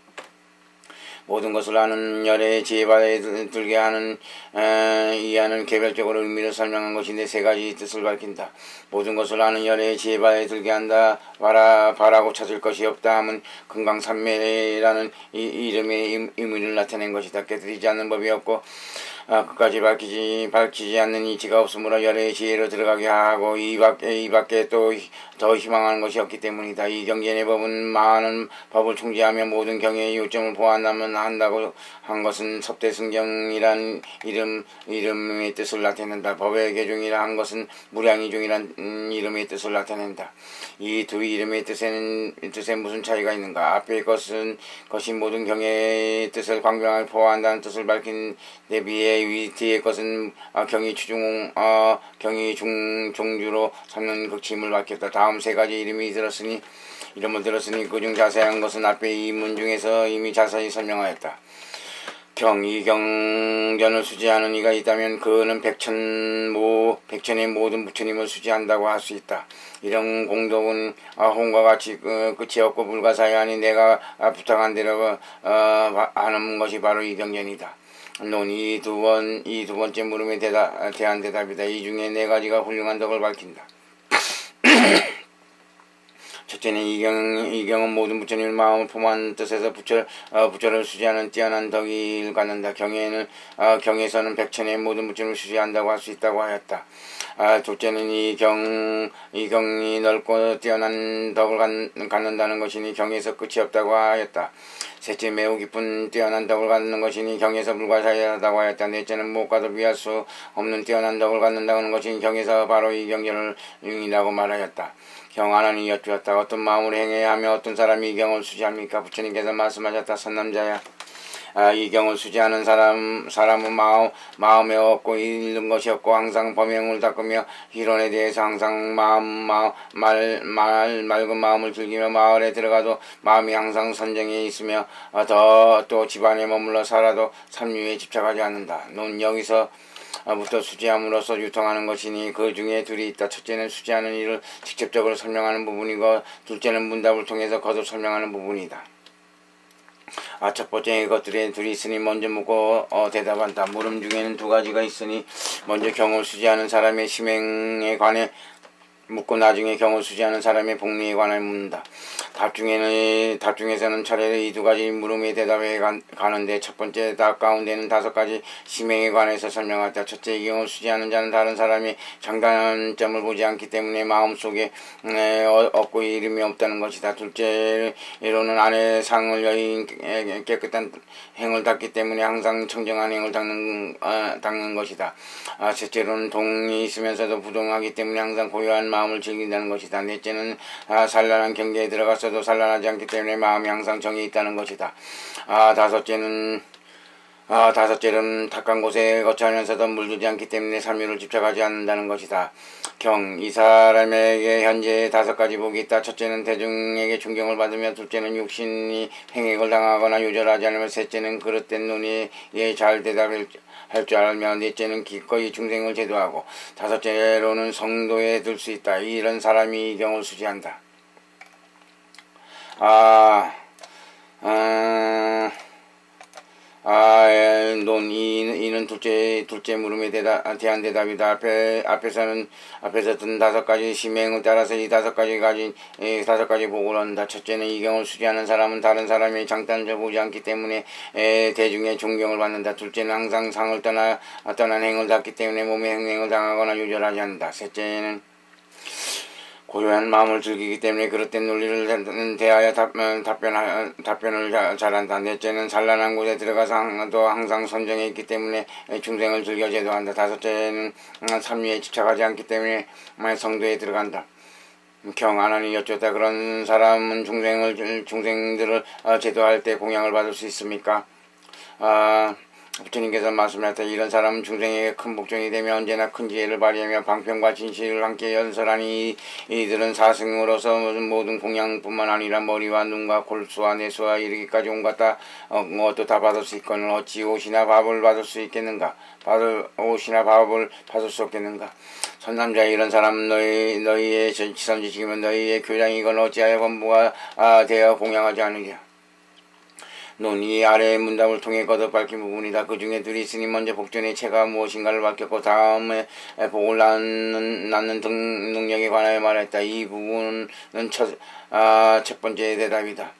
모든 것을 아는 열의 지혜바에 들게 하는 이해하는 개별적으로 의미를 설명한 것인데 세 가지 뜻을 밝힌다. 모든 것을 아는 열의 지혜바에 들게 한다. 바라고 찾을 것이 없다 함은 금강산매라는 이름의 의미를 나타낸 것이다. 깨뜨리지 않는 법이 없고 끝까지 밝히지 않는 이치가 없으므로 열의 지혜로 들어가게 하고 이 밖에 또 더 희망하는 것이 없기 때문이다. 이 경전의 법은 많은 법을 총재하며 모든 경의 요점을 보완하면 한다고 한 것은 섭대승경이란 이름의 뜻을 나타낸다. 법의 개종이라 한 것은 무량의종이란 이름의 뜻을 나타낸다. 이 두 이름의 뜻에 무슨 차이가 있는가? 앞의 것이 모든 경의 뜻을 광명하게 포함한다는 뜻을 밝힌 데 비해 뒤의 것은 경의 종주로 삼는 극침을 밝혔다. 다음 세 가지 이름을 들었으니 그중 자세한 것은 앞에 이 문 중에서 이미 자세히 설명하였다. 이 경전을 수지하는 이가 있다면 그는 백천의 모든 부처님을 수지한다고 할 수 있다. 이런 공덕은 혼과 같이 끝이 없고 불가사의하니 내가 부탁한 대로 하는 것이 바로 이 경전이다. 이 두 번째 물음에 대한 대답이다. 이 중에 네 가지가 훌륭한 덕을 밝힌다. 첫째는 이 경은 모든 부처님의 마음을 포함한 뜻에서 부처를 수지하는 뛰어난 덕을 갖는다. 경에서는 백천의 모든 부처님을 수지한다고 할 수 있다고 하였다. 둘째는 이 경이 넓고 뛰어난 덕을 갖는다는 것이니 경에서 끝이 없다고 하였다. 셋째, 매우 깊은 뛰어난 덕을 갖는 것이니 경에서 불가사의하다고 하였다. 넷째는 무엇과도 비할 수 없는 뛰어난 덕을 갖는다는 것이니 경에서 바로 이 경전을 융이라고 말하였다. 경 하나님 여쭈었다. 어떤 마음으로 행해야 하며 어떤 사람이 이 경을 수지합니까? 부처님께서 말씀하셨다. 선남자야, 이 경을 수지하는 사람은 마음에 없고 잃는 것이 없고 항상 범행을 닦으며 희론에 대해서 항상 맑은 마음을 즐기며 마을에 들어가도 마음이 항상 선정에 있으며 또 집안에 머물러 살아도 삼류에 집착하지 않는다. 여기서부터 수지함으로써 유통하는 것이니 그 중에 둘이 있다. 첫째는 수지하는 일을 직접적으로 설명하는 부분이고 둘째는 문답을 통해서 거듭 설명하는 부분이다. 첫 번째 이것들이 둘이 있으니 먼저 묻고 대답한다. 물음 중에는 두 가지가 있으니 먼저 경을 수지하는 사람의 심행에 관해 묻고 나중에 경을 수지하는 사람의 복리에 관하여 묻는다. 답 중에서는 차례로 이 두 가지 물음에 대답해 가는데 첫 번째 답 가운데는 5가지 심행에 관해서 설명했다. 첫째, 이 경을 수지하는 자는 다른 사람이 장단점을 보지 않기 때문에 마음속에 없고 이름이 없다는 것이다. 둘째로는 아내 상을 여인 깨끗한 행을 닦기 때문에 항상 청정한 행을 닦는 것이다. 셋째로는 동이 있으면서도 부동하기 때문에 항상 고요한 마음을 즐긴다는 것이다. 넷째는 산란한 경계에 들어갔어도 산란하지 않기 때문에 마음이 항상 정이 있다는 것이다. 다섯째는 탁한 곳에 거처하면서도 물들지 않기 때문에 삼위를 집착하지 않는다는 것이다. 이 사람에게 현재 5가지 복이 있다. 첫째는 대중에게 존경을 받으며, 둘째는 육신이 횡액을 당하거나 요절하지 않으며, 셋째는 그릇된 논의에 잘 대답할 줄 알며, 넷째는 기꺼이 중생을 제도하고, 다섯째로는 성도에 들 수 있다. 이런 사람이 이 경을 수지한다. 이는 둘째 물음에 대한 대답이다. 앞에서 든 5가지 심행을 따라서 이 5가지 복을 얻는다. 첫째는 이 경을 수지하는 사람은 다른 사람의 장단을 보지 않기 때문에 대중의 존경을 받는다. 둘째는 항상 상을 떠난 행을 닦기 때문에 몸의 행을 당하거나 요절하지 않는다. 셋째는 고요한 마음을 즐기기 때문에 그릇된 논리를 대하여 답변을 잘한다. 넷째는 산란한 곳에 들어가서도 항상 선정해 있기 때문에 중생을 즐겨 제도한다. 다섯째는 삼위에 집착하지 않기 때문에 성도에 들어간다. 하나님 여쭈었다. 그런 사람은 중생들을 제도할 때 공양을 받을 수 있습니까? 부처님께서 말씀하셨다. 이런 사람은 중생에게 큰 복종이 되며 언제나 큰 지혜를 발휘하며 방편과 진실을 함께 연설하니 이들은 사승으로서 모든 공양뿐만 아니라 머리와 눈과 골수와 내수와 이르기까지 온갖 것도 다 받을 수 있거늘 어찌 옷이나 밥을 받을 수 있겠는가? 옷이나 밥을 받을 수 없겠는가? 선남자, 이런 사람은 너희의 지선지식이면 너희의 교장이거늘 어찌하여 범부가 되어 공양하지 않으랴? 이 아래의 문답을 통해 거듭 밝힌 부분이다. 그 중에 둘이 있으니 먼저 복전의 체가 무엇인가를 밝혔고 다음에 복을 낳는 등 능력에 관하여 말했다. 이 부분은 첫 번째 대답이다.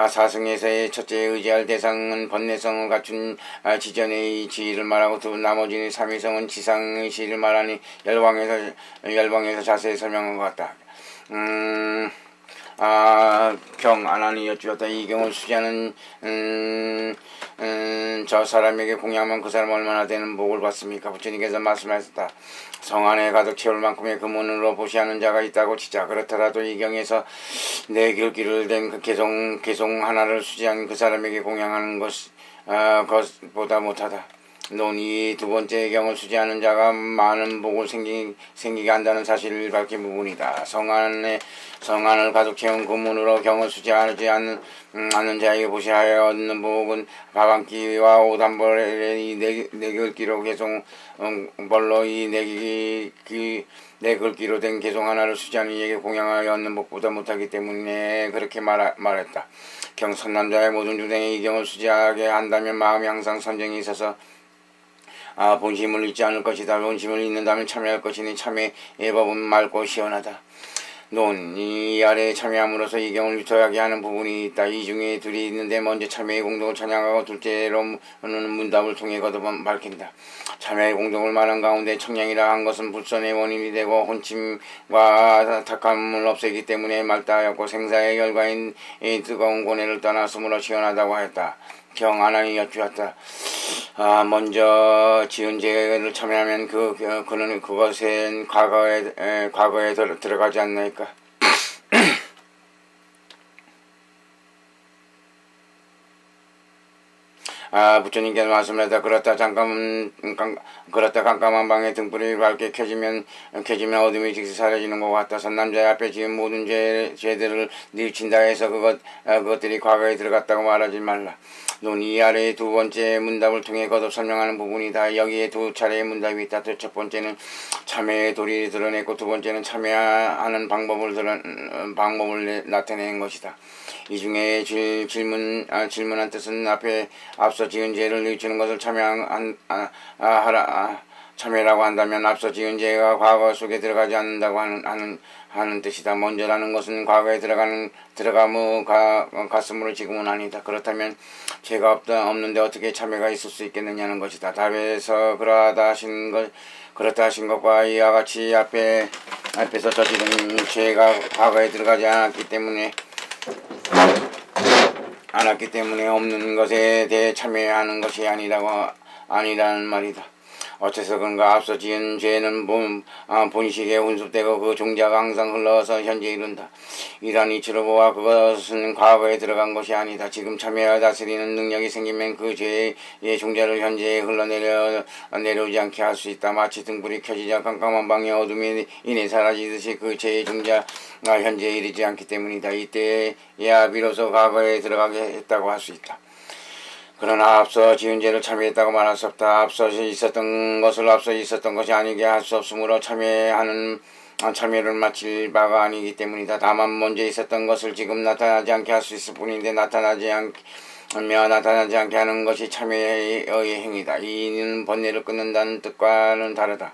사승에서의 첫째에 의지할 대상은 번뇌성을 갖춘 지전의 지위를 말하고 나머지는 삼위성은 지상의 지위를 말하니 열방에서 자세히 설명한 것 같다. 아나니 여쭈었다. 이 경을 수지하는 저 사람에게 공양하면 그 사람 얼마나 되는 복을 받습니까? 부처님께서 말씀하셨다. 성 안에 가득 채울 만큼의 금원으로 보시하는 자가 있다고 치자. 그렇더라도 이 경에서 내 결기를 댄 그 개송 하나를 수지한 그 사람에게 공양하는 것보다 못하다. 이 두 번째 경을 수지하는 자가 많은 복을 생기게 한다는 사실을 밝힌 부분이다. 성 안을 가득 채운 금문으로 경을 수지하지 않는 자에게 보시하여 얻는 복은 밥 한 끼와 옷 한 벌의 이 네 글귀로 개송 벌로 이 네 글귀로 된 개송 하나를 수지하는 이에게 공양하여 얻는 복보다 못하기 때문에 그렇게 말했다. 선남자의 모든 중생이 이 경을 수지하게 한다면 마음이 항상 선정이 있어서 본심을 잊지 않을 것이다. 본심을 잊는다면 참여할 것이니 참여의 법은 맑고 시원하다. 이 아래에 참여함으로써 이 경을 유토하게 하는 부분이 있다. 이 중에 둘이 있는데 먼저 참여의 공덕을 찬양하고 둘째로는 문답을 통해 거듭 밝힌다. 참여의 공덕을 말한 가운데 청량이라 한 것은 불선의 원인이 되고 혼침과 탁함을 없애기 때문에 맑다 하였고 생사의 결과인 뜨거운 고뇌를 떠났으므로 시원하다고 하였다. 하나니 여쭈었다. 먼저 지은 죄를 참여하면 그는 그것은 과거에 들어가지 않나이까? 부처님께서 말씀하셨다. 그렇다 깜깜한 방에 등불이 밝게 켜지면 어둠이 즉시 사라지는 것 같다. 선남자의 앞에 지은 모든 죄들을 뉘우친다 해서 그것들이 과거에 들어갔다고 말하지 말라. 이 아래의 두 번째 문답을 통해 거듭 설명하는 부분이다. 여기에 두 차례의 문답이 있다. 첫 번째는 참여의 도리를 드러냈고 두 번째는 참여하는 방법을 나타낸 것이다. 이 중에 질문한 뜻은 앞서 지은 죄를 뉘우치는 것을 참여하라 참회라고 한다면 앞서 지은 죄가 과거 속에 들어가지 않는다고 하는 뜻이다. 먼저라는 것은 과거에 들어가무 갔으므로 지금은 아니다. 그렇다면 죄가 없는데 어떻게 참회가 있을 수 있겠느냐는 것이다. 답에서 그렇다 하신 것과 이와 같이 앞에서 저지른 죄가 과거에 들어가지 않았기 때문에 없는 것에 대해 참회하는 것이 아니라는 말이다. 어째서 그런가? 앞서 지은 죄는 본식에 운습되고 그 종자가 항상 흘러서 현재 이른다. 이러한 이치로 보아 그것은 과거에 들어간 것이 아니다. 지금 참회하여 다스리는 능력이 생기면 그 죄의 종자를 현재에 흘러내려오지 않게 할 수 있다. 마치 등불이 켜지자 깜깜한 방의 어둠이 인해 사라지듯이 그 죄의 종자가 현재에 이르지 않기 때문이다. 이때야 비로소 과거에 들어가게 했다고 할 수 있다. 그러나 앞서 지은 죄를 참회했다고 말할 수 없다. 앞서 있었던 것이 아니게 할 수 없으므로 참회를 마칠 바가 아니기 때문이다. 다만 먼저 있었던 것을 지금 나타나지 않게 할 수 있을 뿐인데 나타나지 않게 하는 것이 참회의 행위다. 이는 번뇌를 끊는다는 뜻과는 다르다.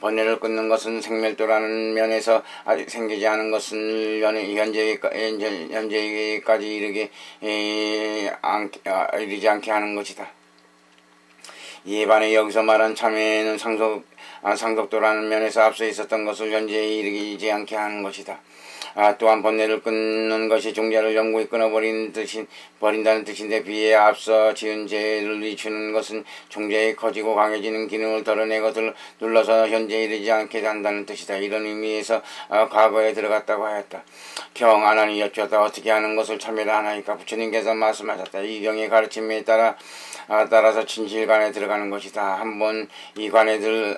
번뇌를 끊는 것은 생멸도라는 면에서 아직 생기지 않은 것을 현재까지 이르지 않게 하는 것이다. 이에 반해 여기서 말한 참회는 상속도라는 면에서 앞서 있었던 것을 현재에 이르지 않게 하는 것이다. 또한 번뇌를 끊는 것이 종자를 영구히 끊어버린다는 뜻인데 비해 앞서 지은 죄를 늦추는 것은 종자의 커지고 강해지는 기능을 덜어내고 눌러서 현재에 이르지 않게 한다는 뜻이다. 이런 의미에서 과거에 들어갔다고 하였다. 경 아난이 여쭈었다. 어떻게 하는 것을 참회를 하나이까? 부처님께서 말씀하셨다. 이 경의 가르침에 따라서 진실관에 들어가는 것이다. 한번 이 관에 들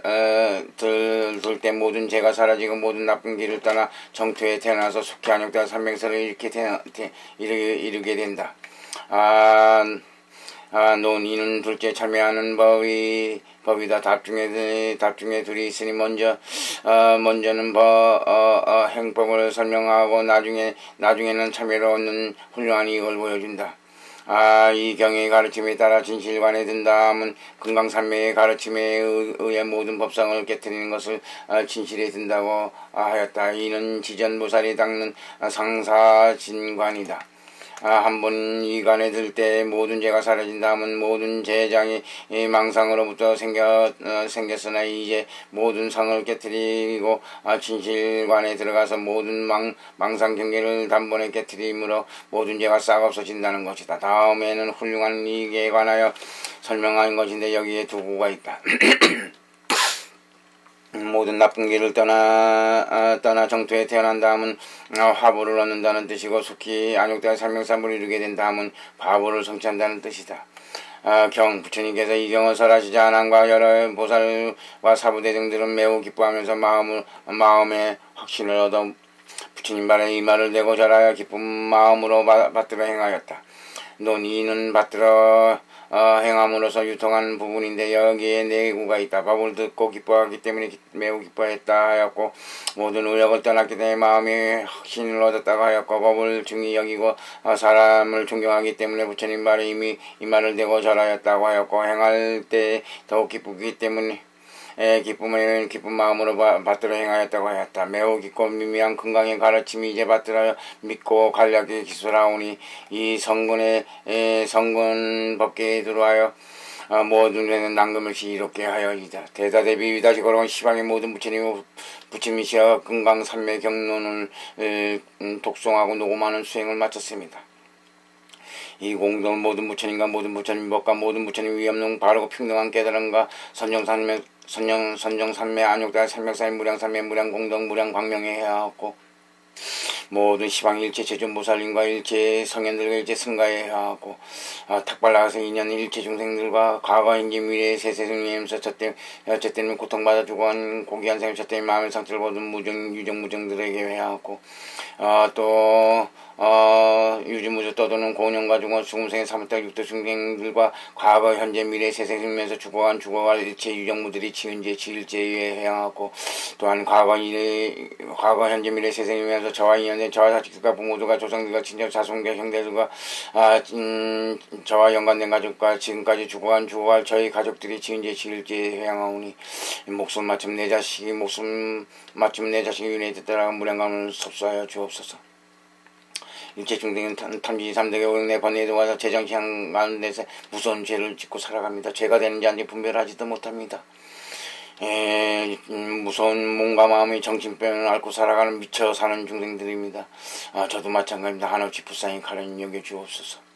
때 모든 죄가 사라지고 모든 나쁜 길을 떠나 정토에 태어나서 속히 안욕되어 삼명설을 이루게 된다. 논의는 둘째 참여하는 법이다. 답중에 둘이 있으니 먼저는 행법을 설명하고 나중에는 참여로 얻는 훌륭한 이익을 보여준다. 이 경의 가르침에 따라 진실관에 든다 하면 금강산매의 가르침에 의해 모든 법상을 깨뜨리는 것을 진실에 든다고 하였다. 이는 지전무살이 닦는 상사진관이다. 한번 이 관에 들 때 모든 죄가 사라진다 하면 모든 재장이 망상으로부터 생겼으나 이제 모든 상을 깨뜨리고 진실관에 들어가서 모든 망상 경계를 단번에 깨뜨림으로 모든 죄가 싹 없어진다는 것이다. 다음에는 훌륭한 이익에 관하여 설명하는 것인데 여기에 두 구가 있다. 모든 나쁜 길을 떠나 정토에 태어난다 하면 화보를 얻는다는 뜻이고 속히 안욕되어 삼명삼불을 이루게 된다 하면 과보를 성취한다는 뜻이다. 부처님께서 이 경을 설하시자 아난과 여러 보살과 사부대 등들은 매우 기뻐하면서 마음에 확신을 얻어 부처님 발에 이 말을 대고 절하여 기쁜 마음으로 받들어 행하였다. 논의는 받들어 행함으로써 유통한 부분인데 여기에 네 구가 있다. 법을 듣고 기뻐하기 때문에 매우 기뻐했다 하였고 모든 의력을 떠났기 때문에 마음이 확신을 얻었다고 하였고 법을 중히 여기고 사람을 존경하기 때문에 부처님 발에 이미 이 말을 대고 절하였다고 하였고 행할 때 더욱 기쁘기 때문에 기쁜 마음으로 받들어 행하였다고 하였다. 매우 깊고 미미한 건강의 가르침이 이제 받들어 믿고 간략히 기술하오니 이 성근 법계에 들어와여 모든 데는 낭금을시 이롭게 하여이다. 대다대비 위다시 걸어온 시방의 모든 부처님이시여 금강산매 경론을 독송하고 녹음하는 수행을 마쳤습니다. 이 공동은 모든 부처님과 모든 부처님 법과 모든 부처님 위엄능 바르고 평등한 깨달음과 선정산매 안욕다 삼명산매 무량산매 무량공동 무량광명에 해하였고 모든 시방일체 제존보살님과 일체 성현들과 일체 승가에 해하였고 탁발나가서 인연 일체 중생들과 과거 현재 미래의 세세승리에서 저때는 고통받아 죽어간 고귀한 생을 저때는 마음의 상처를 받은 유정무정들에게 해하였고 또 유지무주 떠도는 공연과 죽어 죽음생의 3월 6도 중생들과 과거 현재 미래 세생이면서 죽어갈 일체 유정무들이 지은죄 지일죄에 해양하고 또한 과거 현재 미래 세생이면서 저와 인연된 저와 자식들과 부모들과 조상들과 친척 자손과 형제들과 저와 연관된 가족과 지금까지 죽어갈 저희 가족들이 지은죄 지일죄에 해양하오니 목숨 마침 내 자식이 윤회에 따라 무량감을 섭수하여 주옵소서. 일체 중생은 탐지 3덕의 오행내 번뇌에 와서 재정시한 가운데서 무서운 죄를 짓고 살아갑니다. 죄가 되는지 아닌지 분별하지도 못합니다. 무서운 몸과 마음의 정신병을 앓고 살아가는 미쳐 사는 중생들입니다. 저도 마찬가지입니다. 한없이 불쌍히 가려니 여겨주옵소서.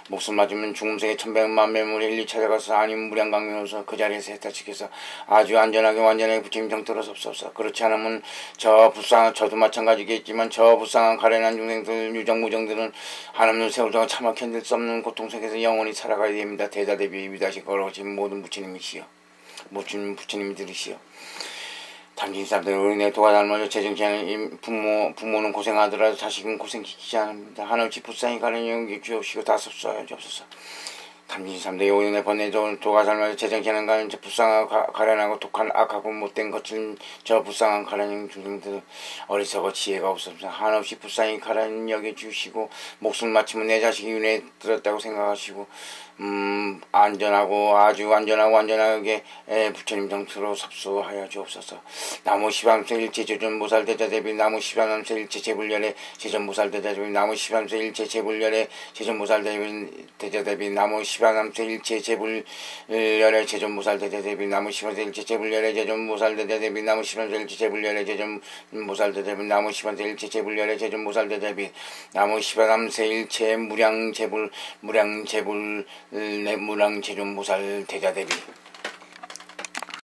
목숨 맞으면 죽음생의 천백만매물에 일리 찾아가서 아니면 무량강면으로서 그 자리에서 해탈시켜서 아주 안전하게 완전하게 부처님 정토로 섭소서. 그렇지 않으면 저도 마찬가지겠지만 저 불쌍한 가련한 중생들 유정무정들은 한없는 세월 동안 참아 견딜 수 없는 고통 속에서 영원히 살아가야 됩니다. 대자대비 위다시 걸어오신 모든 부처님이시여, 모든 부처님들이시여, 당진사람들로 인해 도와달마저 재정치하는 부모는 고생하더라도 자식은 고생시키지 않습니다. 한없이 불쌍히 가려니 용기 주옵시고 다 섭수하여 주옵소서. 당진사람들의 오인에 번뇌도 도와달마저 재정치하는 가는 저 불쌍하고 가련하고 독한 악하고 못된 것을 저 불쌍한 가련한 중생들 어리석어 지혜가 없습니다. 한없이 불쌍히 가련히 여겨주시고 목숨 마치면 내 자식이 윤회에 들었다고 생각하시고 안전하고 아주 안전하고 완전하게 부처님 정토로 섭수하여 주옵소서. 나무 시방세 일체 조전무살 대자대비 나무 시방암세 일체 제불열의 제전무살 대자대비 나무 시방암세 일체 제불열의 제전무살 대자대비 나무 시방암세 일체 제불열의 제전무살 대자대비 나무 시방암세 일체 제불열의 제전무살 대자대비 나무 시방암세 일체 제불열의 제전무살 대자대비 나무 시방암세 일체 제불열의 제전무살 대자대비 나무 시방암세 일체 무량제불 무량제존무살 대자대비